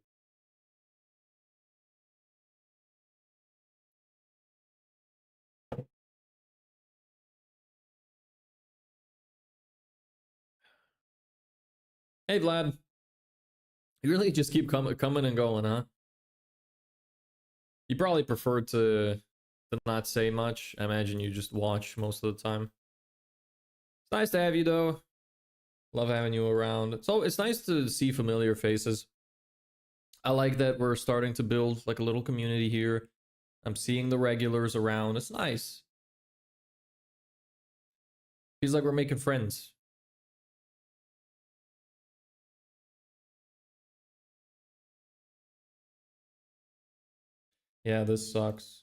Hey, Vlad. You really just keep coming and going, huh? You probably prefer to not say much. I imagine you just watch most of the time. It's nice to have you, though. Love having you around. So it's nice to see familiar faces. I like that we're starting to build like a little community here. I'm seeing the regulars around. It's nice. Feels like we're making friends. Yeah, this sucks.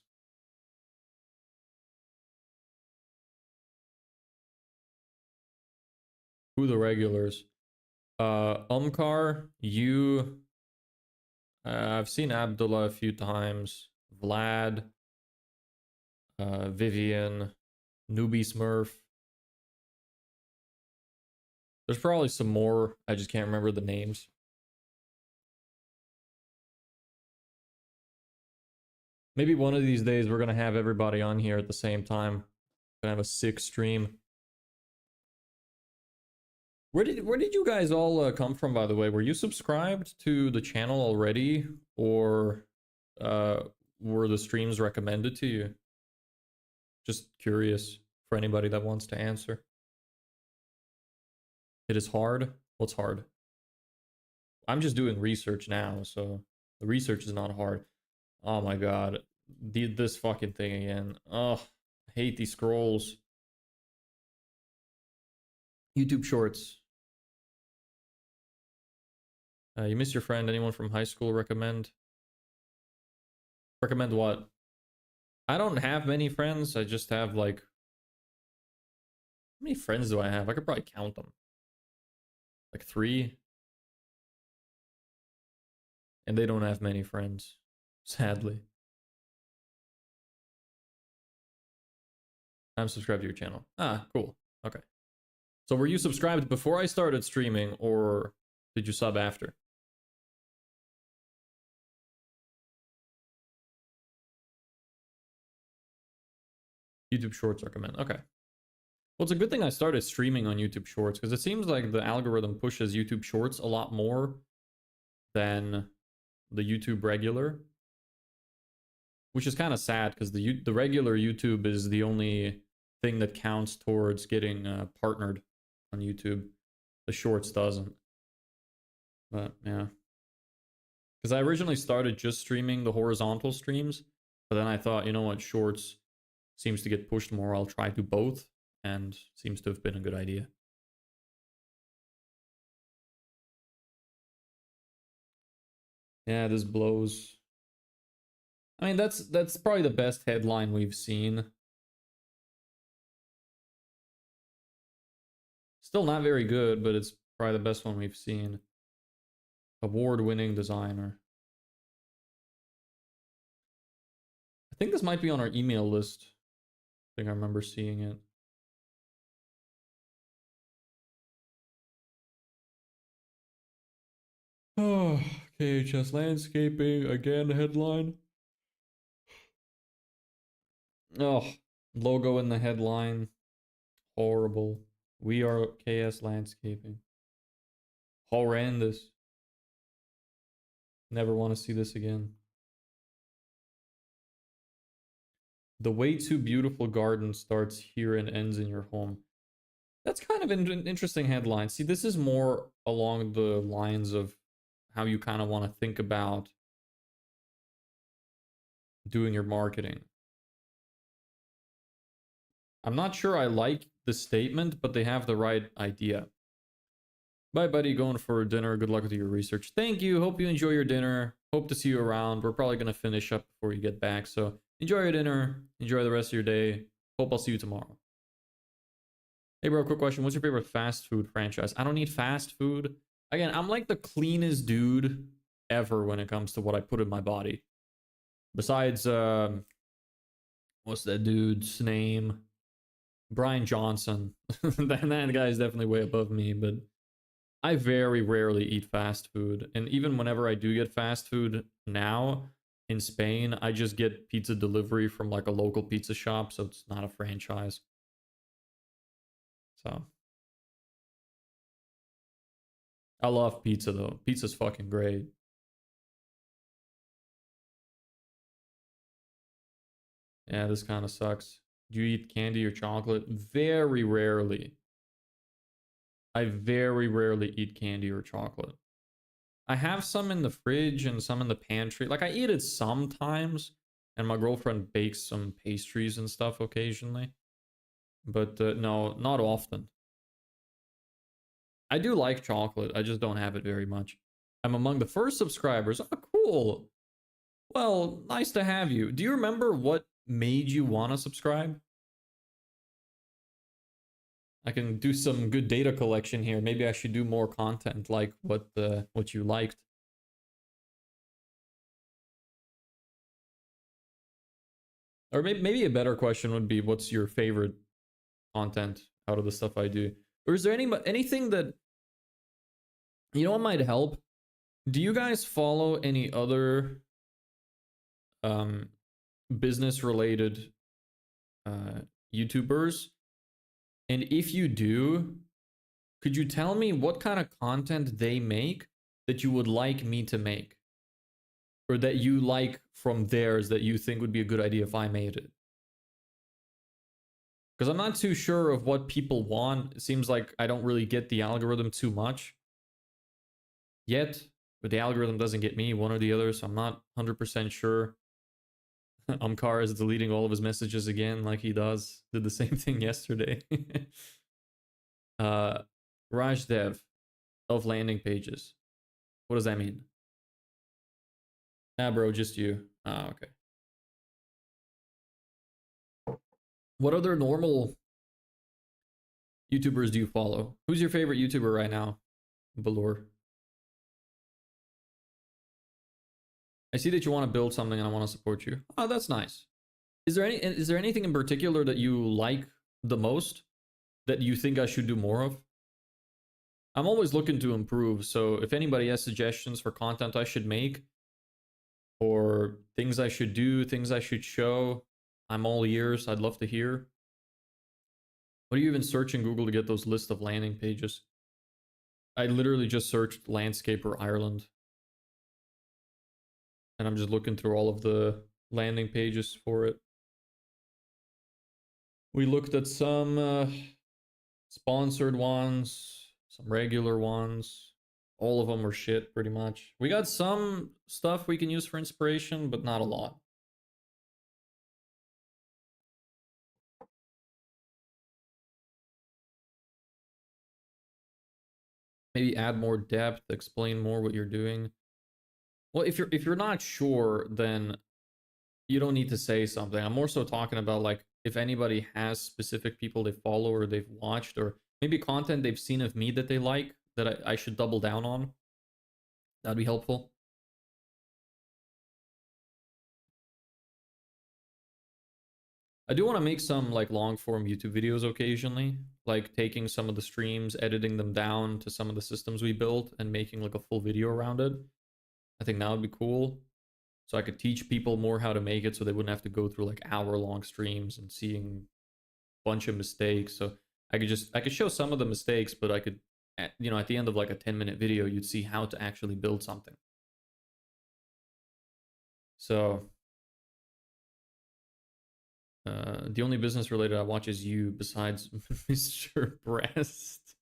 Who the regulars? Umkar, you. I've seen Abdullah a few times. Vlad, Vivian, Newbie Smurf. There's probably some more. I just can't remember the names. Maybe one of these days we're gonna have everybody on here at the same time. Gonna have a sick stream. Where did you guys all come from, by the way? Were you subscribed to the channel already, or were the streams recommended to you? Just curious for anybody that wants to answer. It is hard. What's hard? I'm just doing research now, so the research is not hard. Oh my god, this fucking thing again. Oh, I hate these scrolls. YouTube Shorts. You miss your friend. Anyone from high school recommend? Recommend what? I don't have many friends. I just have like... How many friends do I have? I could probably count them. Like 3. And they don't have many friends. Sadly. I'm subscribed to your channel. Ah, cool. Okay. So were you subscribed before I started streaming, or did you sub after? YouTube Shorts recommend. Okay. Well, it's a good thing I started streaming on YouTube Shorts, because it seems like the algorithm pushes YouTube Shorts a lot more than the YouTube regular, which is kind of sad, because the regular YouTube is the only thing that counts towards getting partnered on YouTube. The Shorts doesn't. But yeah, because I originally started just streaming the horizontal streams, but then I thought, you know what, Shorts seems to get pushed more. I'll try to both, and seems to have been a good idea. Yeah, this blows. I mean, that's probably the best headline we've seen. Still not very good, but it's probably the best one we've seen. Award-winning designer. I think this might be on our email list. I think I remember seeing it. Oh, KHS landscaping again headline. Oh, logo in the headline. Horrible. We are KS landscaping. Horrendous. Never want to see this again. The way too beautiful garden starts here and ends in your home. That's kind of an interesting headline. See, this is more along the lines of how you kind of want to think about doing your marketing. I'm not sure I like the statement, but they have the right idea. Bye, buddy. Going for dinner. Good luck with your research. Thank you. Hope you enjoy your dinner. Hope to see you around. We're probably going to finish up before you get back. So enjoy your dinner. Enjoy the rest of your day. Hope I'll see you tomorrow. Hey, bro, quick question. What's your favorite fast food franchise? I don't eat fast food. Again, I'm like the cleanest dude ever when it comes to what I put in my body. Besides, what's that dude's name? Brian Johnson. That guy is definitely way above me, but I very rarely eat fast food. And even whenever I do get fast food now in Spain, I just get pizza delivery from like a local pizza shop, so it's not a franchise. So I love pizza though. Pizza's fucking great. Yeah, this kind of sucks. Do you eat candy or chocolate? Very rarely. I very rarely eat candy or chocolate. I have some in the fridge and some in the pantry. Like I eat it sometimes, and my girlfriend bakes some pastries and stuff occasionally. But no, not often. I do like chocolate. I just don't have it very much. I'm among the first subscribers. Oh, cool. Well, nice to have you. Do you remember what made you want to subscribe? I can do some good data collection here. Maybe I should do more content like what you liked. Or maybe a better question would be, what's your favorite content out of the stuff I do? Or is there anything that, you know, what might help? Do you guys follow any other business related YouTubers? And if you do, could you tell me what kind of content they make that you would like me to make? Or that you like from theirs that you think would be a good idea if I made it? Because I'm not too sure of what people want. It seems like I don't really get the algorithm too much yet, but the algorithm doesn't get me, one or the other, so I'm not 100% sure. Umkar is deleting all of his messages again like he does. Did the same thing yesterday. Raj Dev of landing pages. What does that mean? Ah, bro, just you. Ah, okay. What other normal YouTubers do you follow? Who's your favorite YouTuber right now? Balor. I see that you want to build something and I want to support you. Oh, that's nice. Is there anything in particular that you like the most? that you think I should do more of? I'm always looking to improve, so if anybody has suggestions for content I should make, or things I should do, things I should show, I'm all ears. I'd love to hear. What do you even search in Google to get those list of landing pages? I literally just searched Landscaper Ireland. And I'm just looking through all of the landing pages for it. We looked at some sponsored ones, some regular ones. All of them were shit, pretty much. We got some stuff we can use for inspiration, but not a lot. Maybe add more depth, explain more what you're doing. Well, if you're not sure, then you don't need to say something. I'm more so talking about like if anybody has specific people they follow or they've watched, or maybe content they've seen of me that they like that I should double down on. That'd be helpful. I do want to make some like long form YouTube videos occasionally, like taking some of the streams, editing them down to some of the systems we built and making like a full video around it. I think that would be cool. So I could teach people more how to make it so they wouldn't have to go through like hour-long streams and seeing a bunch of mistakes. So I could show some of the mistakes, but I could, you know, at the end of like a 10-minute video, you'd see how to actually build something. So the only business related I watch is you besides Mr. Breast.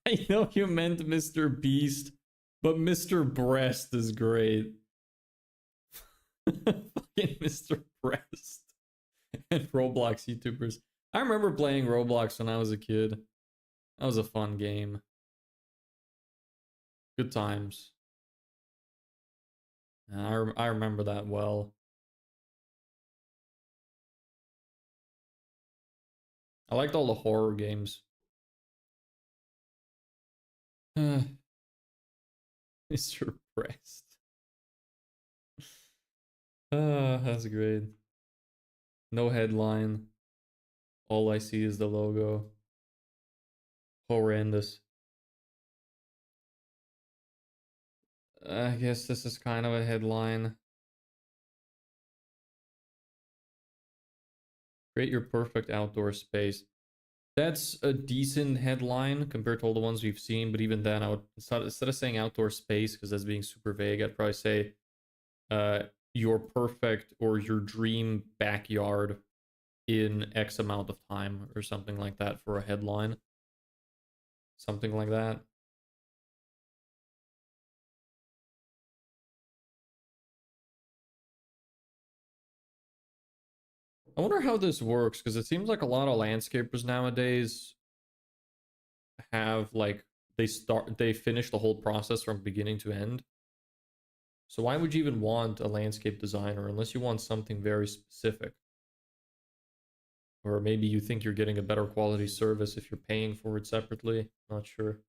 I know you meant Mr. Beast, but Mr. Breast is great. Fucking Mr. Breast and Roblox YouTubers. I remember playing Roblox when I was a kid. That was a fun game. Good times. I remember that well. I liked all the horror games. Mr. Breast. That's great. No headline. All I see is the logo. Horrendous. I guess this is kind of a headline. Create your perfect outdoor space. That's a decent headline compared to all the ones we've seen, but even then, I would instead of saying outdoor space because that's being super vague, I'd probably say your perfect or your dream backyard in X amount of time or something like that for a headline. Something like that. I wonder how this works because it seems like a lot of landscapers nowadays have like they finish the whole process from beginning to end. So why would you even want a landscape designer unless you want something very specific? Or maybe you think you're getting a better quality service if you're paying for it separately. Not sure.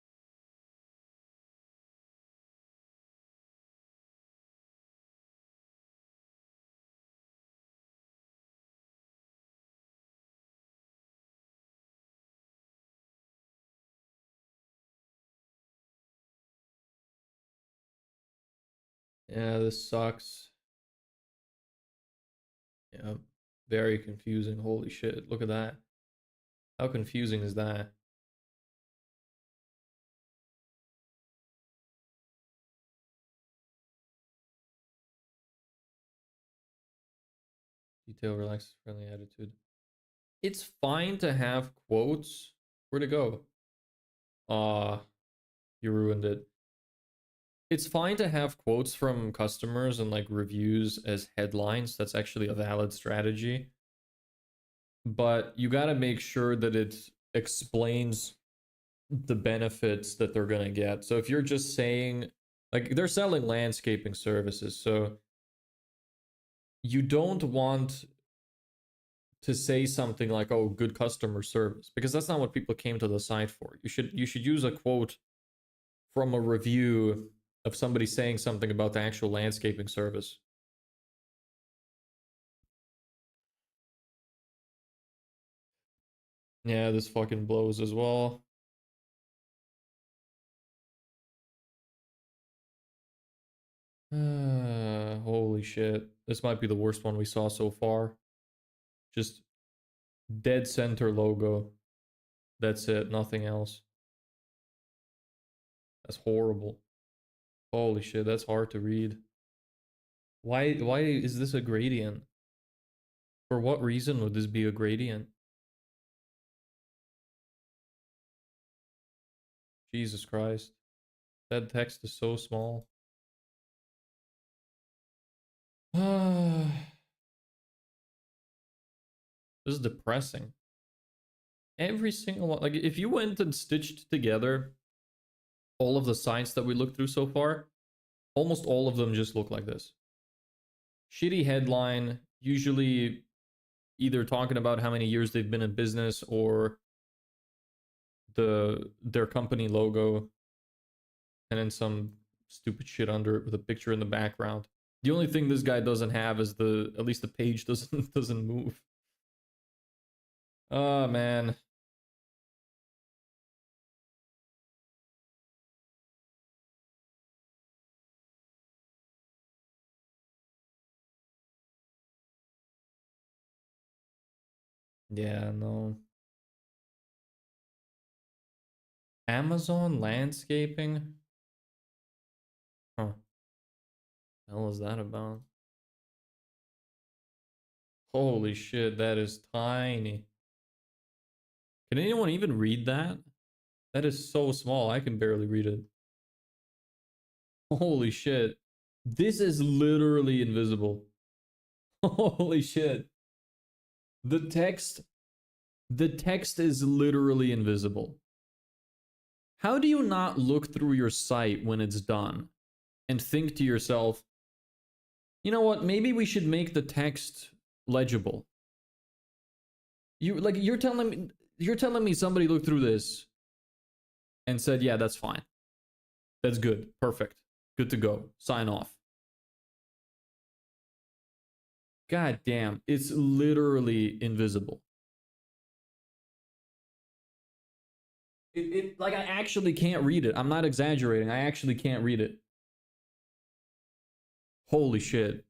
Yeah, this sucks. Yeah, very confusing. Holy shit, look at that. How confusing is that? Detail, relaxed, friendly attitude. It's fine to have quotes. Where'd it go? You ruined it. It's fine to have quotes from customers and like reviews as headlines. That's actually a valid strategy. But you got to make sure that it explains the benefits that they're going to get. So if you're just saying, like, they're selling landscaping services, so you don't want to say something like, oh, good customer service, because that's not what people came to the site for. You should use a quote from a review of somebody saying something about the actual landscaping service. Yeah, this fucking blows as well. Holy shit. This might be the worst one we saw so far. Just dead center logo. That's it, nothing else. That's horrible. Holy shit, that's hard to read. Why is this a gradient? For what reason would this be a gradient? Jesus Christ. That text is so small. This is depressing. Every single one, like if you went and stitched together all of the sites that we looked through so far, almost all of them just look like this. Shitty headline, usually either talking about how many years they've been in business or their company logo, and then some stupid shit under it with a picture in the background. The only thing this guy doesn't have is at least the page doesn't move. Oh man. Yeah, no. Amazon landscaping? Huh. The hell is that about? Holy shit, that is tiny. Can anyone even read that? That is so small, I can barely read it. Holy shit. This is literally invisible. Holy shit. The text is literally invisible. How do you not look through your site when it's done and think to yourself, you know what, maybe we should make the text legible? You're telling me somebody looked through this and said, yeah, that's fine. That's good. Perfect. Good to go. Sign off. God damn, it's literally invisible. Like I actually can't read it. I'm not exaggerating. I actually can't read it. Holy shit.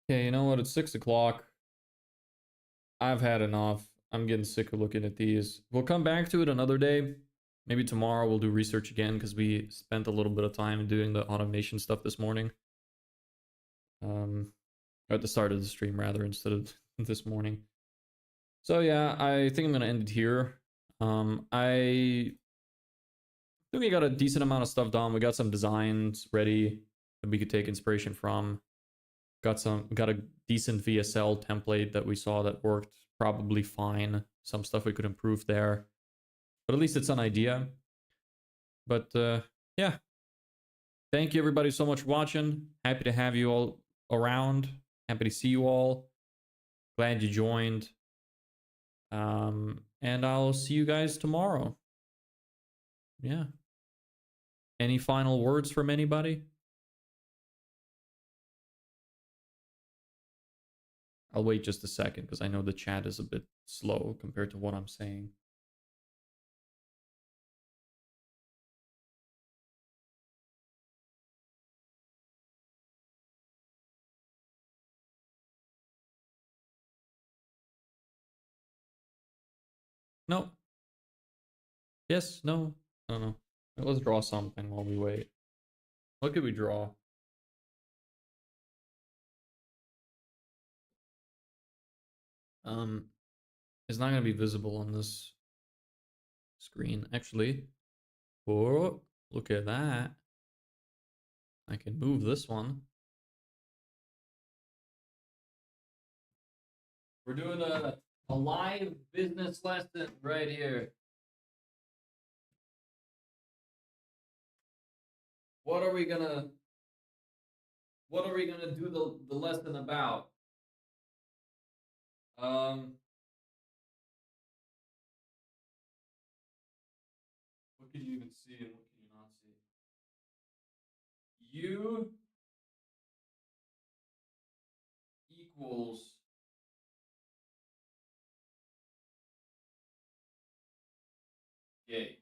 Okay, you know what? It's 6 o'clock. I've had enough. I'm getting sick of looking at these. We'll come back to it another day. Maybe tomorrow we'll do research again because we spent a little bit of time doing the automation stuff this morning. At the start of the stream rather instead of this morning. So yeah, I think I'm gonna end it here. I think we got a decent amount of stuff done. We got some designs ready that we could take inspiration from. Got a decent VSL template that we saw that worked probably fine. Some stuff we could improve there, but at least it's an idea. But yeah, thank you everybody so much for watching. Happy to have you all around. Happy to see you all. Glad you joined. And I'll see you guys tomorrow. Yeah. Any final words from anybody? I'll wait just a second because I know the chat is a bit slow compared to what I'm saying. No. Yes, no. No, no. Let's draw something while we wait. What could we draw? It's not gonna be visible on this screen. Actually, oh, look at that. I can move this one. We're doing a live business lesson right here. What are we gonna do the lesson about? can you even see and what can you not see? U equals gay.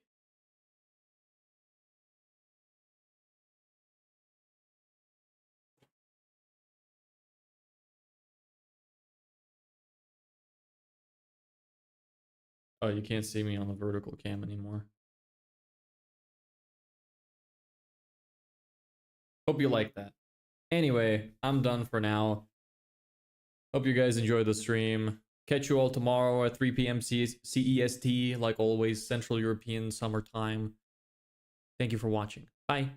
Oh, you can't see me on the vertical cam anymore. Hope you like that. Anyway, I'm done for now. Hope you guys enjoyed the stream. Catch you all tomorrow at 3 p.m. CEST, like always, Central European Summertime. Thank you for watching. Bye.